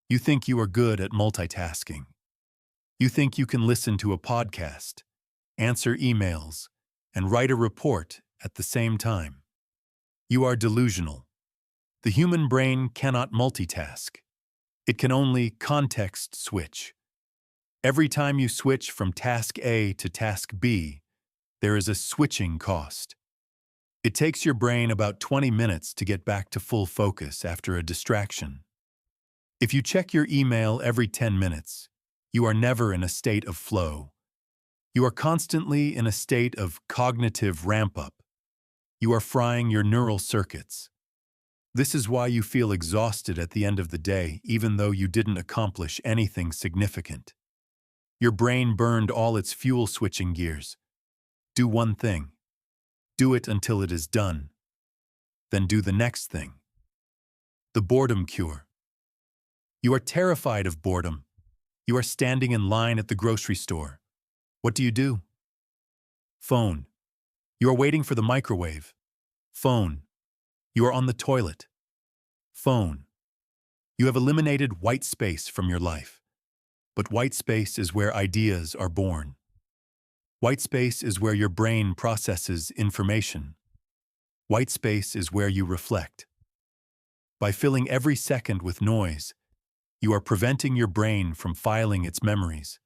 You think you are good at multitasking. You think you can listen to a podcast, answer emails, and write a report at the same time. You are delusional. The human brain cannot multitask. It can only context switch. Every time you switch from task A to task B, there is a switching cost. It takes your brain about 20 minutes to get back to full focus after a distraction. If you check your email every 10 minutes, you are never in a state of flow. You are constantly in a state of cognitive ramp-up. You are frying your neural circuits. This is why you feel exhausted at the end of the day, even though you didn't accomplish anything significant. Your brain burned all its fuel switching gears. Do one thing. Do it until it is done. Then do the next thing. The boredom cure. You are terrified of boredom. You are standing in line at the grocery store. What do? Phone. You are waiting for the microwave. Phone. You are on the toilet. Phone. You have eliminated white space from your life. But white space is where ideas are born. White space is where your brain processes information. White space is where you reflect. By filling every second with noise, you are preventing your brain from filing its memories.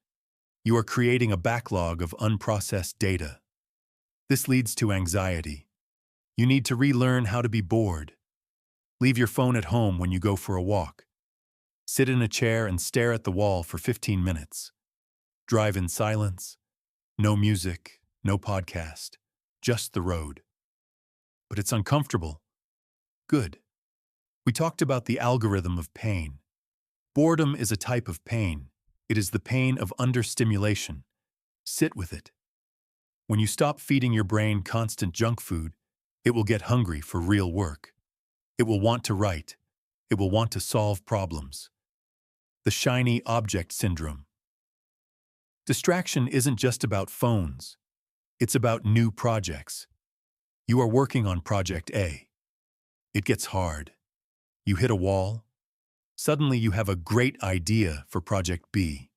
You are creating a backlog of unprocessed data. This leads to anxiety. You need to relearn how to be bored. Leave your phone at home when you go for a walk. Sit in a chair and stare at the wall for 15 minutes. Drive in silence. No music, no podcast, just the road. But it's uncomfortable. Good. We talked about the algorithm of pain. Boredom is a type of pain. It is the pain of understimulation. Sit with it. When you stop feeding your brain constant junk food, it will get hungry for real work. It will want to write. It will want to solve problems. The shiny object syndrome. Distraction isn't just about phones. It's about new projects. You are working on Project A. It gets hard. You hit a wall. Suddenly you have a great idea for Project B.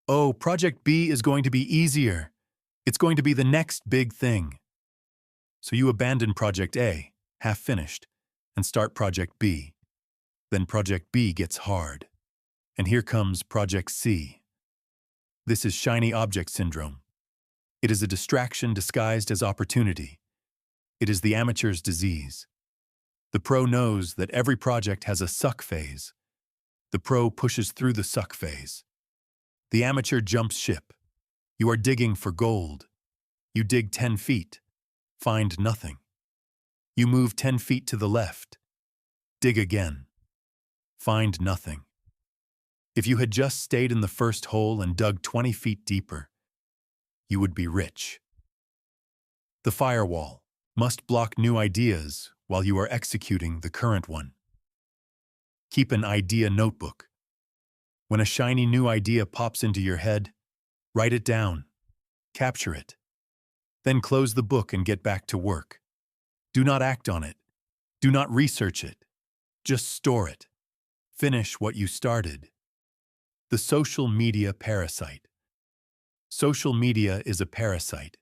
Oh, Project B is going to be easier. It's going to be the next big thing. So you abandon Project A, half finished, and start Project B. Then Project B gets hard. And here comes Project C. This is shiny object syndrome. It is a distraction disguised as opportunity. It is the amateur's disease. The pro knows that every project has a suck phase. The pro pushes through the suck phase. The amateur jumps ship. You are digging for gold. You dig 10 feet. Find nothing. You move 10 feet to the left. Dig again. Find nothing. If you had just stayed in the first hole and dug 20 feet deeper, you would be rich. The firewall must block new ideas while you are executing the current one. Keep an idea notebook. When a shiny new idea pops into your head, write it down. Capture it. Then close the book and get back to work. Do not act on it. Do not research it. Just store it. Finish what you started. The social media parasite. Social media is a parasite.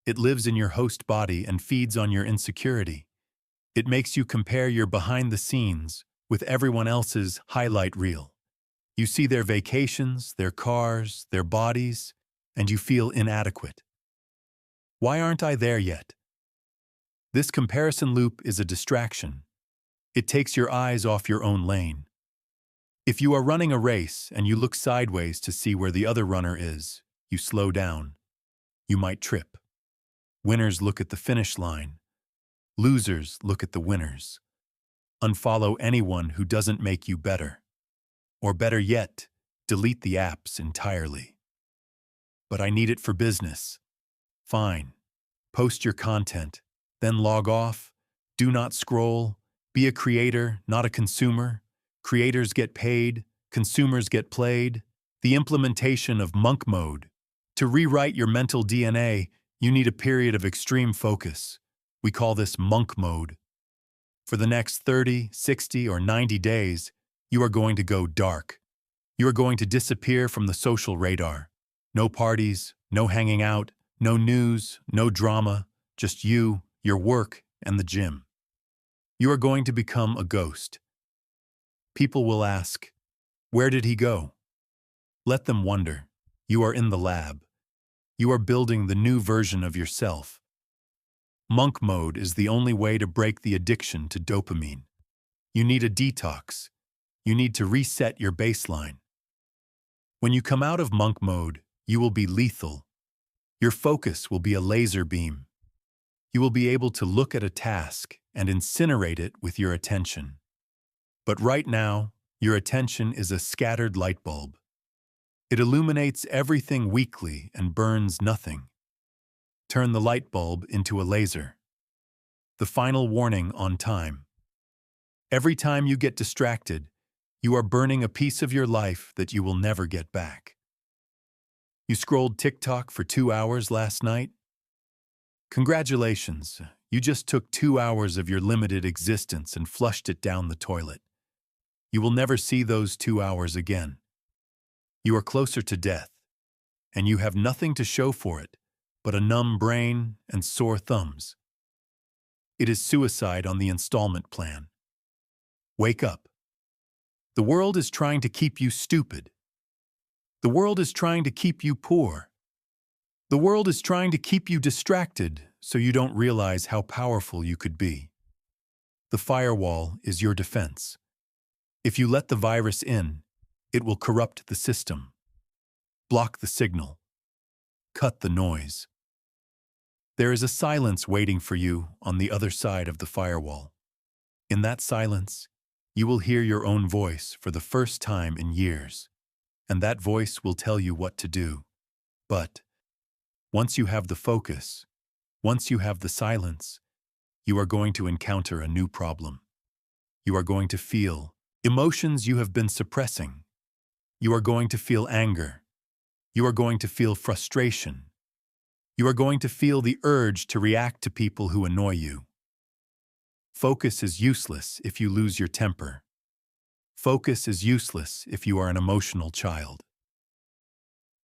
It lives in your host body and feeds on your insecurity. It makes you compare your behind the scenes with everyone else's highlight reel. You see their vacations, their cars, their bodies, and you feel inadequate. Why aren't I there yet? This comparison loop is a distraction. It takes your eyes off your own lane. If you are running a race and you look sideways to see where the other runner is, you slow down. You might trip. Winners look at the finish line. Losers look at the winners. Unfollow anyone who doesn't make you better. Or better yet, delete the apps entirely. But I need it for business. Fine. Post your content, then log off. Do not scroll. Be a creator, not a consumer. Creators get paid, consumers get played. The implementation of monk mode. To rewrite your mental DNA, you need a period of extreme focus. We call this monk mode. For the next 30, 60, or 90 days, you are going to go dark. You are going to disappear from the social radar. No parties, no hanging out, no news, no drama, just you, your work, and the gym. You are going to become a ghost. People will ask, where did he go? Let them wonder. You are in the lab. You are building the new version of yourself. Monk mode is the only way to break the addiction to dopamine. You need a detox. You need to reset your baseline. When you come out of monk mode, you will be lethal. Your focus will be a laser beam. You will be able to look at a task and incinerate it with your attention. But right now, your attention is a scattered light bulb. It illuminates everything weakly and burns nothing. Turn the light bulb into a laser. The final warning on time. Every time you get distracted, you are burning a piece of your life that you will never get back. You scrolled TikTok for 2 hours last night? Congratulations, you just took 2 hours of your limited existence and flushed it down the toilet. You will never see those 2 hours again. You are closer to death, and you have nothing to show for it but a numb brain and sore thumbs. It is suicide on the installment plan. Wake up. The world is trying to keep you stupid. The world is trying to keep you poor. The world is trying to keep you distracted so you don't realize how powerful you could be. The firewall is your defense. If you let the virus in, it will corrupt the system, block the signal, cut the noise. There is a silence waiting for you on the other side of the firewall. In that silence, you will hear your own voice for the first time in years, and that voice will tell you what to do. But once you have the focus, once you have the silence, you are going to encounter a new problem. You are going to feel emotions you have been suppressing. You are going to feel anger. You are going to feel frustration. You are going to feel the urge to react to people who annoy you. Focus is useless if you lose your temper. Focus is useless if you are an emotional child.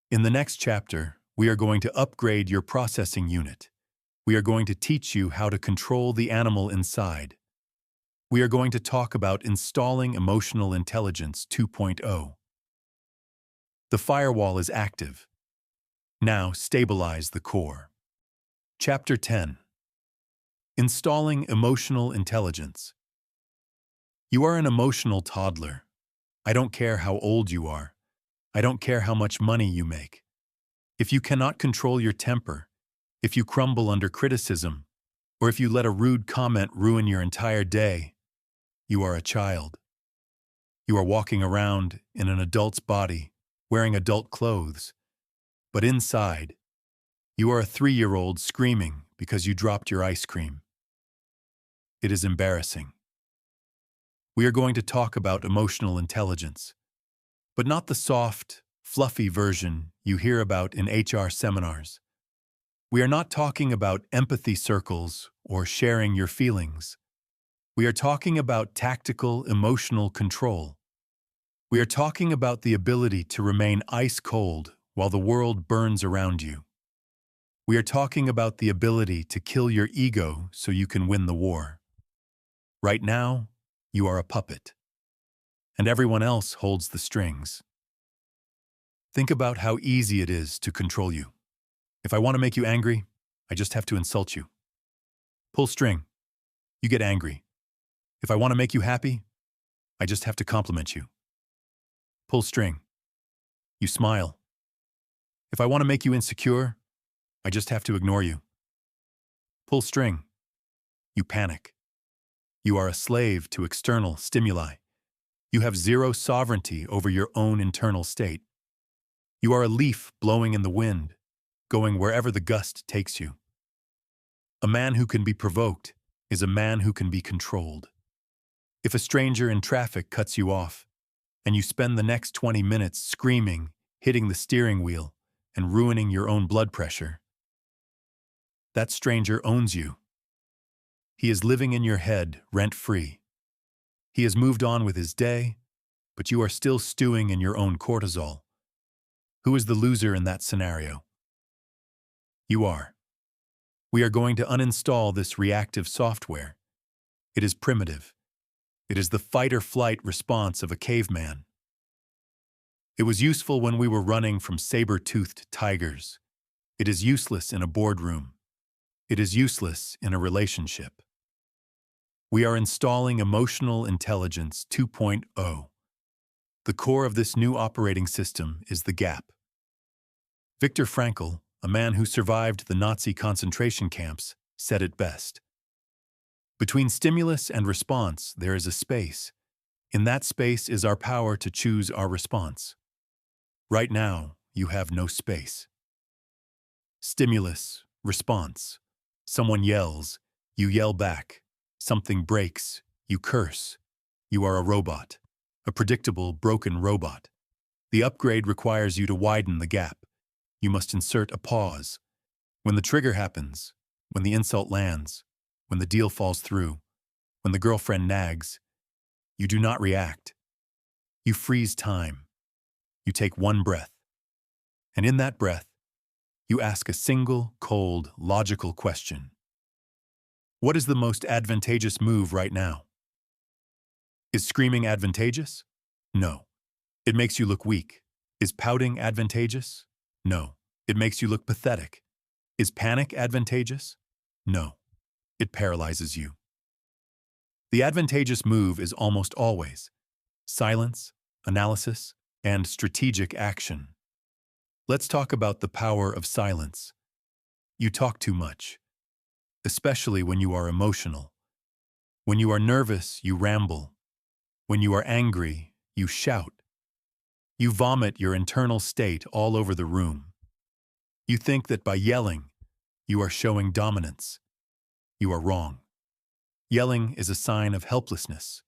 In the next chapter, we are going to upgrade your processing unit. We are going to teach you how to control the animal inside. We are going to talk about installing Emotional Intelligence 2.0. The firewall is active. Now stabilize the core. Chapter 10. Installing Emotional Intelligence. You are an emotional toddler. I don't care how old you are. I don't care how much money you make. If you cannot control your temper, if you crumble under criticism, or if you let a rude comment ruin your entire day, you are a child. You are walking around in an adult's body, wearing adult clothes, but inside, you are a 3-year-old screaming because you dropped your ice cream. It is embarrassing. We are going to talk about emotional intelligence, but not the soft, fluffy version you hear about in HR seminars. We are not talking about empathy circles or sharing your feelings. We are talking about tactical emotional control. We are talking about the ability to remain ice cold while the world burns around you. We are talking about the ability to kill your ego so you can win the war. Right now, you are a puppet, and everyone else holds the strings. Think about how easy it is to control you. If I want to make you angry, I just have to insult you. Pull string. You get angry. If I want to make you happy, I just have to compliment you. Pull string. You smile. If I want to make you insecure, I just have to ignore you. Pull string. You panic. You are a slave to external stimuli. You have zero sovereignty over your own internal state. You are a leaf blowing in the wind, going wherever the gust takes you. A man who can be provoked is a man who can be controlled. If a stranger in traffic cuts you off, and you spend the next 20 minutes screaming, hitting the steering wheel, and ruining your own blood pressure, that stranger owns you. He is living in your head rent-free. He has moved on with his day, but you are still stewing in your own cortisol. Who is the loser in that scenario? You are. We are going to uninstall this reactive software. It is primitive. It is the fight-or-flight response of a caveman. It was useful when we were running from saber-toothed tigers. It is useless in a boardroom. It is useless in a relationship. We are installing Emotional Intelligence 2.0. The core of this new operating system is the gap. Viktor Frankl, a man who survived the Nazi concentration camps, said it best. Between stimulus and response, there is a space. In that space is our power to choose our response. Right now, you have no space. Stimulus, response. Someone yells, you yell back. Something breaks, you curse. You are a robot, a predictable, broken robot. The upgrade requires you to widen the gap. You must insert a pause. When the trigger happens, when the insult lands, when the deal falls through, when the girlfriend nags, you do not react. You freeze time. You take one breath. And in that breath, you ask a single, cold, logical question. What is the most advantageous move right now? Is screaming advantageous? No. It makes you look weak. Is pouting advantageous? No. It makes you look pathetic. Is panic advantageous? No. It paralyzes you. The advantageous move is almost always silence, analysis, and strategic action. Let's talk about the power of silence. You talk too much, especially when you are emotional. When you are nervous, you ramble. When you are angry, you shout. You vomit your internal state all over the room. You think that by yelling, you are showing dominance. You are wrong. Yelling is a sign of helplessness.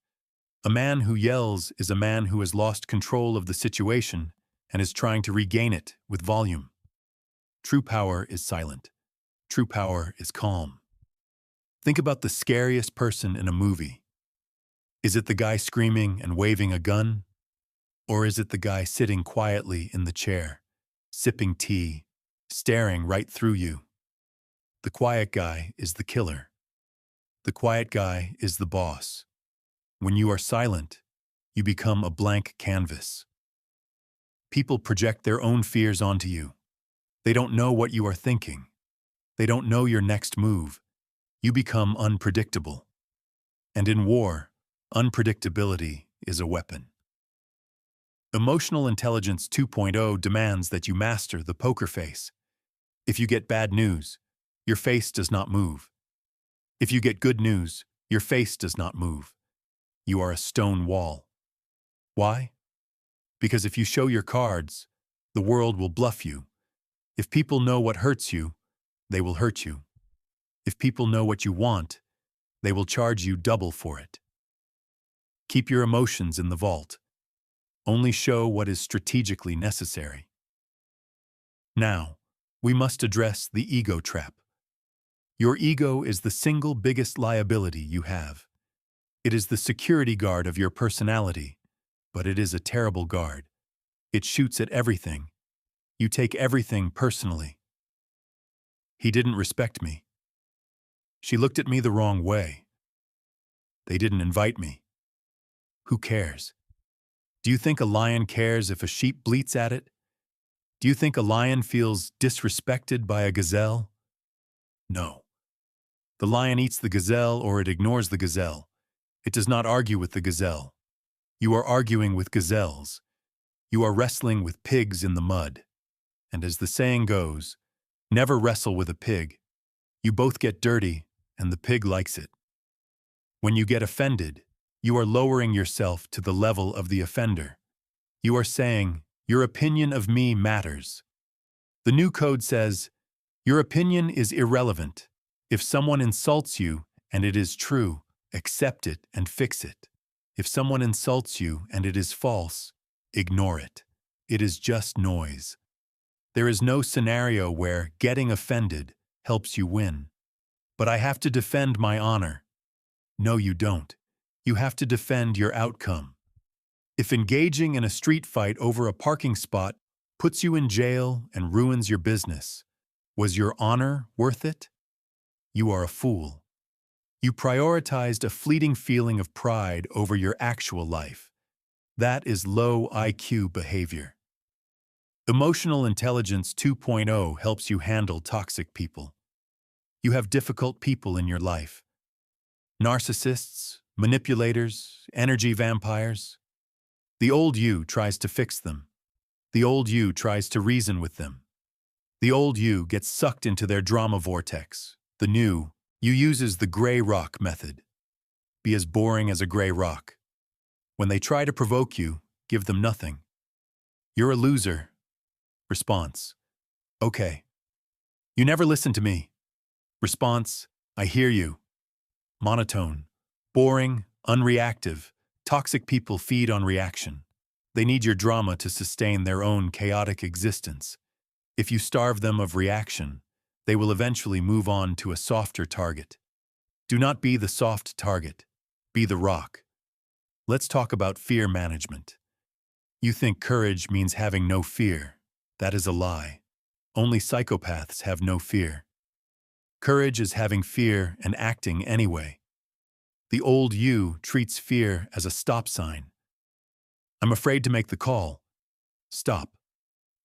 A man who yells is a man who has lost control of the situation and is trying to regain it with volume. True power is silent. True power is calm. Think about the scariest person in a movie. Is it the guy screaming and waving a gun? Or is it the guy sitting quietly in the chair, sipping tea, staring right through you? The quiet guy is the killer. The quiet guy is the boss. When you are silent, you become a blank canvas. People project their own fears onto you. They don't know what you are thinking. They don't know your next move. You become unpredictable. And in war, unpredictability is a weapon. Emotional Intelligence 2.0 demands that you master the poker face. If you get bad news, your face does not move. If you get good news, your face does not move. You are a stone wall. Why? Because if you show your cards, the world will bluff you. If people know what hurts you, they will hurt you. If people know what you want, they will charge you double for it. Keep your emotions in the vault. Only show what is strategically necessary. Now, we must address the ego trap. Your ego is the single biggest liability you have. It is the security guard of your personality, but it is a terrible guard. It shoots at everything. You take everything personally. He didn't respect me. She looked at me the wrong way. They didn't invite me. Who cares? Do you think a lion cares if a sheep bleats at it? Do you think a lion feels disrespected by a gazelle? No. The lion eats the gazelle or it ignores the gazelle. It does not argue with the gazelle. You are arguing with gazelles. You are wrestling with pigs in the mud. And as the saying goes, never wrestle with a pig. You both get dirty, and the pig likes it. When you get offended, you are lowering yourself to the level of the offender. You are saying, your opinion of me matters. The new code says, your opinion is irrelevant. If someone insults you, and it is true, accept it and fix it. If someone insults you and it is false, ignore it. It is just noise. There is no scenario where getting offended helps you win. But I have to defend my honor. No, you don't. You have to defend your outcome. If engaging in a street fight over a parking spot puts you in jail and ruins your business, was your honor worth it? You are a fool. You prioritized a fleeting feeling of pride over your actual life. That is low IQ behavior. Emotional Intelligence 2.0 helps you handle toxic people. You have difficult people in your life. Narcissists, manipulators, energy vampires. The old you tries to fix them. The old you tries to reason with them. The old you gets sucked into their drama vortex. The new You uses the gray rock method. Be as boring as a gray rock. When they try to provoke you, give them nothing. You're a loser. Response. Okay. You never listen to me. Response. I hear you. Monotone. Boring, unreactive. Toxic people feed on reaction. They need your drama to sustain their own chaotic existence. If you starve them of reaction, they will eventually move on to a softer target. Do not be the soft target. Be the rock. Let's talk about fear management. You think courage means having no fear. That is a lie. Only psychopaths have no fear. Courage is having fear and acting anyway. The old you treats fear as a stop sign. I'm afraid to make the call. Stop.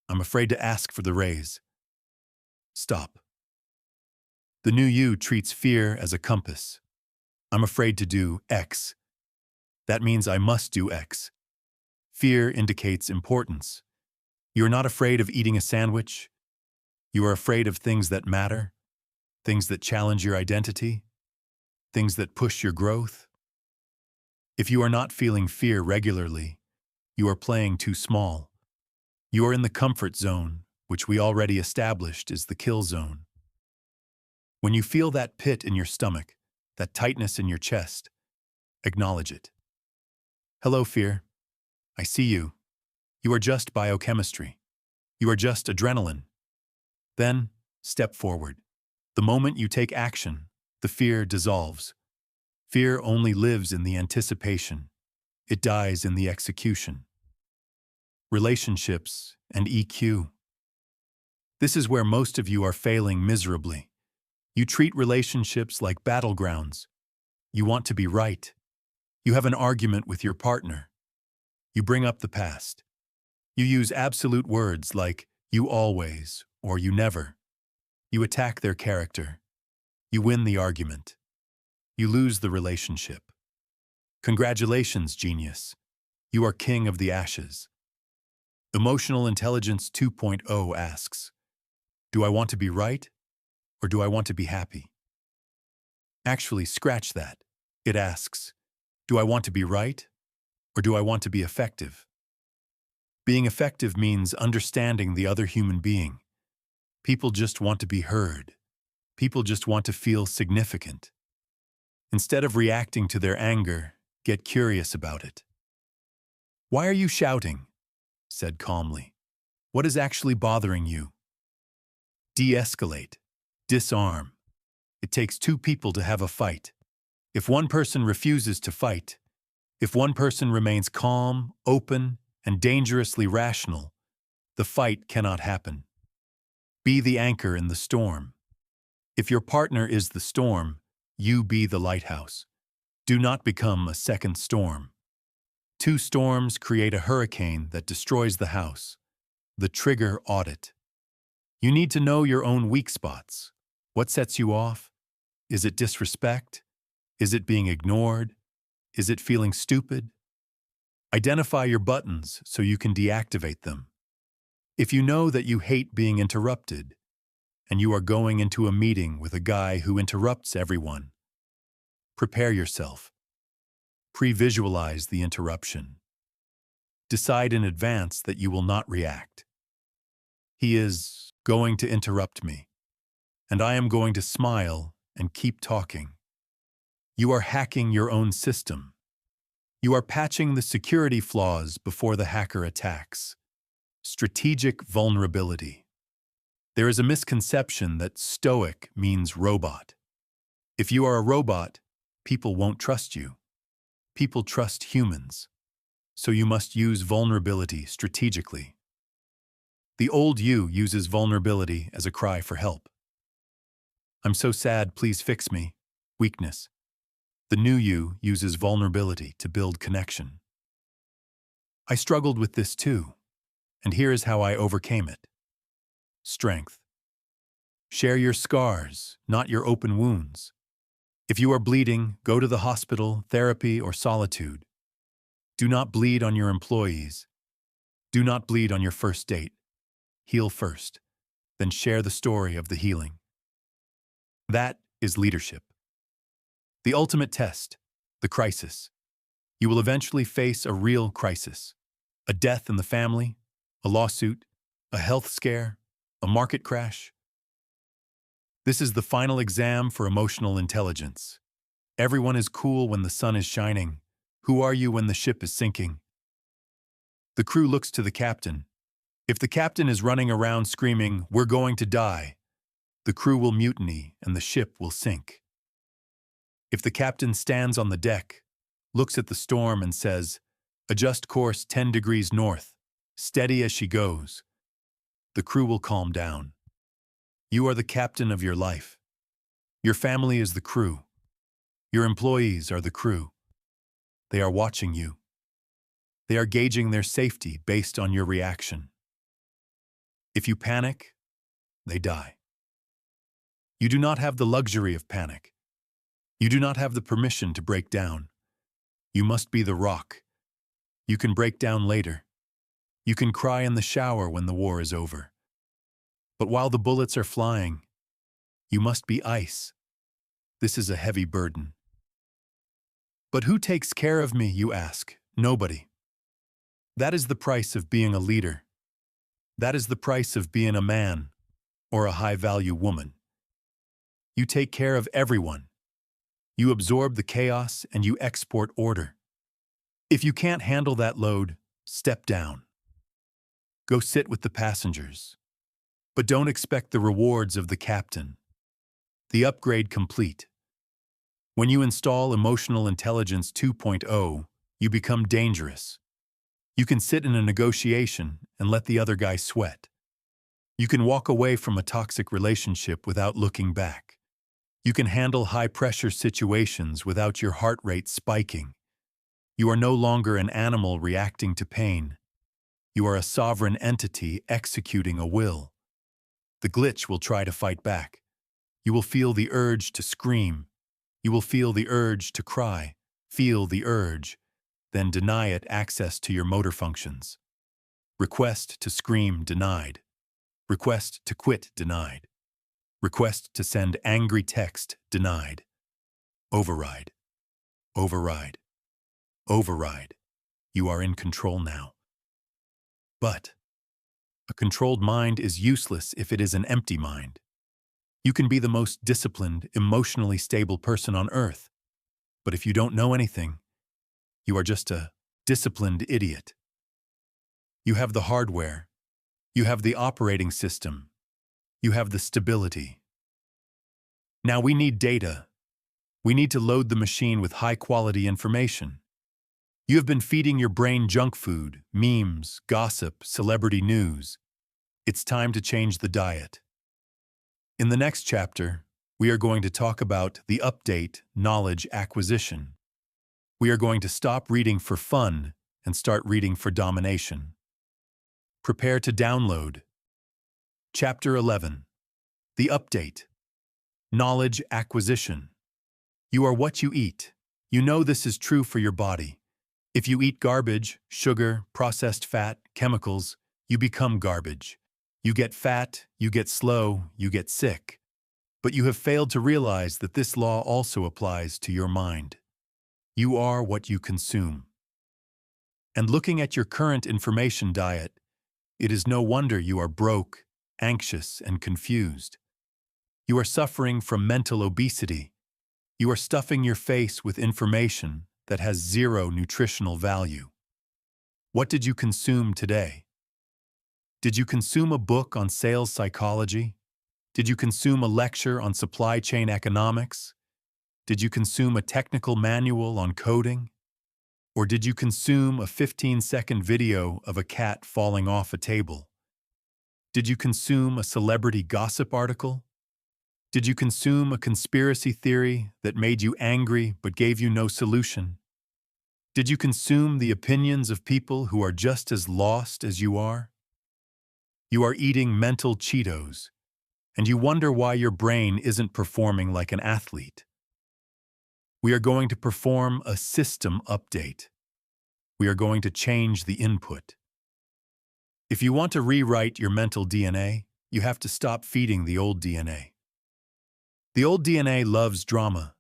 I'm afraid to ask for the raise. Stop. The new you treats fear as a compass. I'm afraid to do X. That means I must do X. Fear indicates importance. You are not afraid of eating a sandwich. You are afraid of things that matter, things that challenge your identity, things that push your growth. If you are not feeling fear regularly, you are playing too small. You are in the comfort zone, which we already established is the kill zone. When you feel that pit in your stomach, that tightness in your chest, acknowledge it. Hello, fear. I see you. You are just biochemistry. You are just adrenaline. Then, step forward. The moment you take action, the fear dissolves. Fear only lives in the anticipation. It dies in the execution. Relationships and EQ. This is where most of you are failing miserably. You treat relationships like battlegrounds. You want to be right. You have an argument with your partner. You bring up the past. You use absolute words like you always or you never. You attack their character. You win the argument. You lose the relationship. Congratulations, genius. You are king of the ashes. Emotional Intelligence 2.0 asks, do I want to be right or do I want to be happy? Actually, scratch that. It asks, do I want to be right or do I want to be effective? Being effective means understanding the other human being. People just want to be heard. People just want to feel significant. Instead of reacting to their anger, get curious about it. Why are you shouting? Said calmly. What is actually bothering you? De-escalate. Disarm. It takes two people to have a fight. If one person refuses to fight, if one person remains calm, open, and dangerously rational, the fight cannot happen. Be the anchor in the storm. If your partner is the storm, you be the lighthouse. Do not become a second storm. Two storms create a hurricane that destroys the house. The trigger audit. You need to know your own weak spots. What sets you off? Is it disrespect? Is it being ignored? Is it feeling stupid? Identify your buttons so you can deactivate them. If you know that you hate being interrupted, and you are going into a meeting with a guy who interrupts everyone, prepare yourself. Pre-visualize the interruption. Decide in advance that you will not react. He is going to interrupt me, and I am going to smile and keep talking. You are hacking your own system. You are patching the security flaws before the hacker attacks. Strategic vulnerability. There is a misconception that stoic means robot. If you are a robot, people won't trust you. People trust humans. So you must use vulnerability strategically. The old you uses vulnerability as a cry for help. I'm so sad, please fix me. Weakness. The new you uses vulnerability to build connection. I struggled with this too, and here is how I overcame it. Strength. Share your scars, not your open wounds. If you are bleeding, go to the hospital, therapy, or solitude. Do not bleed on your employees. Do not bleed on your first date. Heal first, then share the story of the healing. That is leadership. The ultimate test, the crisis. You will eventually face a real crisis. A death in the family, a lawsuit, a health scare, a market crash. This is the final exam for emotional intelligence. Everyone is cool when the sun is shining. Who are you when the ship is sinking? The crew looks to the captain. If the captain is running around screaming, "We're going to die," the crew will mutiny and the ship will sink. If the captain stands on the deck, looks at the storm and says, "Adjust course 10 degrees north, steady as she goes," the crew will calm down. You are the captain of your life. Your family is the crew. Your employees are the crew. They are watching you. They are gauging their safety based on your reaction. If you panic, they die. You do not have the luxury of panic. You do not have the permission to break down. You must be the rock. You can break down later. You can cry in the shower when the war is over. But while the bullets are flying, you must be ice. This is a heavy burden. But who takes care of me, you ask? Nobody. That is the price of being a leader. That is the price of being a man or a high-value woman. You take care of everyone. You absorb the chaos and you export order. If you can't handle that load, step down. Go sit with the passengers. But don't expect the rewards of the captain. The upgrade complete. When you install Emotional Intelligence 2.0, you become dangerous. You can sit in a negotiation and let the other guy sweat. You can walk away from a toxic relationship without looking back. You can handle high-pressure situations without your heart rate spiking. You are no longer an animal reacting to pain. You are a sovereign entity executing a will. The glitch will try to fight back. You will feel the urge to scream. You will feel the urge to cry. Feel the urge. Then deny it access to your motor functions. Request to scream denied. Request to quit denied. Request to send angry text denied. Override. Override. Override. You are in control now. But a controlled mind is useless if it is an empty mind. You can be the most disciplined, emotionally stable person on earth, but if you don't know anything, you are just a disciplined idiot. You have the hardware. You have the operating system. You have the stability. Now we need data. We need to load the machine with high-quality information. You have been feeding your brain junk food, memes, gossip, celebrity news. It's time to change the diet. In the next chapter, we are going to talk about the update knowledge acquisition. We are going to stop reading for fun and start reading for domination. Prepare to download. Chapter 11. The update. Knowledge acquisition. You are what you eat. You know this is true for your body. If you eat garbage, sugar, processed fat, chemicals, you become garbage. You get fat, you get slow, you get sick. But you have failed to realize that this law also applies to your mind. You are what you consume. And looking at your current information diet, it is no wonder you are broke, anxious, and confused. You are suffering from mental obesity. You are stuffing your face with information that has zero nutritional value. What did you consume today? Did you consume a book on sales psychology? Did you consume a lecture on supply chain economics? Did you consume a technical manual on coding? Or did you consume a 15-second video of a cat falling off a table? Did you consume a celebrity gossip article? Did you consume a conspiracy theory that made you angry but gave you no solution? Did you consume the opinions of people who are just as lost as you are? You are eating mental Cheetos, and you wonder why your brain isn't performing like an athlete. We are going to perform a system update. We are going to change the input. If you want to rewrite your mental DNA, you have to stop feeding the old DNA. The old DNA loves drama.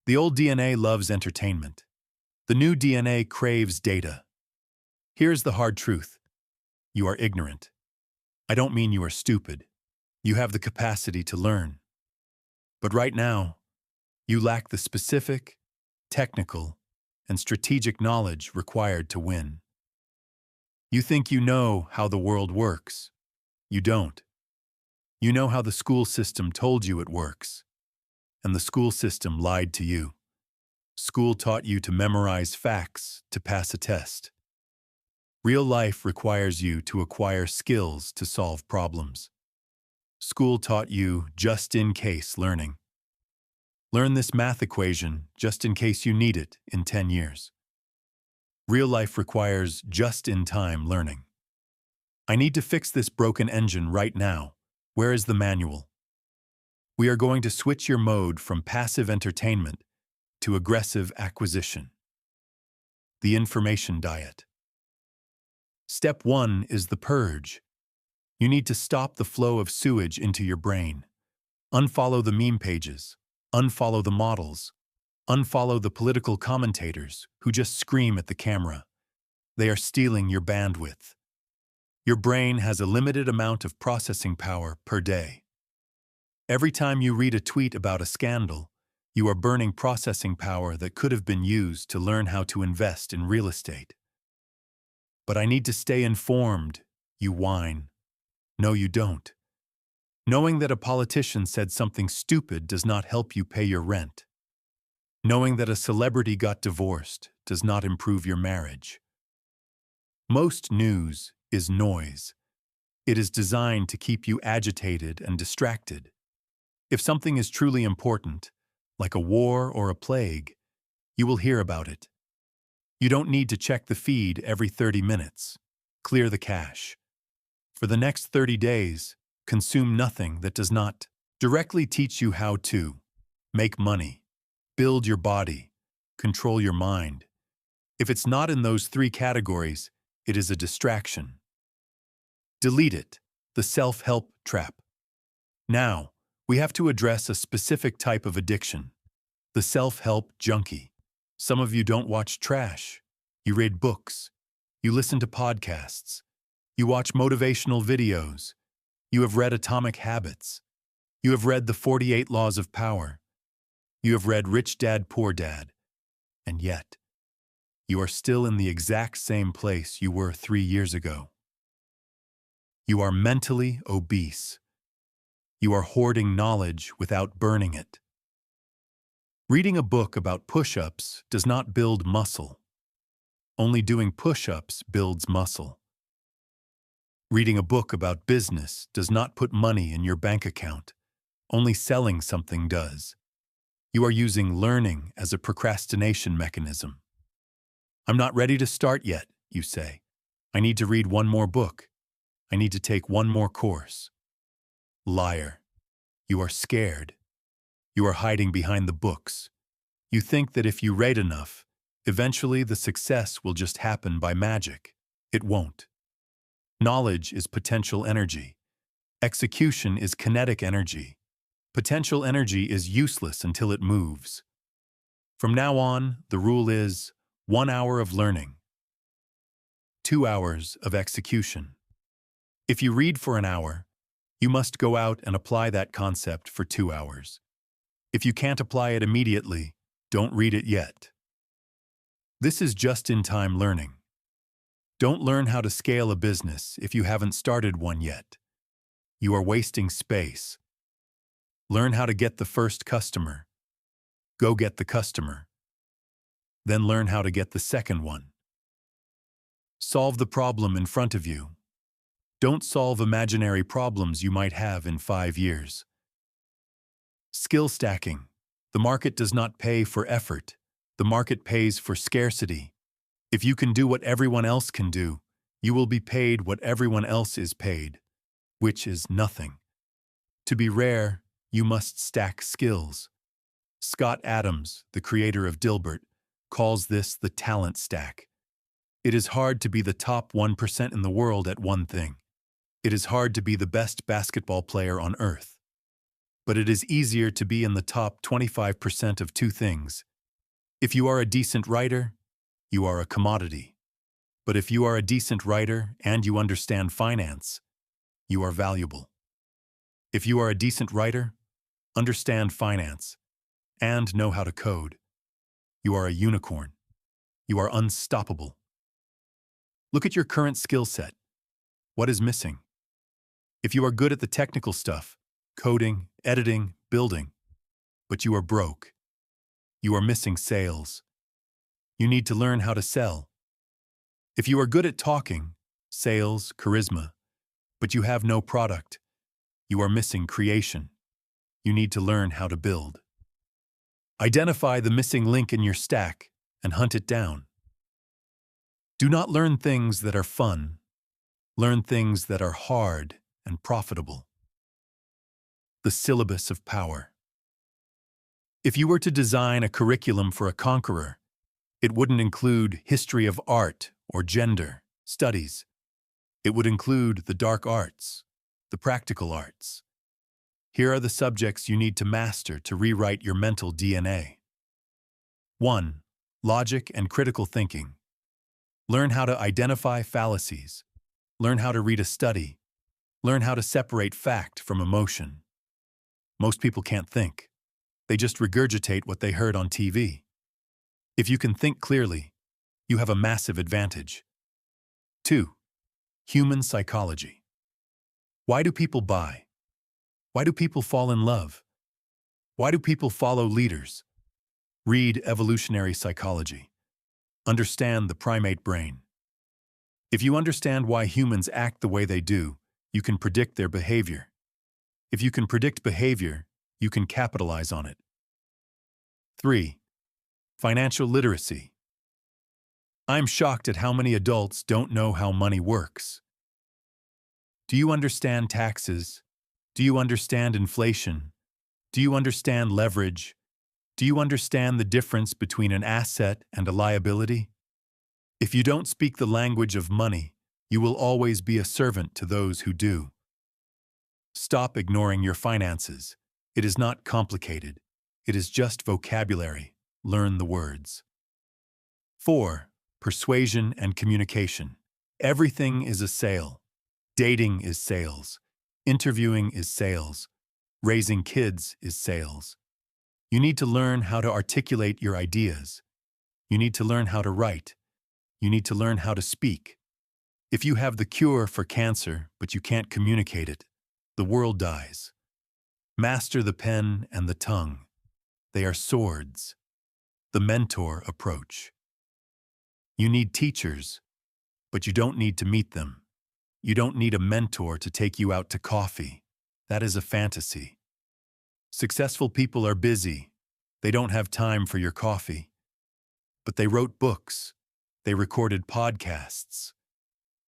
The old DNA loves entertainment. The new DNA craves data. Here's the hard truth. You are ignorant. I don't mean you are stupid. You have the capacity to learn. But right now, you lack the specific, technical, and strategic knowledge required to win. You think you know how the world works. You don't. You know how the school system told you it works. And the school system lied to you. School taught you to memorize facts to pass a test. Real life requires you to acquire skills to solve problems. School taught you just-in-case learning. Learn this math equation just in case you need it in 10 years. Real life requires just-in-time learning. I need to fix this broken engine right now. Where is the manual? We are going to switch your mode from passive entertainment to aggressive acquisition. The information diet. Step 1 is the purge. You need to stop the flow of sewage into your brain. Unfollow the meme pages. Unfollow the models. Unfollow the political commentators who just scream at the camera. They are stealing your bandwidth. Your brain has a limited amount of processing power per day. Every time you read a tweet about a scandal, you are burning processing power that could have been used to learn how to invest in real estate. But I need to stay informed, you whine. No, you don't. Knowing that a politician said something stupid does not help you pay your rent. Knowing that a celebrity got divorced does not improve your marriage. Most news is noise. It is designed to keep you agitated and distracted. If something is truly important, like a war or a plague, you will hear about it. You don't need to check the feed every 30 minutes. Clear the cache. For the next 30 days, consume nothing that does not directly teach you how to make money, build your body, control your mind. If it's not in those 3 categories, it is a distraction. Delete it, the self-help trap. Now, we have to address a specific type of addiction, the self-help junkie. Some of you don't watch trash. You read books. You listen to podcasts. You watch motivational videos. You have read Atomic Habits. You have read the 48 Laws of Power. You have read Rich Dad, Poor Dad. And yet, you are still in the exact same place you were 3 years ago. You are mentally obese. You are hoarding knowledge without burning it. Reading a book about push-ups does not build muscle. Only doing push-ups builds muscle. Reading a book about business does not put money in your bank account. Only selling something does. You are using learning as a procrastination mechanism. I'm not ready to start yet, you say. I need to read one more book. I need to take one more course. Liar. You are scared. You are hiding behind the books. You think that if you read enough, eventually the success will just happen by magic. It won't. Knowledge is potential energy. Execution is kinetic energy. Potential energy is useless until it moves. From now on, the rule is 1 hour of learning, 2 hours of execution. If you read for an hour, you must go out and apply that concept for 2 hours. If you can't apply it immediately, don't read it yet. This is just-in-time learning. Don't learn how to scale a business if you haven't started one yet. You are wasting space. Learn how to get the first customer. Go get the customer. Then learn how to get the second one. Solve the problem in front of you. Don't solve imaginary problems you might have in 5 years. Skill stacking. The market does not pay for effort. The market pays for scarcity. If you can do what everyone else can do, you will be paid what everyone else is paid, which is nothing. To be rare, you must stack skills. Scott Adams, the creator of Dilbert, calls this the talent stack. It is hard to be the top 1% in the world at one thing. It is hard to be the best basketball player on earth. but it is easier to be in the top 25% of two things. If you are a decent writer, you are a commodity. But if you are a decent writer and you understand finance, you are valuable. If you are a decent writer, understand finance, and know how to code, you are a unicorn. You are unstoppable. Look at your current skill set. What is missing? If you are good at the technical stuff, coding, editing, building, but you are broke, you are missing sales. You need to learn how to sell. If you are good at talking, sales, charisma, but you have no product, you are missing creation. You need to learn how to build. Identify the missing link in your stack and hunt it down. Do not learn things that are fun. Learn things that are hard and profitable. The syllabus of power. If you were to design a curriculum for a conqueror, it wouldn't include history of art or gender studies. It would include the dark arts, the practical arts. Here are the subjects you need to master to rewrite your mental DNA. 1. Logic and critical thinking. Learn how to identify fallacies. Learn how to read a study. Learn how to separate fact from emotion. Most people can't think. They just regurgitate what they heard on TV. If you can think clearly, you have a massive advantage. 2. Human psychology. Why do people buy? Why do people fall in love? Why do people follow leaders? Read evolutionary psychology. Understand the primate brain. If you understand why humans act the way they do, you can predict their behavior. If you can predict behavior, you can capitalize on it. 3. Financial literacy. I'm shocked at how many adults don't know how money works. Do you understand taxes? Do you understand inflation? Do you understand leverage? Do you understand the difference between an asset and a liability? If you don't speak the language of money, you will always be a servant to those who do. Stop ignoring your finances. It is not complicated. It is just vocabulary. Learn the words. 4. Persuasion and communication. Everything is a sale. Dating is sales. Interviewing is sales. Raising kids is sales. You need to learn how to articulate your ideas. You need to learn how to write. You need to learn how to speak. If you have the cure for cancer, but you can't communicate it, the world dies. Master the pen and the tongue. They are swords. The mentor approach. You need teachers, but you don't need to meet them. You don't need a mentor to take you out to coffee. That is a fantasy. Successful people are busy. They don't have time for your coffee. But they wrote books. They recorded podcasts.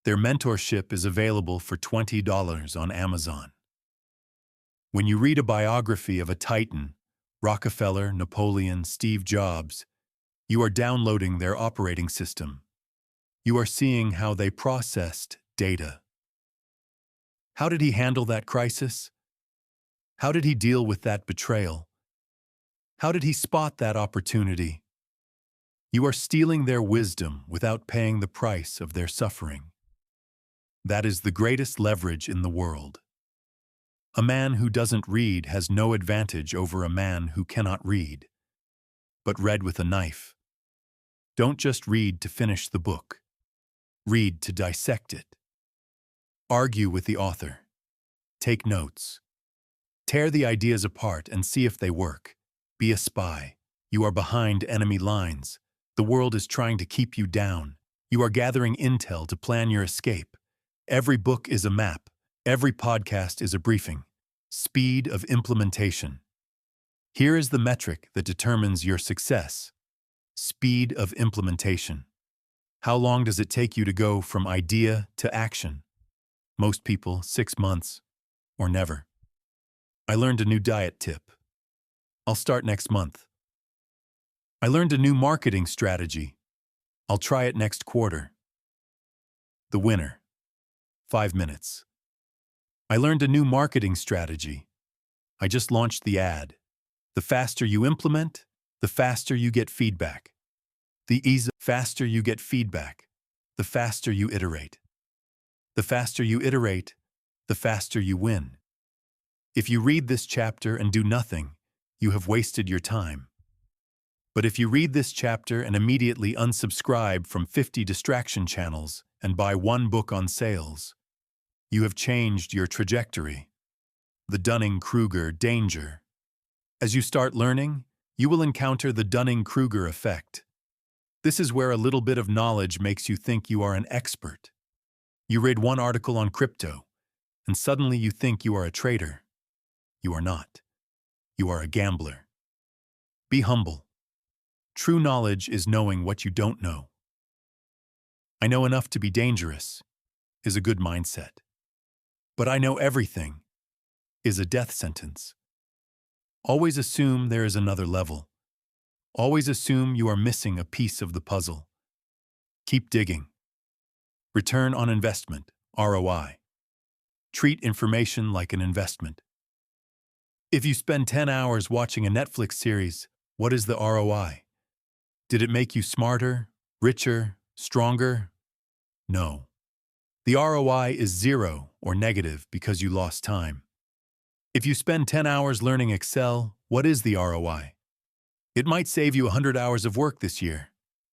Their mentorship is available for $20 on Amazon. When you read a biography of a titan, Rockefeller, Napoleon, Steve Jobs, you are downloading their operating system. You are seeing how they processed data. How did he handle that crisis? How did he deal with that betrayal? How did he spot that opportunity? You are stealing their wisdom without paying the price of their suffering. That is the greatest leverage in the world. A man who doesn't read has no advantage over a man who cannot read, but read with a knife. Don't just read to finish the book. Read to dissect it. Argue with the author. Take notes. Tear the ideas apart and see if they work. Be a spy. You are behind enemy lines. The world is trying to keep you down. You are gathering intel to plan your escape. Every book is a map. Every podcast is a briefing. Speed of implementation. Here is the metric that determines your success. Speed of implementation. How long does it take you to go from idea to action? Most people, 6 months or never. I learned a new diet tip. I'll start next month. I learned a new marketing strategy. I'll try it next quarter. The winner. 5 minutes. I learned a new marketing strategy. I just launched the ad. The faster you implement, the faster you get feedback. The faster you get feedback, the faster you iterate. The faster you iterate, the faster you win. If you read this chapter and do nothing, you have wasted your time. But if you read this chapter and immediately unsubscribe from 50 distraction channels and buy one book on sales, you have changed your trajectory. The Dunning-Kruger danger. As you start learning, you will encounter the Dunning-Kruger effect. This is where a little bit of knowledge makes you think you are an expert. You read one article on crypto, and suddenly you think you are a trader. You are not. You are a gambler. Be humble. True knowledge is knowing what you don't know. I know enough to be dangerous is a good mindset. But I know everything is a death sentence. Always assume there is another level. Always assume you are missing a piece of the puzzle. Keep digging. Return on investment, ROI. Treat information like an investment. If you spend 10 hours watching a Netflix series, what is the ROI? Did it make you smarter, richer, stronger? No. The ROI is 0 or negative because you lost time. If you spend 10 hours learning Excel, what is the ROI? It might save you 100 hours of work this year.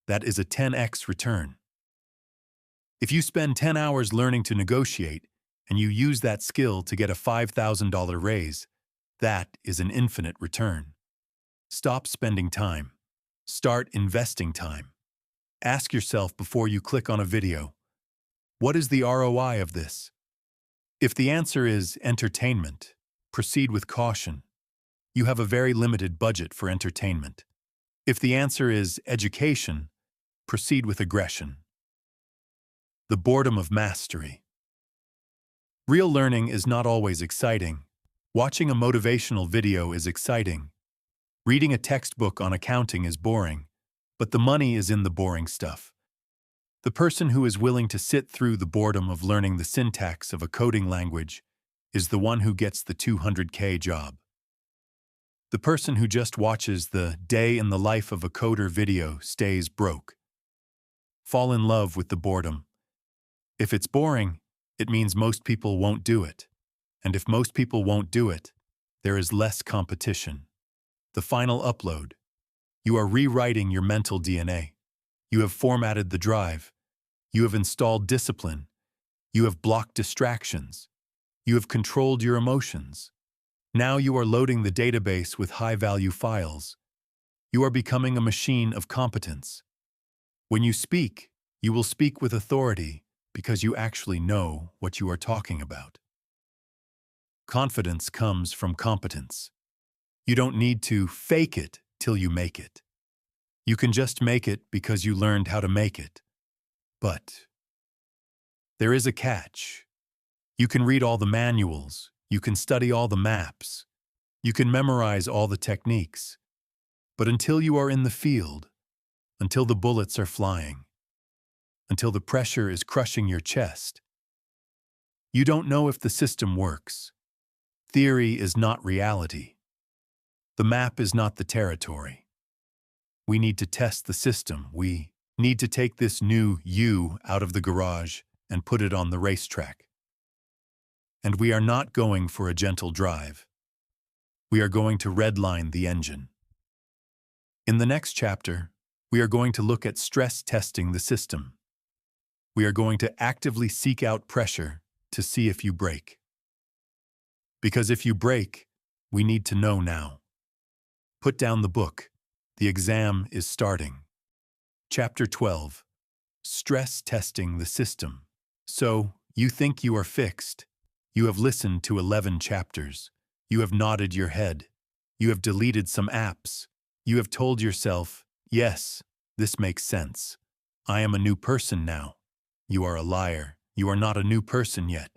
That is a 10x return. If you spend 10 hours learning to negotiate and you use that skill to get a $5,000 raise, that is an infinite return. Stop spending time. Start investing time. Ask yourself before you click on a video, what is the ROI of this? If the answer is entertainment, proceed with caution. You have a very limited budget for entertainment. If the answer is education, proceed with aggression. The boredom of mastery. Real learning is not always exciting. Watching a motivational video is exciting. Reading a textbook on accounting is boring, but the money is in the boring stuff. The person who is willing to sit through the boredom of learning the syntax of a coding language is the one who gets the $200K job. The person who just watches the day in the life of a coder video stays broke. Fall in love with the boredom. If it's boring, it means most people won't do it. And if most people won't do it, there is less competition. The final upload. You are rewriting your mental DNA. You have formatted the drive. You have installed discipline. You have blocked distractions. You have controlled your emotions. Now you are loading the database with high-value files. You are becoming a machine of competence. When you speak, you will speak with authority because you actually know what you are talking about. Confidence comes from competence. You don't need to fake it till you make it. You can just make it because you learned how to make it. But there is a catch. You can read all the manuals. You can study all the maps. You can memorize all the techniques. But until you are in the field, until the bullets are flying, until the pressure is crushing your chest, you don't know if the system works. Theory is not reality. The map is not the territory. We need to test the system. We need to take this new you out of the garage and put it on the racetrack. And we are not going for a gentle drive. We are going to redline the engine. In the next chapter, we are going to look at stress testing the system. We are going to actively seek out pressure to see if you break. Because if you break, we need to know now. Put down the book. The exam is starting. Chapter 12. Stress testing the system. So, you think you are fixed. You have listened to 11 chapters. You have nodded your head. You have deleted some apps. You have told yourself, yes, this makes sense. I am a new person now. You are a liar. You are not a new person yet.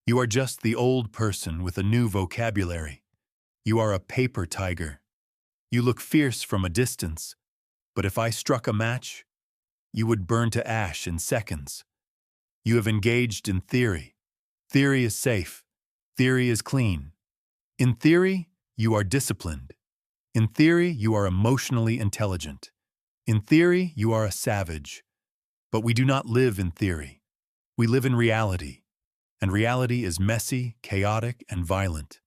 You are just the old person with a new vocabulary. You are a paper tiger. You look fierce from a distance, but if I struck a match, you would burn to ash in seconds. You have engaged in theory. Theory is safe. Theory is clean. In theory, you are disciplined. In theory, you are emotionally intelligent. In theory, you are a savage. But we do not live in theory. We live in reality. And reality is messy, chaotic, and violent.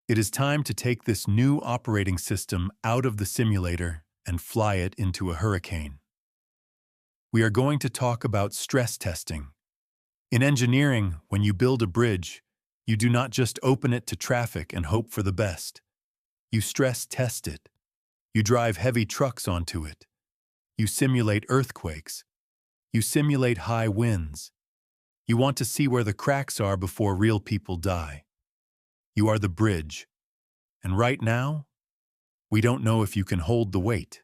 It is time to take this new operating system out of the simulator and fly it into a hurricane. We are going to talk about stress testing. In engineering, when you build a bridge, you do not just open it to traffic and hope for the best. You stress test it. You drive heavy trucks onto it. You simulate earthquakes. You simulate high winds. You want to see where the cracks are before real people die. You are the bridge. And right now, we don't know if you can hold the weight.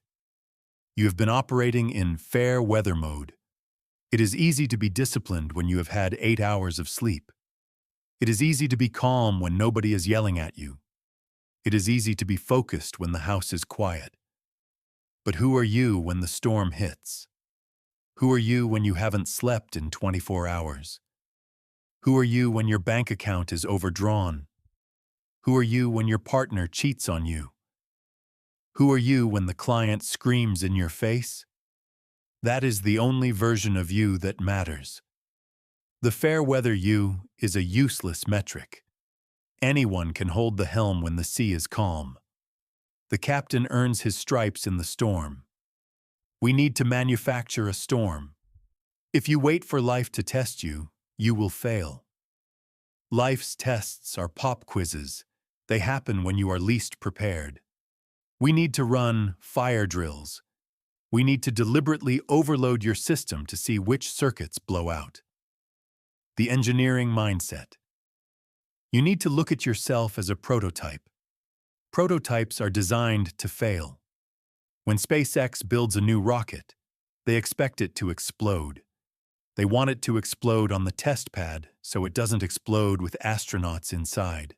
You have been operating in fair weather mode. It is easy to be disciplined when you have had 8 hours of sleep. It is easy to be calm when nobody is yelling at you. It is easy to be focused when the house is quiet. But who are you when the storm hits? Who are you when you haven't slept in 24 hours? Who are you when your bank account is overdrawn? Who are you when your partner cheats on you? Who are you when the client screams in your face? That is the only version of you that matters. The fair weather you is a useless metric. Anyone can hold the helm when the sea is calm. The captain earns his stripes in the storm. We need to manufacture a storm. If you wait for life to test you, you will fail. Life's tests are pop quizzes. They happen when you are least prepared. We need to run fire drills. We need to deliberately overload your system to see which circuits blow out. The engineering mindset. You need to look at yourself as a prototype. Prototypes are designed to fail. When SpaceX builds a new rocket, they expect it to explode. They want it to explode on the test pad so it doesn't explode with astronauts inside.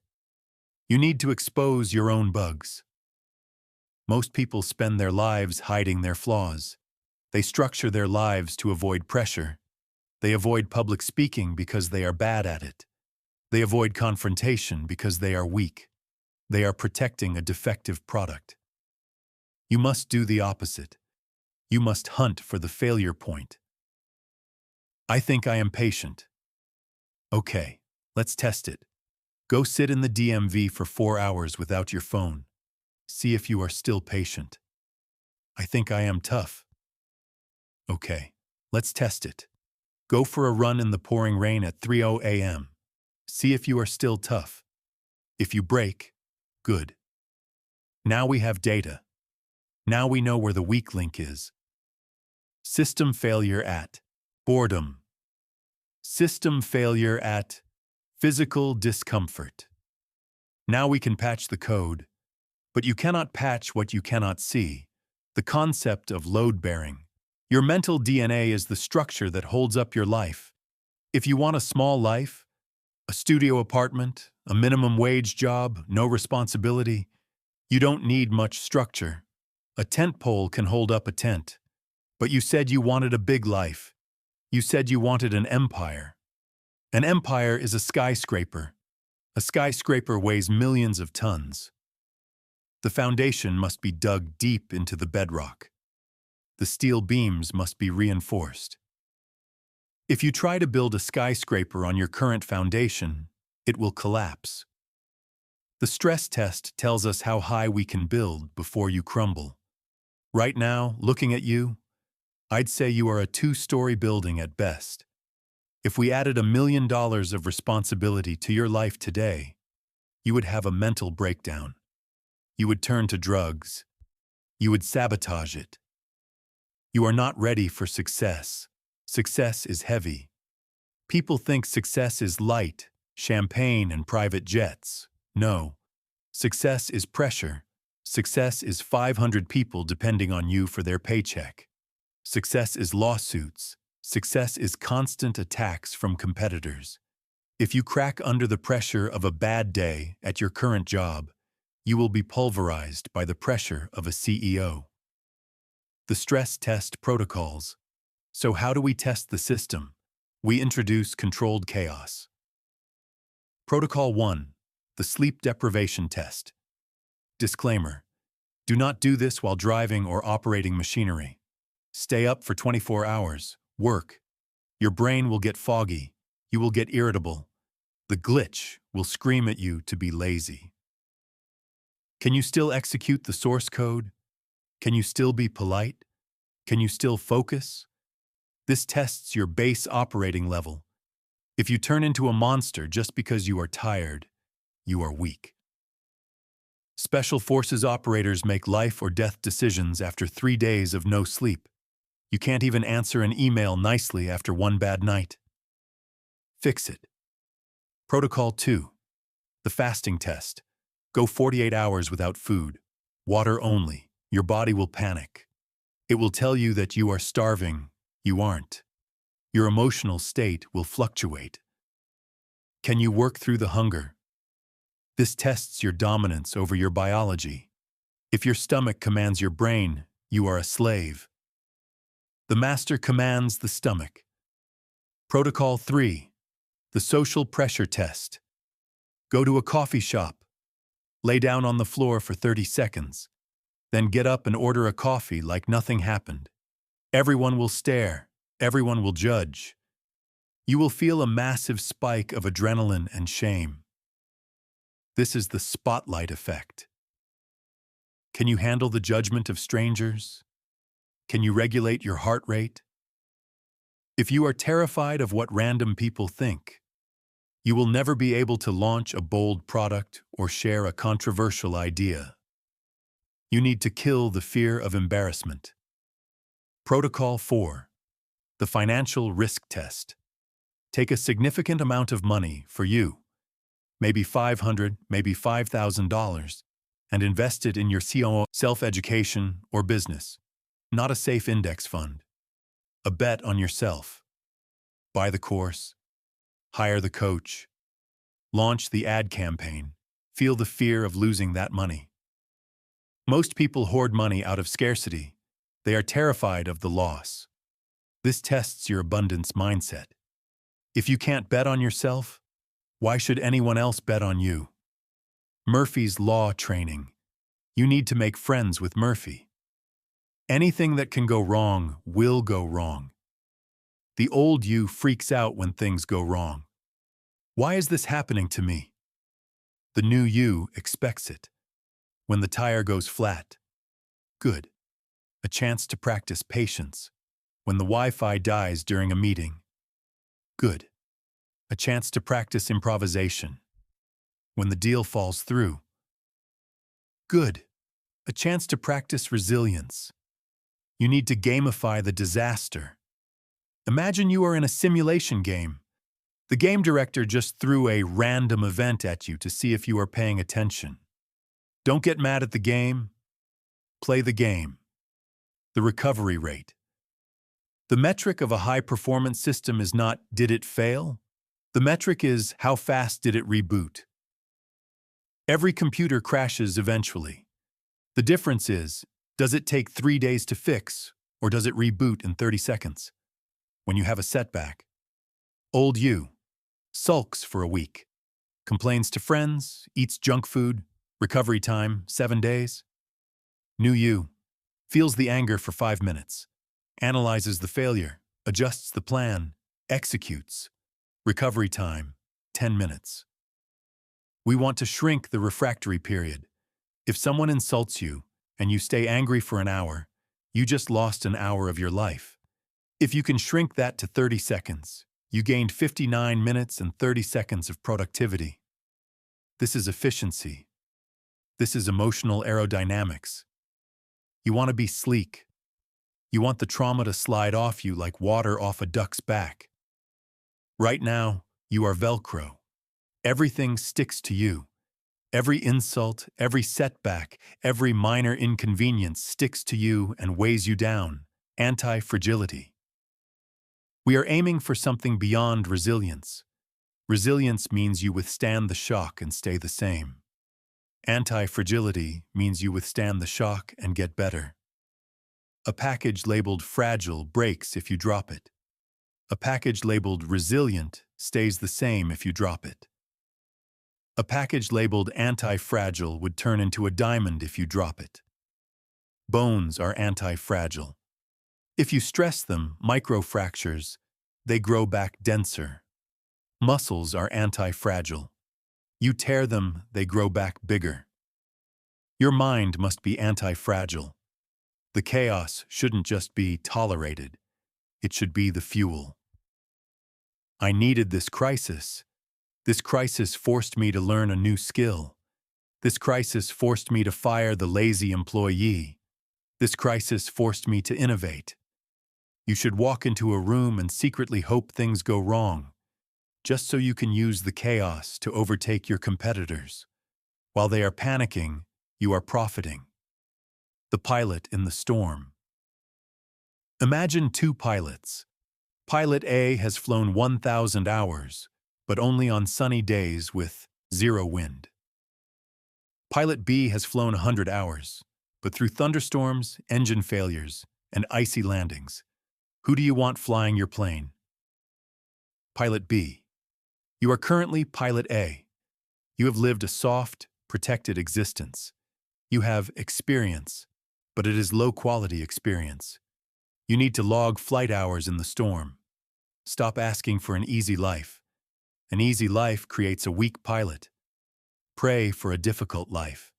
You need to expose your own bugs. Most people spend their lives hiding their flaws. They structure their lives to avoid pressure. They avoid public speaking because they are bad at it. They avoid confrontation because they are weak. They are protecting a defective product. You must do the opposite. You must hunt for the failure point. I think I am patient. Okay, let's test it. Go sit in the DMV for 4 hours without your phone. See if you are still patient. I think I am tough. Okay, let's test it. Go for a run in the pouring rain at 3:00 a.m. See if you are still tough. If you break, good. Now we have data. Now we know where the weak link is. System failure at boredom. System failure at physical discomfort. Now we can patch the code, but you cannot patch what you cannot see. The concept of load-bearing. Your mental DNA is the structure that holds up your life. If you want a small life, a studio apartment, a minimum wage job, no responsibility, you don't need much structure. A tent pole can hold up a tent. But you said you wanted a big life. You said you wanted an empire. An empire is a skyscraper. A skyscraper weighs millions of tons. The foundation must be dug deep into the bedrock. The steel beams must be reinforced. If you try to build a skyscraper on your current foundation, it will collapse. The stress test tells us how high we can build before you crumble. Right now, looking at you, I'd say you are a 2-story building at best. If we added $1 million of responsibility to your life today, you would have a mental breakdown. You would turn to drugs. You would sabotage it. You are not ready for success. Success is heavy. People think success is light, champagne and private jets. No. Success is pressure. Success is 500 people depending on you for their paycheck. Success is lawsuits. Success is constant attacks from competitors. If you crack under the pressure of a bad day at your current job, you will be pulverized by the pressure of a CEO. The stress test protocols. So how do we test the system? We introduce controlled chaos. Protocol 1. the sleep deprivation test. Disclaimer: do not do this while driving or operating machinery. Stay up for 24 hours. Work. Your brain will get foggy. You will get irritable. The glitch will scream at you to be lazy. Can you still execute the source code? Can you still be polite? Can you still focus? This tests your base operating level. If you turn into a monster just because you are tired, you are weak. Special Forces operators make life or death decisions after 3 days of no sleep. You can't even answer an email nicely after one bad night. Fix it. Protocol 2. The fasting test. Go 48 hours without food. Water only. Your body will panic. It will tell you that you are starving. You aren't. Your emotional state will fluctuate. Can you work through the hunger? This tests your dominance over your biology. If your stomach commands your brain, you are a slave. The master commands the stomach. Protocol 3. The social pressure test. Go to a coffee shop. Lay down on the floor for 30 seconds. Then get up and order a coffee like nothing happened. Everyone will stare. Everyone will judge. You will feel a massive spike of adrenaline and shame. This is the spotlight effect. Can you handle the judgment of strangers? Can you regulate your heart rate? If you are terrified of what random people think, you will never be able to launch a bold product or share a controversial idea. You need to kill the fear of embarrassment. Protocol 4. The financial risk test. Take a significant amount of money for you, maybe $500, maybe $5,000, and invest it in your self-education or business, not a safe index fund. A bet on yourself. Buy the course. Hire the coach. Launch the ad campaign. Feel the fear of losing that money. Most people hoard money out of scarcity. They are terrified of the loss. This tests your abundance mindset. If you can't bet on yourself, why should anyone else bet on you? Murphy's Law training. You need to make friends with Murphy. Anything that can go wrong will go wrong. The old you freaks out when things go wrong. Why is this happening to me? The new you expects it. When the tire goes flat. Good. A chance to practice patience. When the Wi-Fi dies during a meeting. Good. A chance to practice improvisation. When the deal falls through. Good. A chance to practice resilience. You need to gamify the disaster. Imagine you are in a simulation game. The game director just threw a random event at you to see if you are paying attention. Don't get mad at the game. Play the game. The recovery rate. The metric of a high-performance system is not, did it fail? The metric is, how fast did it reboot? Every computer crashes eventually. The difference is, does it take 3 days to fix, or does it reboot in 30 seconds? When you have a setback. Old you sulks for a week, complains to friends, eats junk food, recovery time 7 days. New you feels the anger for 5 minutes, analyzes the failure, adjusts the plan, executes. Recovery time 10 minutes. We want to shrink the refractory period. If someone insults you and you stay angry for an hour, you just lost an hour of your life. If you can shrink that to 30 seconds, you gained 59 minutes and 30 seconds of productivity. This is efficiency. This is emotional aerodynamics. You want to be sleek. You want the trauma to slide off you like water off a duck's back. Right now, you are Velcro. Everything sticks to you. Every insult, every setback, every minor inconvenience sticks to you and weighs you down. Anti-fragility. We are aiming for something beyond resilience. Resilience means you withstand the shock and stay the same. Anti-fragility means you withstand the shock and get better. A package labeled fragile breaks if you drop it. A package labeled resilient stays the same if you drop it. A package labeled anti-fragile would turn into a diamond if you drop it. Bones are anti-fragile. If you stress them, microfractures, they grow back denser. Muscles are anti-fragile. You tear them, they grow back bigger. Your mind must be anti-fragile. The chaos shouldn't just be tolerated. It should be the fuel. I needed this crisis. This crisis forced me to learn a new skill. This crisis forced me to fire the lazy employee. This crisis forced me to innovate. You should walk into a room and secretly hope things go wrong, just so you can use the chaos to overtake your competitors. While they are panicking, you are profiting. The pilot in the storm. Imagine two pilots. Pilot A has flown 1,000 hours, but only on sunny days with 0 wind. Pilot B has flown 100 hours, but through thunderstorms, engine failures, and icy landings. Who do you want flying your plane? Pilot B. You are currently Pilot A. You have lived a soft, protected existence. You have experience, but it is low-quality experience. You need to log flight hours in the storm. Stop asking for an easy life. An easy life creates a weak pilot. Pray for a difficult life.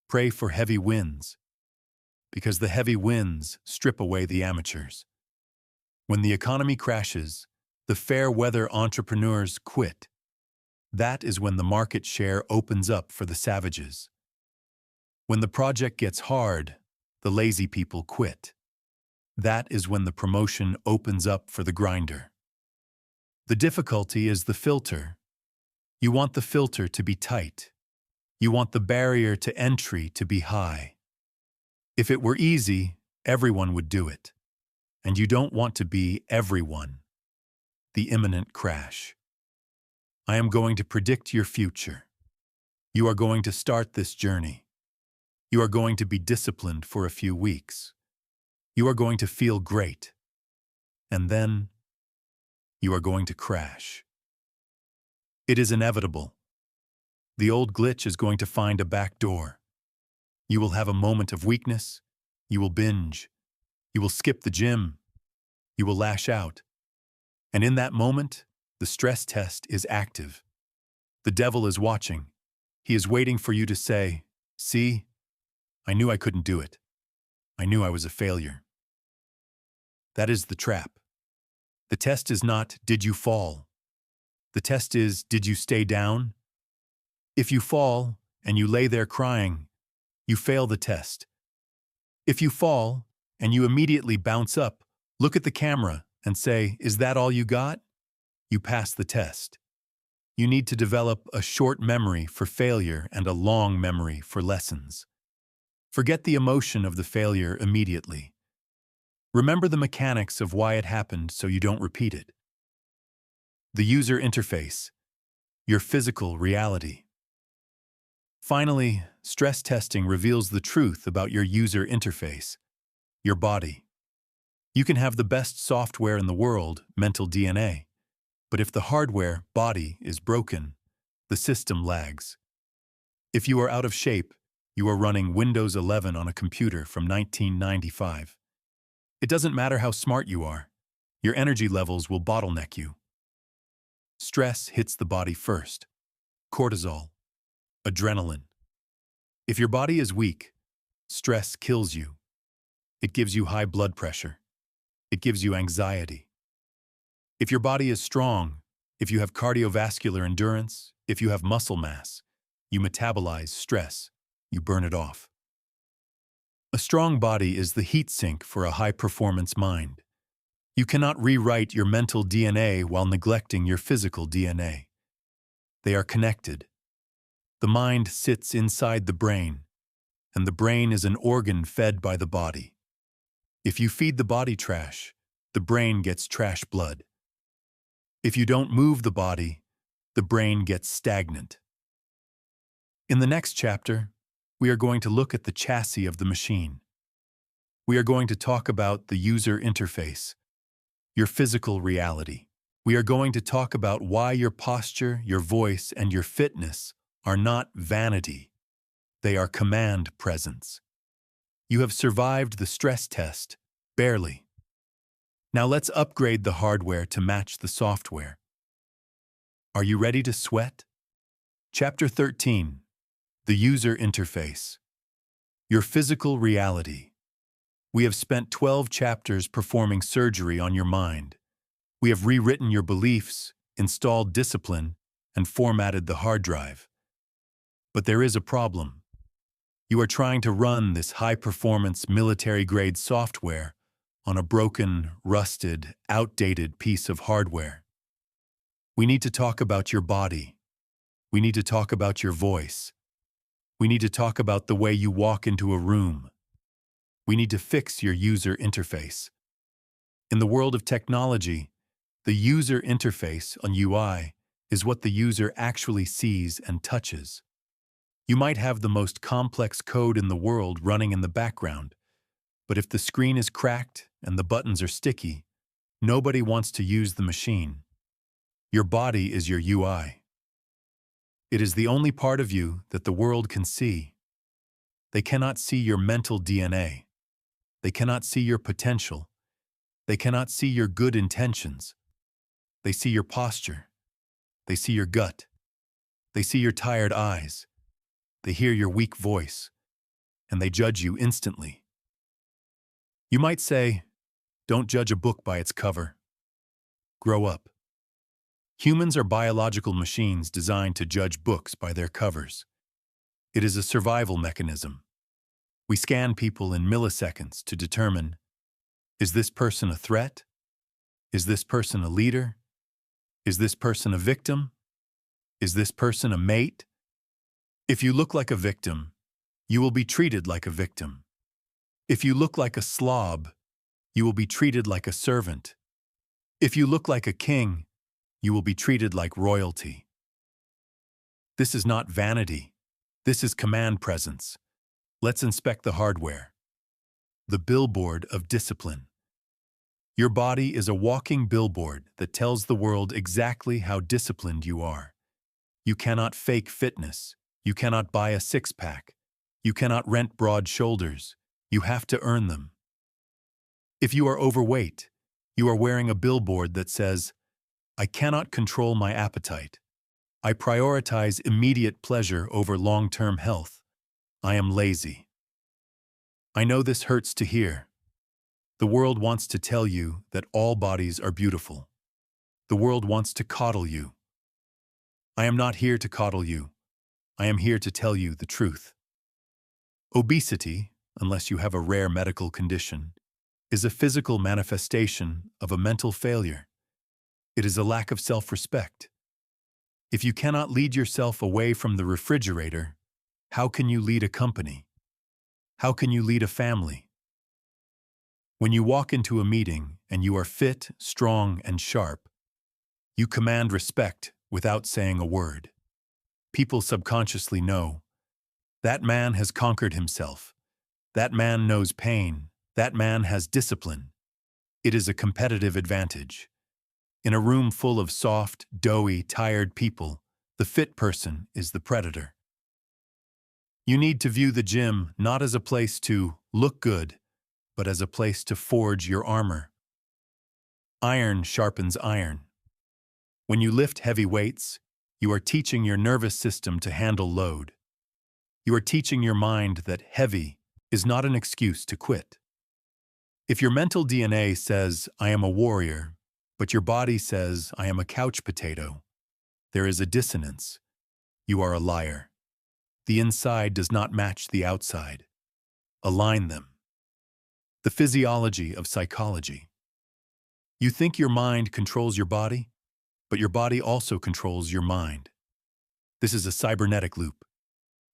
Pray for heavy winds, because the heavy winds strip away the amateurs. When the economy crashes, the fair-weather entrepreneurs quit. That is when the market share opens up for the savages. When the project gets hard, the lazy people quit. That is when the promotion opens up for the grinder. The difficulty is the filter. You want the filter to be tight. You want the barrier to entry to be high. If it were easy, everyone would do it. And you don't want to be everyone. The imminent crash. I am going to predict your future. You are going to start this journey. You are going to be disciplined for a few weeks. You are going to feel great. And then, you are going to crash. It is inevitable. The old glitch is going to find a back door. You will have a moment of weakness. You will binge. You will skip the gym. You will lash out. And in that moment, the stress test is active. The devil is watching. He is waiting for you to say, "See, I knew I couldn't do it. I knew I was a failure." That is the trap. The test is not, did you fall? The test is, did you stay down? If you fall and you lay there crying, you fail the test. If you fall and you immediately bounce up, look at the camera and say, "Is that all you got?" You pass the test. You need to develop a short memory for failure and a long memory for lessons. Forget the emotion of the failure immediately. Remember the mechanics of why it happened so you don't repeat it. The user interface, your physical reality. Finally, stress testing reveals the truth about your user interface, your body. You can have the best software in the world, mental DNA, but if the hardware, body, is broken, the system lags. If you are out of shape, you are running Windows 11 on a computer from 1995. It doesn't matter how smart you are. Your energy levels will bottleneck you. Stress hits the body first. Cortisol, adrenaline. If your body is weak, stress kills you. It gives you high blood pressure. It gives you anxiety. If your body is strong, if you have cardiovascular endurance, if you have muscle mass, you metabolize stress, you burn it off. A strong body is the heat sink for a high-performance mind. You cannot rewrite your mental DNA while neglecting your physical DNA. They are connected. The mind sits inside the brain, and the brain is an organ fed by the body. If you feed the body trash, the brain gets trash blood. If you don't move the body, the brain gets stagnant. In the next chapter, we are going to look at the chassis of the machine. We are going to talk about the user interface, your physical reality. We are going to talk about why your posture, your voice, and your fitness are not vanity. They are command presence. You have survived the stress test, barely. Now let's upgrade the hardware to match the software. Are you ready to sweat? Chapter 13. The User Interface. Your physical reality. We have spent 12 chapters performing surgery on your mind. We have rewritten your beliefs, installed discipline, and formatted the hard drive. But there is a problem. You are trying to run this high-performance military-grade software on a broken, rusted, outdated piece of hardware. We need to talk about your body. We need to talk about your voice. We need to talk about the way you walk into a room. We need to fix your user interface. In the world of technology, the user interface on UI is what the user actually sees and touches. You might have the most complex code in the world running in the background, but if the screen is cracked and the buttons are sticky, nobody wants to use the machine. Your body is your UI. It is the only part of you that the world can see. They cannot see your mental DNA. They cannot see your potential. They cannot see your good intentions. They see your posture. They see your gut. They see your tired eyes. They hear your weak voice. And they judge you instantly. You might say, don't judge a book by its cover. Grow up. Humans are biological machines designed to judge books by their covers. It is a survival mechanism. We scan people in milliseconds to determine, is this person a threat? Is this person a leader? Is this person a victim? Is this person a mate? If you look like a victim, you will be treated like a victim. If you look like a slob, you will be treated like a servant. If you look like a king, you will be treated like royalty. This is not vanity. This is command presence. Let's inspect the hardware. The billboard of discipline. Your body is a walking billboard that tells the world exactly how disciplined you are. You cannot fake fitness. You cannot buy a six-pack. You cannot rent broad shoulders. You have to earn them. If you are overweight, you are wearing a billboard that says, I cannot control my appetite. I prioritize immediate pleasure over long-term health. I am lazy. I know this hurts to hear. The world wants to tell you that all bodies are beautiful. The world wants to coddle you. I am not here to coddle you. I am here to tell you the truth. Obesity, unless you have a rare medical condition, is a physical manifestation of a mental failure. It is a lack of self-respect. If you cannot lead yourself away from the refrigerator, how can you lead a company? How can you lead a family? When you walk into a meeting and you are fit, strong, and sharp, you command respect without saying a word. People subconsciously know, that man has conquered himself. That man knows pain. That man has discipline. It is a competitive advantage. In a room full of soft, doughy, tired people, the fit person is the predator. You need to view the gym not as a place to look good, but as a place to forge your armor. Iron sharpens iron. When you lift heavy weights, you are teaching your nervous system to handle load. You are teaching your mind that heavy is not an excuse to quit. If your mental DNA says, I am a warrior, but your body says, I am a couch potato, there is a dissonance. You are a liar. The inside does not match the outside. Align them. The physiology of psychology. You think your mind controls your body, but your body also controls your mind. This is a cybernetic loop.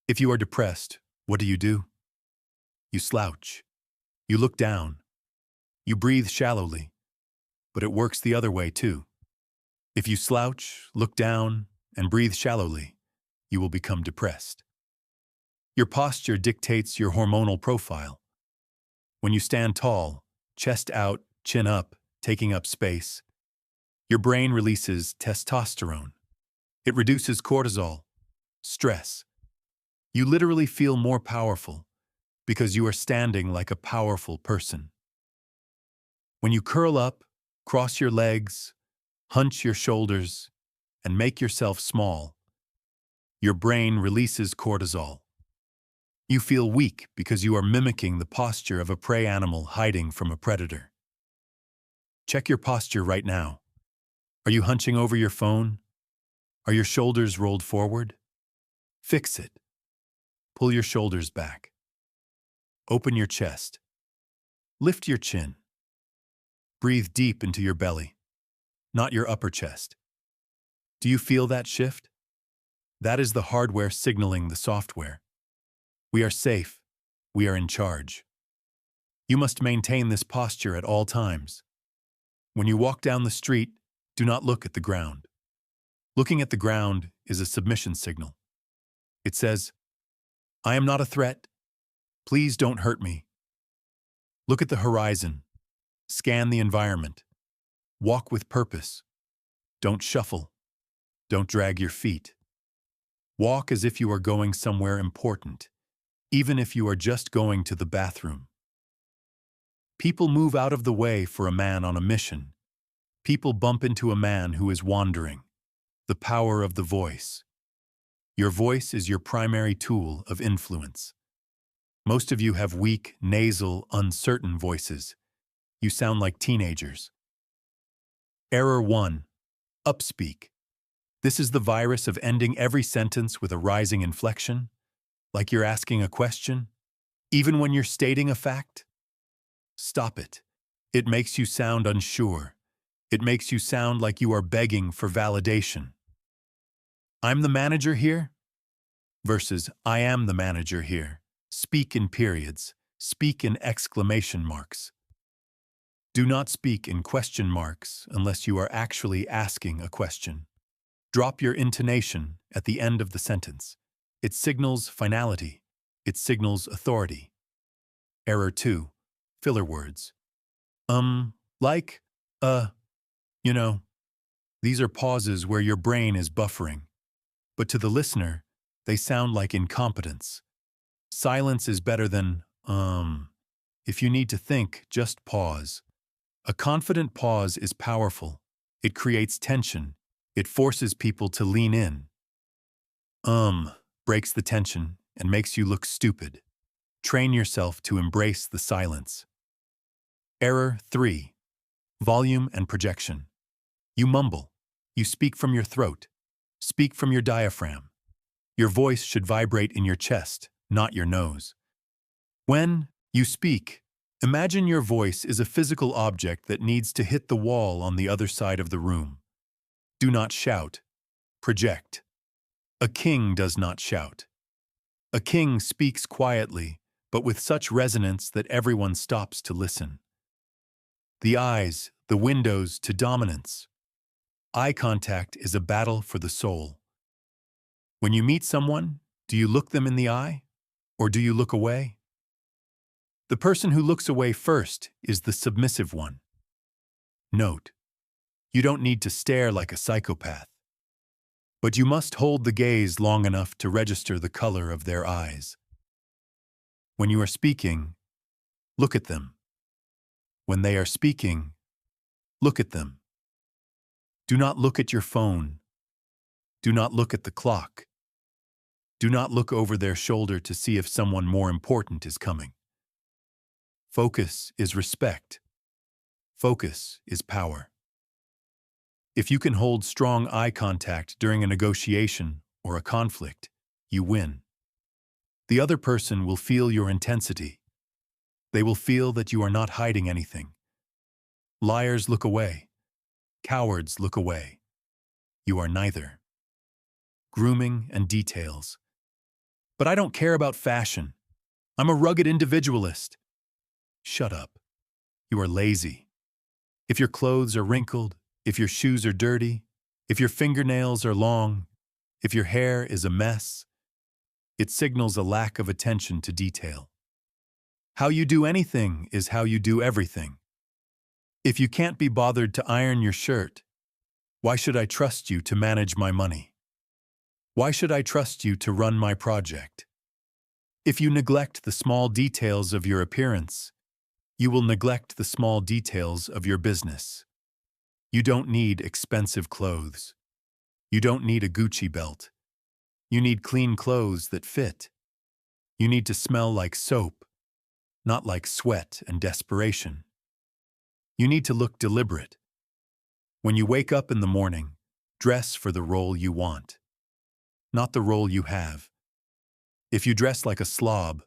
If you are depressed, what do? You slouch. You look down. You breathe shallowly. But it works the other way too. If you slouch, look down, and breathe shallowly, you will become depressed. Your posture dictates your hormonal profile. When you stand tall, chest out, chin up, taking up space, Your brain releases testosterone. It reduces cortisol, stress. You literally feel more powerful because you are standing like a powerful person. When you curl up, cross your legs, hunch your shoulders, and make yourself small, your brain releases cortisol. You feel weak because you are mimicking the posture of a prey animal hiding from a predator. Check your posture right now. Are you hunching over your phone? Are your shoulders rolled forward? Fix it. Pull your shoulders back. Open your chest. Lift your chin. Breathe deep into your belly, not your upper chest. Do you feel that shift? That is the hardware signaling the software. We are safe. We are in charge. You must maintain this posture at all times. When you walk down the street, do not look at the ground. Looking at the ground is a submission signal. It says, I am not a threat. Please don't hurt me. Look at the horizon. Scan the environment. Walk with purpose. Don't shuffle. Don't drag your feet. Walk as if you are going somewhere important, even if you are just going to the bathroom. People move out of the way for a man on a mission. People bump into a man who is wandering. The power of the voice. Your voice is your primary tool of influence. Most of you have weak, nasal, uncertain voices. You sound like teenagers. Error 1. Upspeak. This is the virus of ending every sentence with a rising inflection, like you're asking a question, even when you're stating a fact. Stop it. It makes you sound unsure. It makes you sound like you are begging for validation. I'm the manager here versus I am the manager here. Speak in periods. Speak in exclamation marks. Do not speak in question marks unless you are actually asking a question. Drop your intonation at the end of the sentence. It signals finality. It signals authority. Error 2. Filler words. Like, you know. These are pauses where your brain is buffering. But to the listener, they sound like incompetence. Silence is better than, If you need to think, just pause. A confident pause is powerful. It creates tension. It forces people to lean in. Breaks the tension and makes you look stupid. Train yourself to embrace the silence. Error 3. Volume and projection. You mumble. You speak from your throat. Speak from your diaphragm. Your voice should vibrate in your chest, not your nose. When you speak, imagine your voice is a physical object that needs to hit the wall on the other side of the room. Do not shout. Project. A king does not shout. A king speaks quietly, but with such resonance that everyone stops to listen. The eyes, the windows to dominance. Eye contact is a battle for the soul. When you meet someone, do you look them in the eye, or do you look away? The person who looks away first is the submissive one. Note: you don't need to stare like a psychopath, but you must hold the gaze long enough to register the color of their eyes. When you are speaking, look at them. When they are speaking, look at them. Do not look at your phone. Do not look at the clock. Do not look over their shoulder to see if someone more important is coming. Focus is respect. Focus is power. If you can hold strong eye contact during a negotiation or a conflict, you win. The other person will feel your intensity. They will feel that you are not hiding anything. Liars look away. Cowards look away. You are neither. Grooming and details. But I don't care about fashion. I'm a rugged individualist. Shut up. You are lazy. If your clothes are wrinkled, if your shoes are dirty, if your fingernails are long, if your hair is a mess, it signals a lack of attention to detail. How you do anything is how you do everything. If you can't be bothered to iron your shirt, Why should I trust you to manage my money? Why should I trust you to run my project? If you neglect the small details of your appearance, you will neglect the small details of your business. You don't need expensive clothes. You don't need a Gucci belt. You need clean clothes that fit. You need to smell like soap, not like sweat and desperation. You need to look deliberate. When you wake up in the morning, dress for the role you want, not the role you have. If you dress like a slob,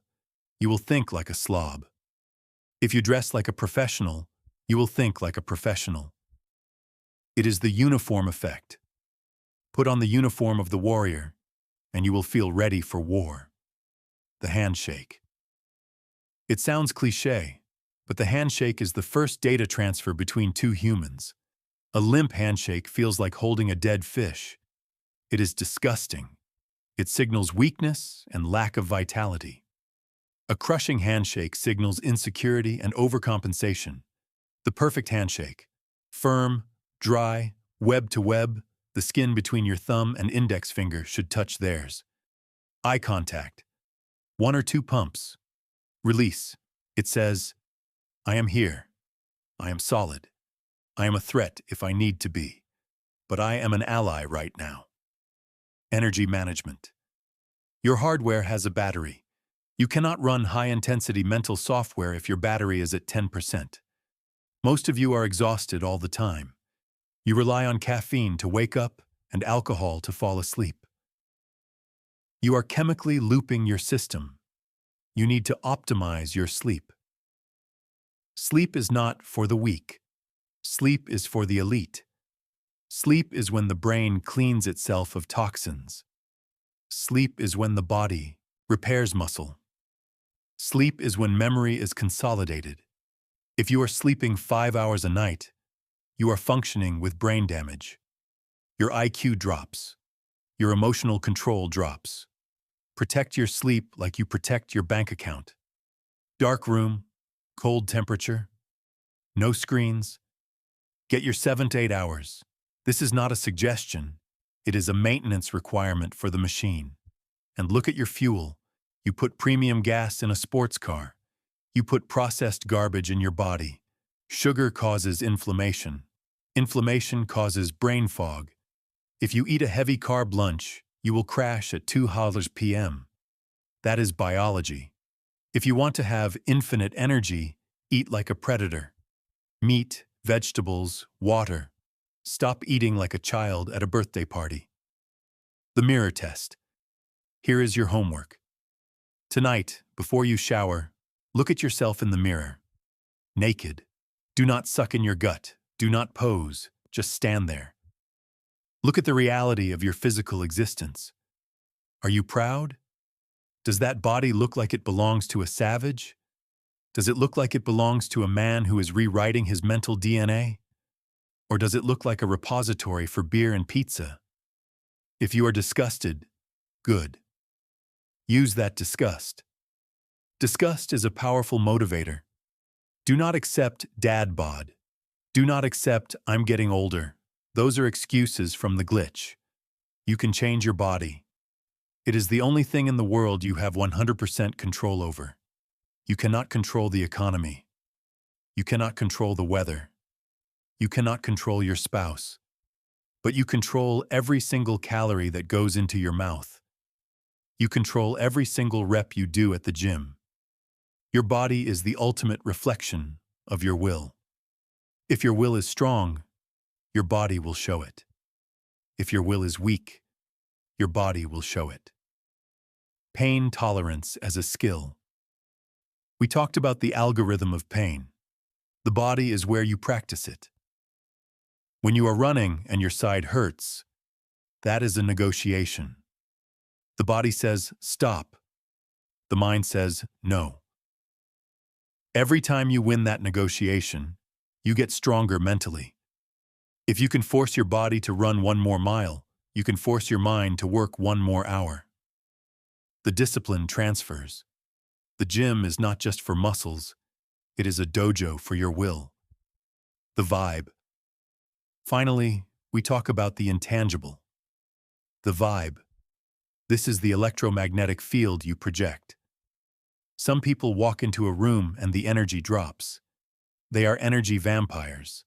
you will think like a slob. If you dress like a professional, you will think like a professional. It is the uniform effect. Put on the uniform of the warrior, and you will feel ready for war. The handshake. It sounds cliché, but the handshake is the first data transfer between two humans. A limp handshake feels like holding a dead fish. It is disgusting. It signals weakness and lack of vitality. A crushing handshake signals insecurity and overcompensation. The perfect handshake. Firm, dry, web to web, the skin between your thumb and index finger should touch theirs. Eye contact. 1 or 2 pumps. Release. It says, I am here. I am solid. I am a threat if I need to be. But I am an ally right now. Energy management. Your hardware has a battery. You cannot run high-intensity mental software if your battery is at 10%. Most of you are exhausted all the time. You rely on caffeine to wake up and alcohol to fall asleep. You are chemically looping your system. You need to optimize your sleep. Sleep is not for the weak. Sleep is for the elite. Sleep is when the brain cleans itself of toxins. Sleep is when the body repairs muscle. Sleep is when memory is consolidated. If you are sleeping 5 hours a night, you are functioning with brain damage. Your IQ drops. Your emotional control drops. Protect your sleep like you protect your bank account. Dark room, cold temperature, no screens. Get your 7 to 8 hours. This is not a suggestion. It is a maintenance requirement for the machine. And look at your fuel. You put premium gas in a sports car. You put processed garbage in your body. Sugar causes inflammation. Inflammation causes brain fog. If you eat a heavy carb lunch, you will crash at 2 p.m. That is biology. If you want to have infinite energy, eat like a predator. Meat, vegetables, water. Stop eating like a child at a birthday party. The mirror test. Here is your homework. Tonight, before you shower, look at yourself in the mirror. Naked. Do not suck in your gut. Do not pose. Just stand there. Look at the reality of your physical existence. Are you proud? Does that body look like it belongs to a savage? Does it look like it belongs to a man who is rewriting his mental DNA? Or does it look like a repository for beer and pizza? If you are disgusted, good. Use that disgust. Disgust is a powerful motivator. Do not accept dad bod. Do not accept I'm getting older. Those are excuses from the glitch. You can change your body. It is the only thing in the world you have 100% control over. You cannot control the economy. You cannot control the weather. You cannot control your spouse. But you control every single calorie that goes into your mouth. You control every single rep you do at the gym. Your body is the ultimate reflection of your will. If your will is strong, your body will show it. If your will is weak, your body will show it. Pain tolerance as a skill. We talked about the algorithm of pain. The body is where you practice it. When you are running and your side hurts, that is a negotiation. The body says, stop. The mind says, no. Every time you win that negotiation, you get stronger mentally. If you can force your body to run 1 more mile, you can force your mind to work 1 more hour. The discipline transfers. The gym is not just for muscles, it is a dojo for your will. The vibe. Finally, we talk about the intangible, the vibe. This is the electromagnetic field you project. Some people walk into a room and the energy drops. They are energy vampires.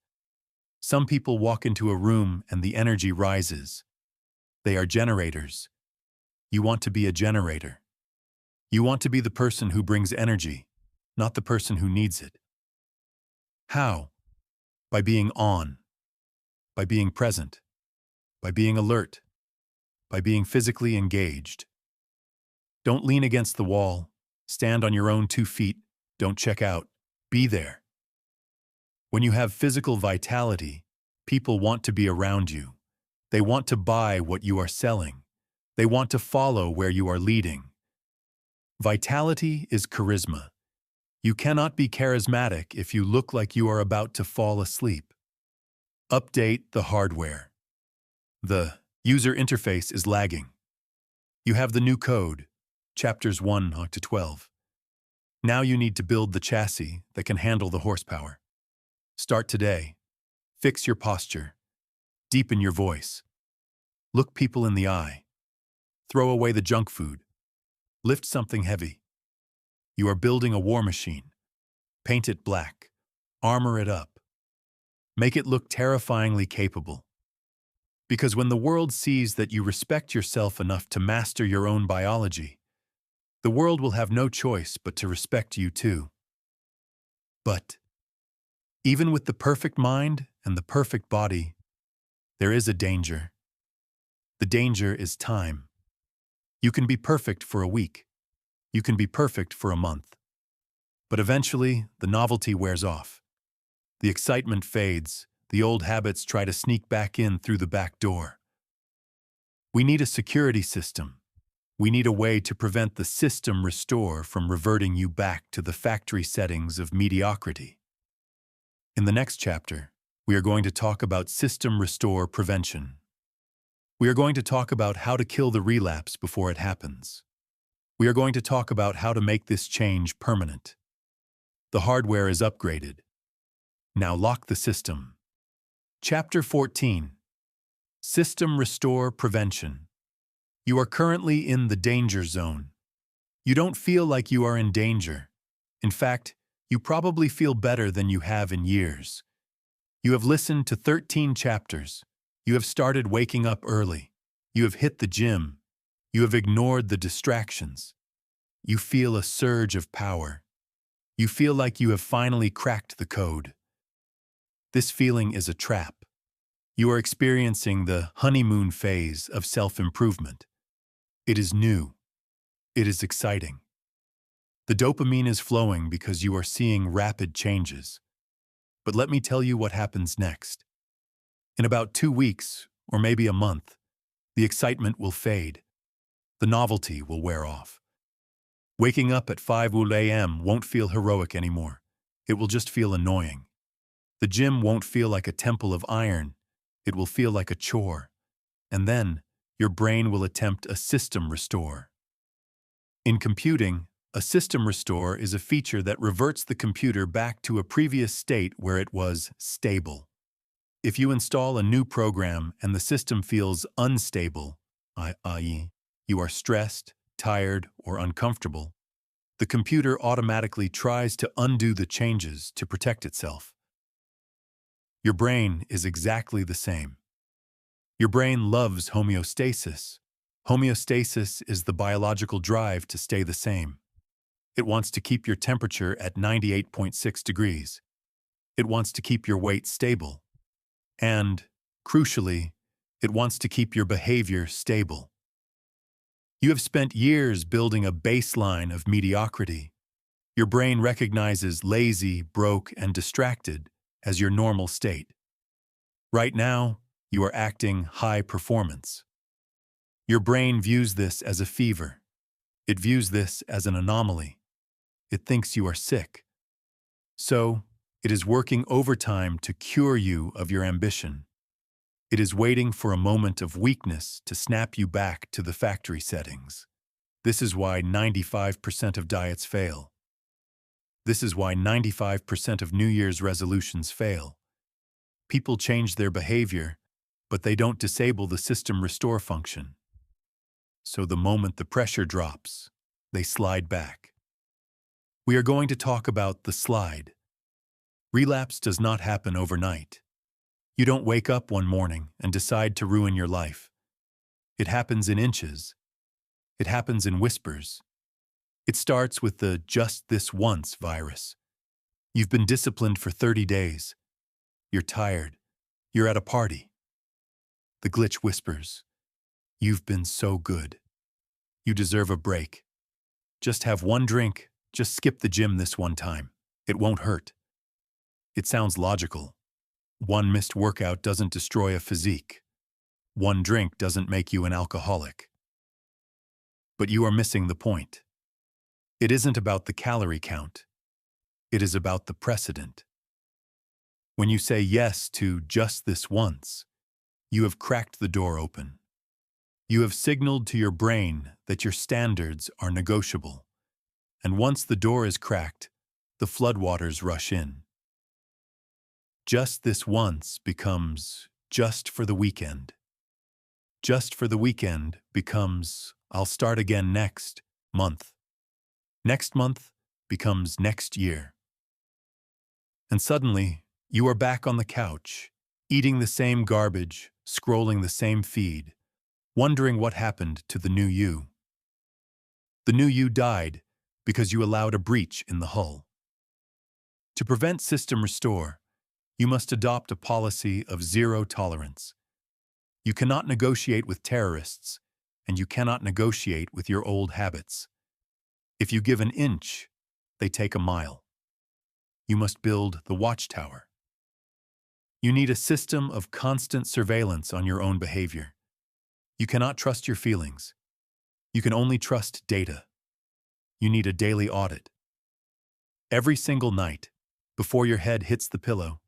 Some people walk into a room and the energy rises. They are generators. You want to be a generator. You want to be the person who brings energy, not the person who needs it. How? By being on, by being present, by being alert, by being physically engaged. Don't lean against the wall. Stand on your own 2 feet. Don't check out. Be there. When you have physical vitality, people want to be around you. They want to buy what you are selling. They want to follow where you are leading. Vitality is charisma. You cannot be charismatic if you look like you are about to fall asleep. Update the hardware. The user interface is lagging. You have the new code, chapters 1 to 12. Now you need to build the chassis that can handle the horsepower. Start today. Fix your posture. Deepen your voice. Look people in the eye. Throw away the junk food. Lift something heavy. You are building a war machine. Paint it black. Armor it up. Make it look terrifyingly capable. Because when the world sees that you respect yourself enough to master your own biology, the world will have no choice but to respect you too. But even with the perfect mind and the perfect body, there is a danger. The danger is time. You can be perfect for a week. You can be perfect for a month. But eventually, the novelty wears off. The excitement fades. The old habits try to sneak back in through the back door. We need a security system. We need a way to prevent the system restore from reverting you back to the factory settings of mediocrity. In the next chapter, we are going to talk about system restore prevention. We are going to talk about how to kill the relapse before it happens. We are going to talk about how to make this change permanent. The hardware is upgraded. Now lock the system. Chapter 14. System Restore Prevention. You are currently in the danger zone. You don't feel like you are in danger. In fact, you probably feel better than you have in years. You have listened to 13 chapters. You have started waking up early. You have hit the gym. You have ignored the distractions. You feel a surge of power. You feel like you have finally cracked the code. This feeling is a trap. You are experiencing the honeymoon phase of self-improvement. It is new. It is exciting. The dopamine is flowing because you are seeing rapid changes. But let me tell you what happens next. In about 2 weeks, or maybe a month, the excitement will fade. The novelty will wear off. Waking up at 5 a.m. won't feel heroic anymore. It will just feel annoying. The gym won't feel like a temple of iron. It will feel like a chore. And then, your brain will attempt a system restore. In computing, a system restore is a feature that reverts the computer back to a previous state where it was stable. If you install a new program and the system feels unstable, i.e., you are stressed, tired, or uncomfortable, the computer automatically tries to undo the changes to protect itself. Your brain is exactly the same. Your brain loves homeostasis. Homeostasis is the biological drive to stay the same. It wants to keep your temperature at 98.6 degrees. It wants to keep your weight stable. And, crucially, it wants to keep your behavior stable. You have spent years building a baseline of mediocrity. Your brain recognizes lazy, broke, and distracted as your normal state. Right now, you are acting high performance. Your brain views this as a fever. It views this as an anomaly. It thinks you are sick. So, it is working overtime to cure you of your ambition. It is waiting for a moment of weakness to snap you back to the factory settings. This is why 95% of diets fail. This is why 95% of New Year's resolutions fail. People change their behavior, but they don't disable the system restore function. So the moment the pressure drops, they slide back. We are going to talk about the slide. Relapse does not happen overnight. You don't wake up one morning and decide to ruin your life. It happens in inches. It happens in whispers. It starts with the "just this once" virus. You've been disciplined for 30 days. You're tired. You're at a party. The glitch whispers, "You've been so good. You deserve a break. Just have one drink. Just skip the gym this one time. It won't hurt." It sounds logical. One missed workout doesn't destroy a physique. One drink doesn't make you an alcoholic. But you are missing the point. It isn't about the calorie count. It is about the precedent. When you say yes to "just this once," you have cracked the door open. You have signaled to your brain that your standards are negotiable. And once the door is cracked, the floodwaters rush in. Just this once becomes just for the weekend. Just for the weekend becomes I'll start again next month. Next month becomes next year. And suddenly, you are back on the couch, eating the same garbage, scrolling the same feed, wondering what happened to the new you. The new you died because you allowed a breach in the hull. To prevent system restore, you must adopt a policy of zero tolerance. You cannot negotiate with terrorists, and you cannot negotiate with your old habits. If you give an inch, they take a mile. You must build the watchtower. You need a system of constant surveillance on your own behavior. You cannot trust your feelings. You can only trust data. You need a daily audit. Every single night, before your head hits the pillow,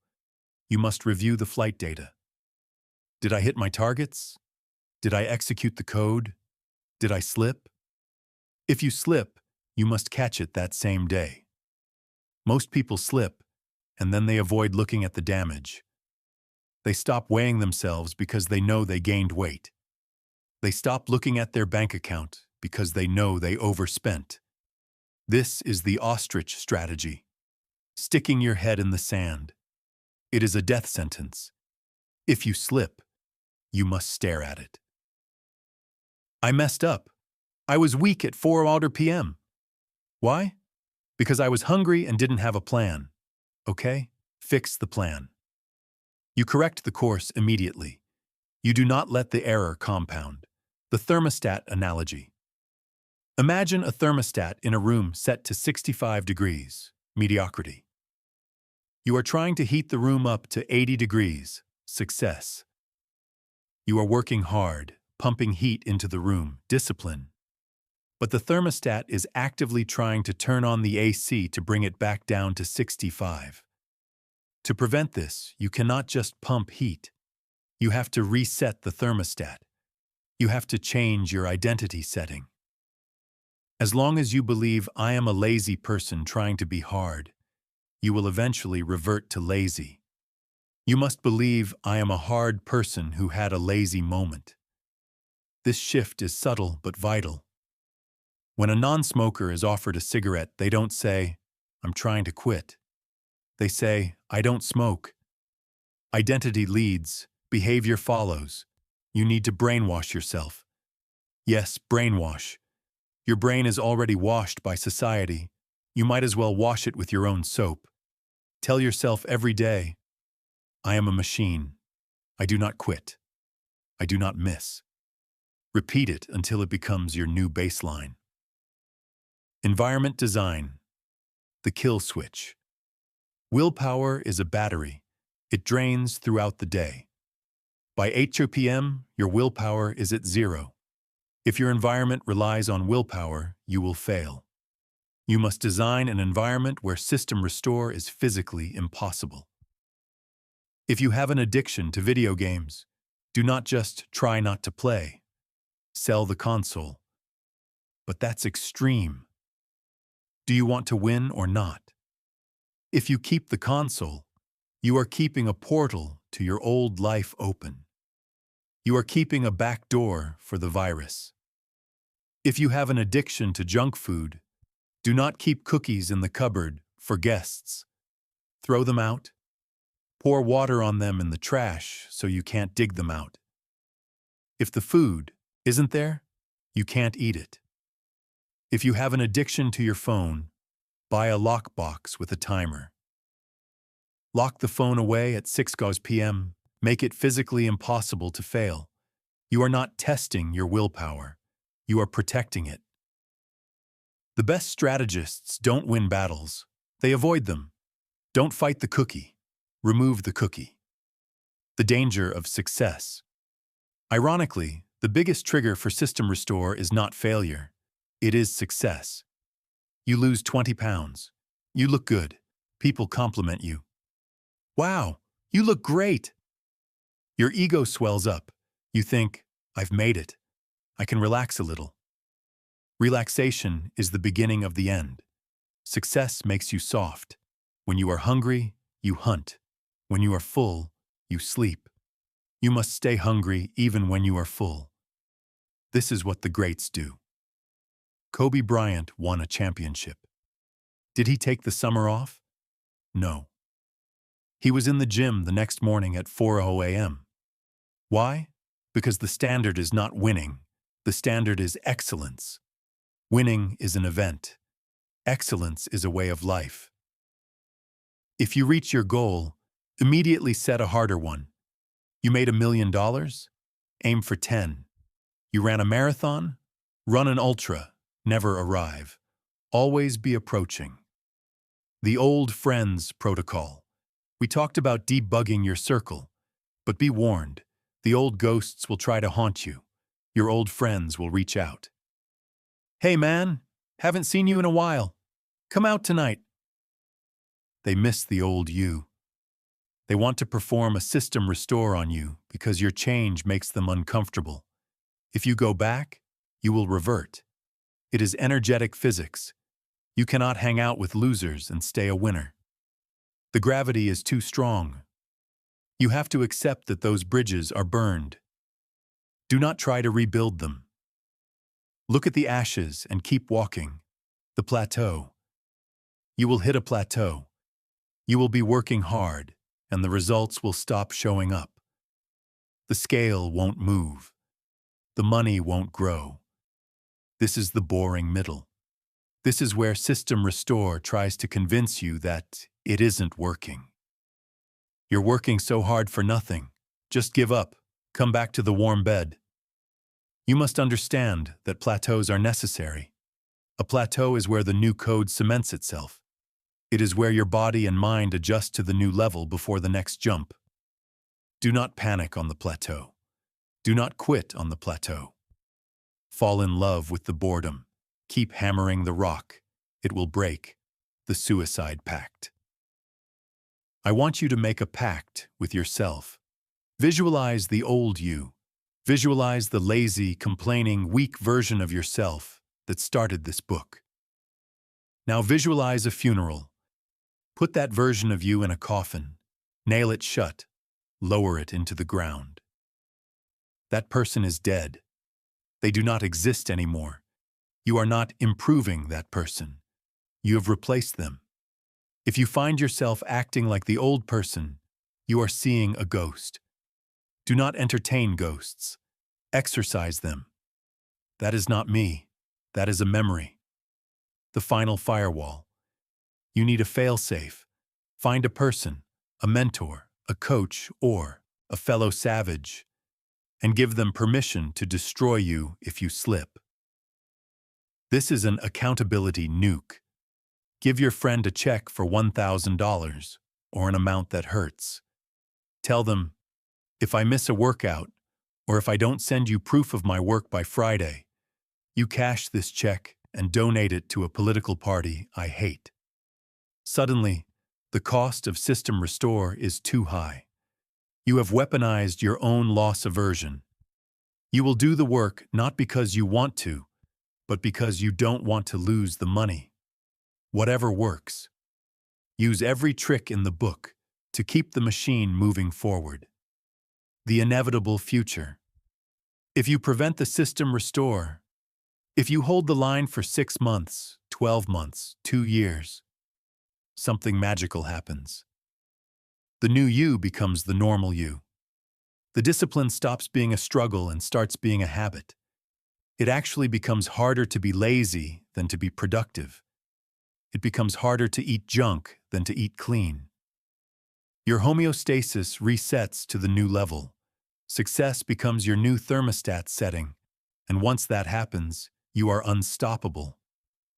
you must review the flight data. Did I hit my targets? Did I execute the code? Did I slip? If you slip, you must catch it that same day. Most people slip, and then they avoid looking at the damage. They stop weighing themselves because they know they gained weight. They stop looking at their bank account because they know they overspent. This is the ostrich strategy. Sticking your head in the sand. It is a death sentence. If you slip, you must stare at it. I messed up. I was weak at 4 p.m. Why? Because I was hungry and didn't have a plan. Okay? Fix the plan. You correct the course immediately. You do not let the error compound. The thermostat analogy. Imagine a thermostat in a room set to 65 degrees, mediocrity. You are trying to heat the room up to 80 degrees, success. You are working hard, pumping heat into the room, discipline. But the thermostat is actively trying to turn on the AC to bring it back down to 65. To prevent this, you cannot just pump heat. You have to reset the thermostat. You have to change your identity setting. As long as you believe I am a lazy person trying to be hard, you will eventually revert to lazy. You must believe I am a hard person who had a lazy moment. This shift is subtle but vital. When a non-smoker is offered a cigarette, they don't say, "I'm trying to quit." They say, "I don't smoke." Identity leads, behavior follows. You need to brainwash yourself. Yes, brainwash. Your brain is already washed by society. You might as well wash it with your own soap. Tell yourself every day, I am a machine. I do not quit. I do not miss. Repeat it until it becomes your new baseline. Environment design. The kill switch. Willpower is a battery. It drains throughout the day. By 8 p.m., your willpower is at 0. If your environment relies on willpower, you will fail. You must design an environment where system restore is physically impossible. If you have an addiction to video games, do not just try not to play. Sell the console. But that's extreme. Do you want to win or not? If you keep the console, you are keeping a portal to your old life open. You are keeping a back door for the virus. If you have an addiction to junk food, do not keep cookies in the cupboard for guests. Throw them out. Pour water on them in the trash so you can't dig them out. If the food isn't there, you can't eat it. If you have an addiction to your phone, buy a lockbox with a timer. Lock the phone away at 6 p.m. Make it physically impossible to fail. You are not testing your willpower. You are protecting it. The best strategists don't win battles. They avoid them. Don't fight the cookie. Remove the cookie. The danger of success. Ironically, the biggest trigger for system restore is not failure. It is success. You lose 20 pounds. You look good. People compliment you. Wow, you look great. Your ego swells up. You think, I've made it. I can relax a little. Relaxation is the beginning of the end. Success makes you soft. When you are hungry, you hunt. When you are full, you sleep. You must stay hungry even when you are full. This is what the greats do. Kobe Bryant won a championship. Did he take the summer off? No. He was in the gym the next morning at 4:00 a.m. Why? Because the standard is not winning. The standard is excellence. Winning is an event. Excellence is a way of life. If you reach your goal, immediately set a harder one. You made $1 million? Aim for 10. You ran a marathon? Run an ultra. Never arrive. Always be approaching. The old friends protocol. We talked about debugging your circle, but be warned, the old ghosts will try to haunt you. Your old friends will reach out. Hey man, haven't seen you in a while. Come out tonight. They miss the old you. They want to perform a system restore on you because your change makes them uncomfortable. If you go back, you will revert. It is energetic physics. You cannot hang out with losers and stay a winner. The gravity is too strong. You have to accept that those bridges are burned. Do not try to rebuild them. Look at the ashes and keep walking. The plateau. You will hit a plateau. You will be working hard, and the results will stop showing up. The scale won't move. The money won't grow. This is the boring middle. This is where System Restore tries to convince you that it isn't working. You're working so hard for nothing. Just give up. Come back to the warm bed. You must understand that plateaus are necessary. A plateau is where the new code cements itself. It is where your body and mind adjust to the new level before the next jump. Do not panic on the plateau. Do not quit on the plateau. Fall in love with the boredom. Keep hammering the rock. It will break. The suicide pact. I want you to make a pact with yourself. Visualize the old you. Visualize the lazy, complaining, weak version of yourself that started this book. Now visualize a funeral. Put that version of you in a coffin. Nail it shut. Lower it into the ground. That person is dead. They do not exist anymore. You are not improving that person. You have replaced them. If you find yourself acting like the old person, you are seeing a ghost. Do not entertain ghosts. Exorcise them. That is not me. That is a memory. The final firewall. You need a fail-safe. Find a person, a mentor, a coach, or a fellow savage, and give them permission to destroy you if you slip. This is an accountability nuke. Give your friend a check for $1,000 or an amount that hurts. Tell them, if I miss a workout or if I don't send you proof of my work by Friday, you cash this check and donate it to a political party I hate. Suddenly, the cost of system restore is too high. You have weaponized your own loss aversion. You will do the work not because you want to, but because you don't want to lose the money. Whatever works. Use every trick in the book to keep the machine moving forward. The inevitable future. If you prevent the system, restore. If you hold the line for 6 months, 12 months, 2 years, something magical happens. The new you becomes the normal you. The discipline stops being a struggle and starts being a habit. It actually becomes harder to be lazy than to be productive. It becomes harder to eat junk than to eat clean. Your homeostasis resets to the new level. Success becomes your new thermostat setting, and once that happens, you are unstoppable.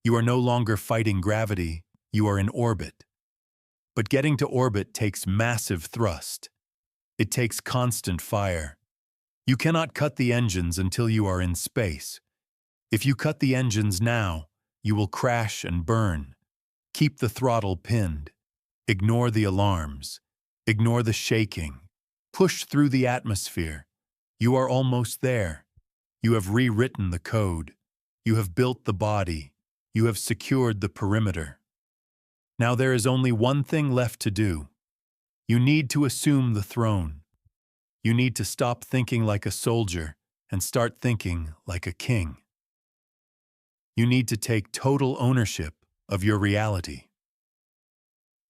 You are no longer fighting gravity, you are in orbit. But getting to orbit takes massive thrust. It takes constant fire. You cannot cut the engines until you are in space. If you cut the engines now, you will crash and burn. Keep the throttle pinned. Ignore the alarms. Ignore the shaking. Push through the atmosphere. You are almost there. You have rewritten the code. You have built the body. You have secured the perimeter. Now there is only one thing left to do. You need to assume the throne. You need to stop thinking like a soldier and start thinking like a king. You need to take total ownership of your reality.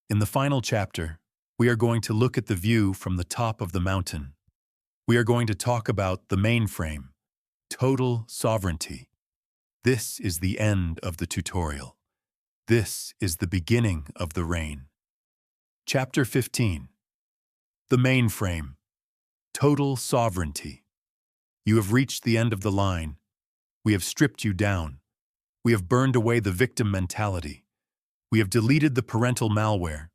In the final chapter, we are going to look at the view from the top of the mountain. We are going to talk about the mainframe, total sovereignty. This is the end of the tutorial. This is the beginning of the reign. Chapter 15. The mainframe, total sovereignty. You have reached the end of the line. We have stripped you down. We have burned away the victim mentality. We have deleted the parental malware.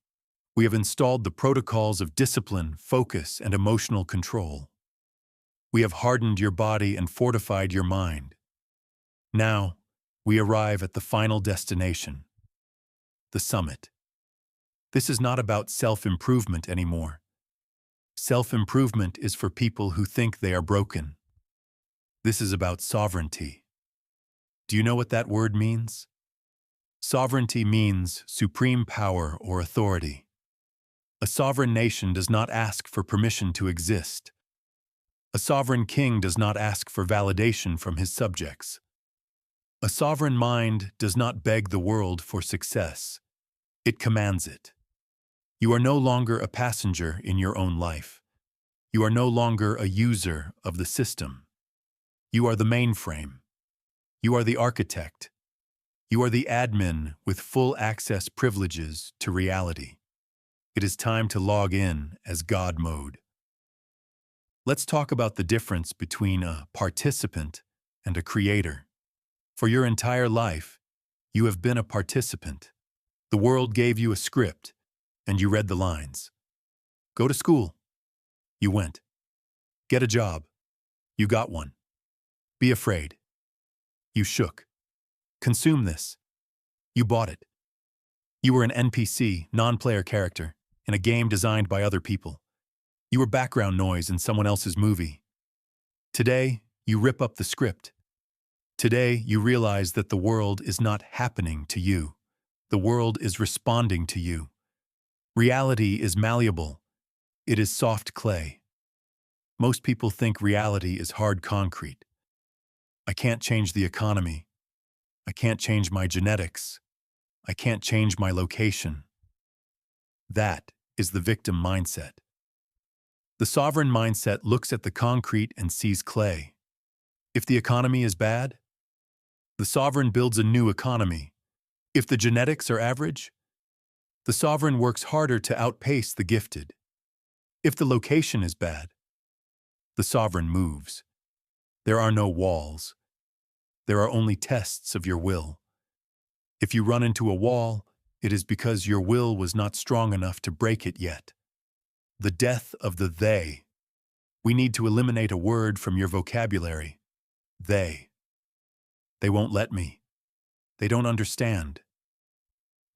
We have installed the protocols of discipline, focus, and emotional control. We have hardened your body and fortified your mind. Now, we arrive at the final destination, the summit. This is not about self-improvement anymore. Self-improvement is for people who think they are broken. This is about sovereignty. Do you know what that word means? Sovereignty means supreme power or authority. A sovereign nation does not ask for permission to exist. A sovereign king does not ask for validation from his subjects. A sovereign mind does not beg the world for success. It commands it. You are no longer a passenger in your own life. You are no longer a user of the system. You are the mainframe. You are the architect. You are the admin with full access privileges to reality. It is time to log in as God mode. Let's talk about the difference between a participant and a creator. For your entire life, you have been a participant. The world gave you a script, and you read the lines. Go to school. You went. Get a job. You got one. Be afraid. You shook. Consume this. You bought it. You were an NPC, non-player character, in a game designed by other people. You were background noise in someone else's movie. Today, you rip up the script. Today, you realize that the world is not happening to you. The world is responding to you. Reality is malleable. It is soft clay. Most people think reality is hard concrete. I can't change the economy. I can't change my genetics. I can't change my location. That is the victim mindset. The sovereign mindset looks at the concrete and sees clay. If the economy is bad, the sovereign builds a new economy. If the genetics are average, the sovereign works harder to outpace the gifted. If the location is bad, the sovereign moves. There are no walls. There are only tests of your will. If you run into a wall, it is because your will was not strong enough to break it yet. The death of the they. We need to eliminate a word from your vocabulary. They. They won't let me. They don't understand.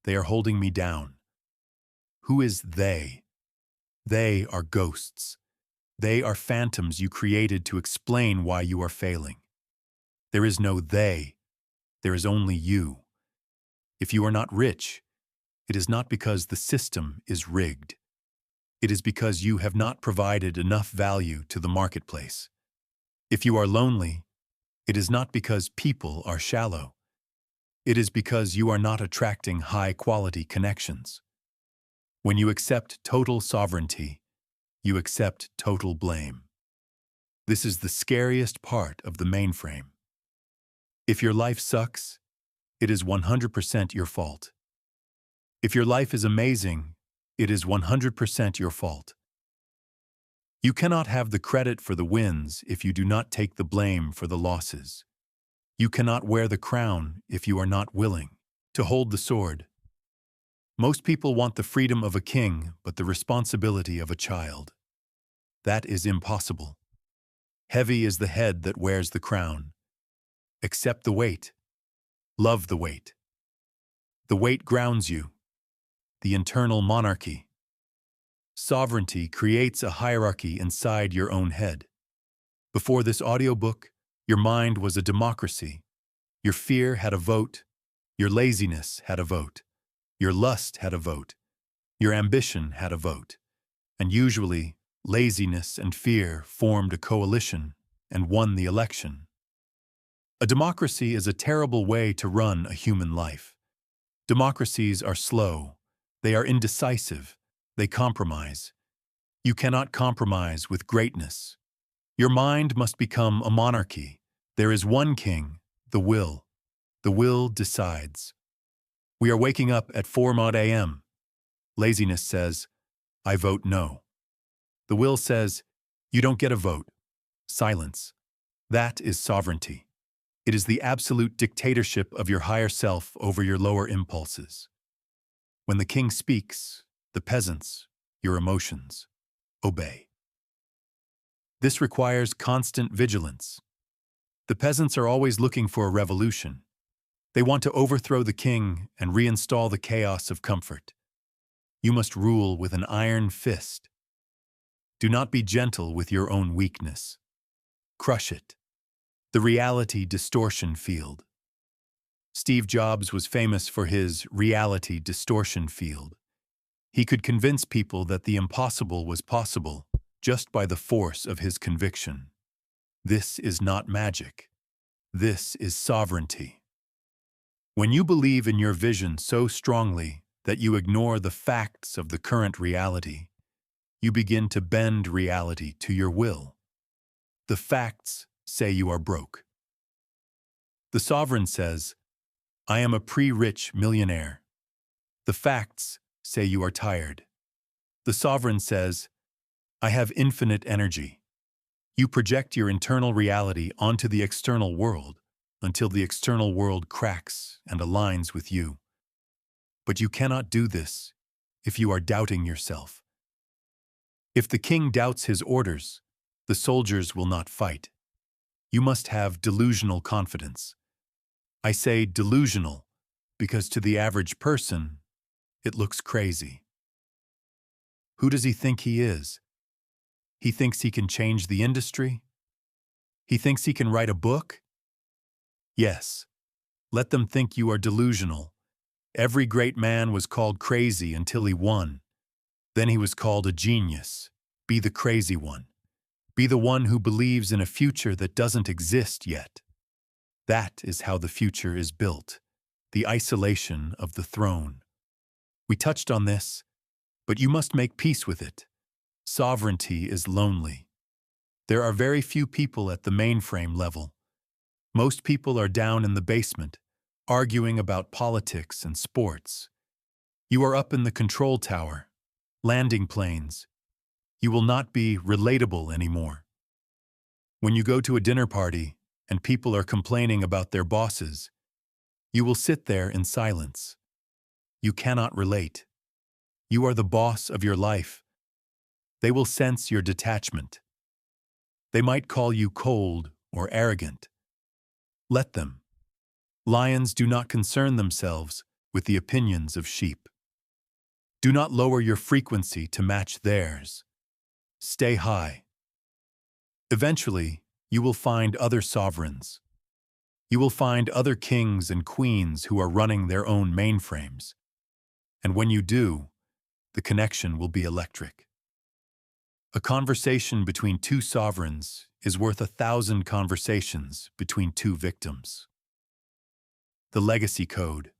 They are holding me down. Who is they? They are ghosts. They are phantoms you created to explain why you are failing. There is no they. There is only you. If you are not rich, it is not because the system is rigged. It is because you have not provided enough value to the marketplace. If you are lonely, it is not because people are shallow. It is because you are not attracting high-quality connections. When you accept total sovereignty, you accept total blame. This is the scariest part of the mainframe. If your life sucks, it is 100% your fault. If your life is amazing, it is 100% your fault. You cannot have the credit for the wins if you do not take the blame for the losses. You cannot wear the crown if you are not willing to hold the sword. Most people want the freedom of a king, but the responsibility of a child. That is impossible. Heavy is the head that wears the crown. Accept the weight. Love the weight. The weight grounds you. The internal monarchy. Sovereignty creates a hierarchy inside your own head. Before this audiobook, your mind was a democracy. Your fear had a vote. Your laziness had a vote. Your lust had a vote. Your ambition had a vote. And usually, laziness and fear formed a coalition and won the election. A democracy is a terrible way to run a human life. Democracies are slow. They are indecisive. They compromise. You cannot compromise with greatness. Your mind must become a monarchy. There is one king, the will. The will decides. We are waking up at 4 a.m. Laziness says, I vote no. The will says, you don't get a vote. Silence. That is sovereignty. It is the absolute dictatorship of your higher self over your lower impulses. When the king speaks, the peasants, your emotions, obey. This requires constant vigilance. The peasants are always looking for a revolution. They want to overthrow the king and reinstall the chaos of comfort. You must rule with an iron fist. Do not be gentle with your own weakness. Crush it. The reality distortion field. Steve Jobs was famous for his reality distortion field. He could convince people that the impossible was possible just by the force of his conviction. This is not magic. This is sovereignty. When you believe in your vision so strongly that you ignore the facts of the current reality, you begin to bend reality to your will. The facts say you are broke. The sovereign says, I am a pre-rich millionaire. The facts say you are tired. The sovereign says, I have infinite energy. You project your internal reality onto the external world until the external world cracks and aligns with you. But you cannot do this if you are doubting yourself. If the king doubts his orders, the soldiers will not fight. You must have delusional confidence. I say delusional because to the average person, it looks crazy. Who does he think he is? He thinks he can change the industry? He thinks he can write a book? Yes. Let them think you are delusional. Every great man was called crazy until he won. Then he was called a genius. Be the crazy one. Be the one who believes in a future that doesn't exist yet. That is how the future is built, the isolation of the throne. We touched on this, but you must make peace with it. Sovereignty is lonely. There are very few people at the mainframe level. Most people are down in the basement, arguing about politics and sports. You are up in the control tower, landing planes. You will not be relatable anymore. When you go to a dinner party and people are complaining about their bosses, you will sit there in silence. You cannot relate. You are the boss of your life. They will sense your detachment. They might call you cold or arrogant. Let them. Lions do not concern themselves with the opinions of sheep. Do not lower your frequency to match theirs. Stay high. Eventually, you will find other sovereigns. You will find other kings and queens who are running their own mainframes. And when you do, the connection will be electric. A conversation between two sovereigns is worth 1,000 conversations between two victims. The legacy code.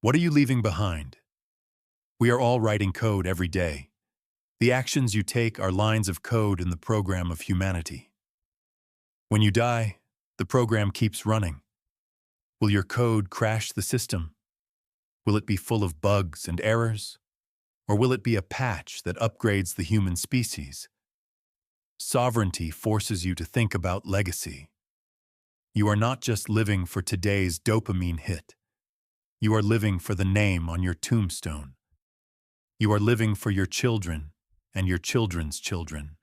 What are you leaving behind? We are all writing code every day. The actions you take are lines of code in the program of humanity. When you die, the program keeps running. Will your code crash the system? Will it be full of bugs and errors? Or will it be a patch that upgrades the human species? Sovereignty forces you to think about legacy. You are not just living for today's dopamine hit. You are living for the name on your tombstone. You are living for your children and your children's children.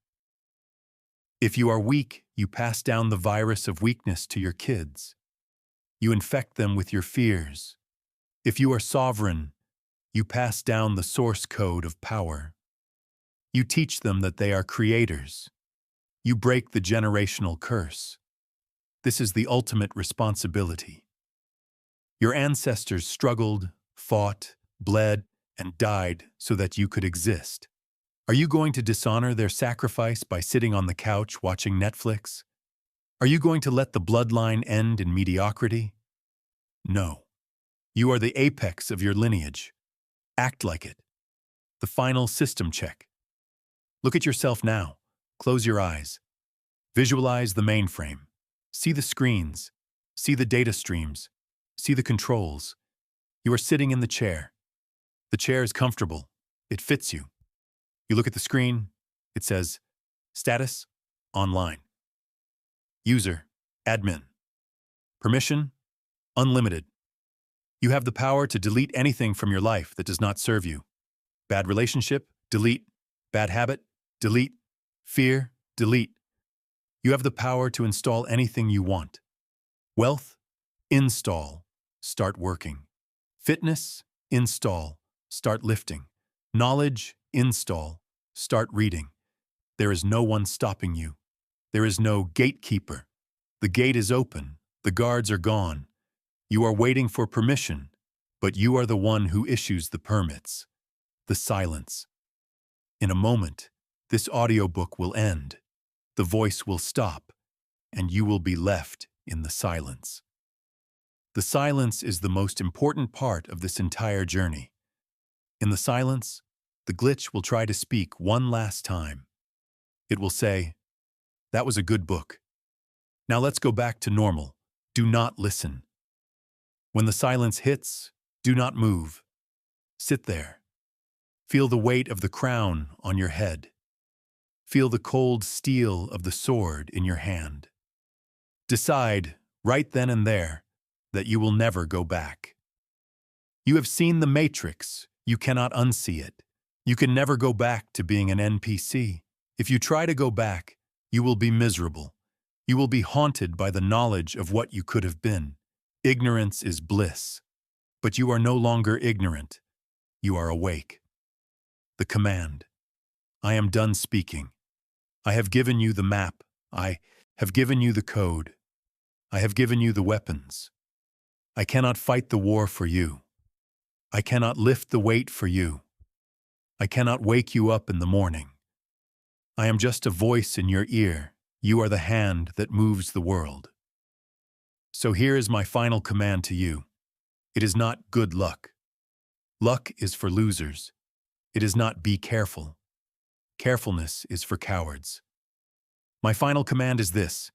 If you are weak, you pass down the virus of weakness to your kids. You infect them with your fears. If you are sovereign, you pass down the source code of power. You teach them that they are creators. You break the generational curse. This is the ultimate responsibility. Your ancestors struggled, fought, bled, and died so that you could exist. Are you going to dishonor their sacrifice by sitting on the couch watching Netflix? Are you going to let the bloodline end in mediocrity? No. You are the apex of your lineage. Act like it. The final system check. Look at yourself now. Close your eyes. Visualize the mainframe. See the screens. See the data streams. See the controls. You are sitting in the chair. The chair is comfortable. It fits you. You look at the screen. It says, Status, Online. User, Admin. Permission, Unlimited. You have the power to delete anything from your life that does not serve you. Bad relationship, delete. Bad habit, delete. Fear, delete. You have the power to install anything you want. Wealth, install. Start working. Fitness, install. Start lifting. Knowledge, install. Start reading. There is no one stopping you. There is no gatekeeper. The gate is open. The guards are gone. You are waiting for permission, but you are the one who issues the permits. The silence. In a moment, this audiobook will end. The voice will stop, and you will be left in the silence. The silence is the most important part of this entire journey. In the silence, the glitch will try to speak one last time. It will say, "That was a good book. Now let's go back to normal. Do not listen." When the silence hits, do not move. Sit there. Feel the weight of the crown on your head. Feel the cold steel of the sword in your hand. Decide, right then and there, that you will never go back. You have seen the Matrix. You cannot unsee it. You can never go back to being an NPC. If you try to go back, you will be miserable. You will be haunted by the knowledge of what you could have been. Ignorance is bliss. But you are no longer ignorant. You are awake. The command. I am done speaking. I have given you the map. I have given you the code. I have given you the weapons. I cannot fight the war for you. I cannot lift the weight for you. I cannot wake you up in the morning. I am just a voice in your ear. You are the hand that moves the world. So here is my final command to you. It is not good luck. Luck is for losers. It is not be careful. Carefulness is for cowards. My final command is this.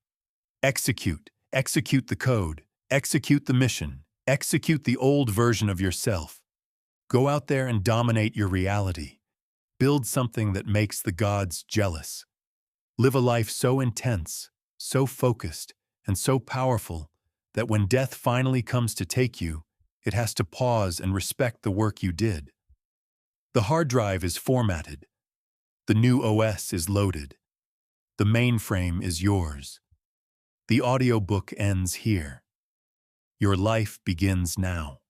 Execute. Execute the code. Execute the mission. Execute the old version of yourself. Go out there and dominate your reality. Build something that makes the gods jealous. Live a life so intense, so focused, and so powerful that when death finally comes to take you, it has to pause and respect the work you did. The hard drive is formatted. The new OS is loaded. The mainframe is yours. The audiobook ends here. Your life begins now.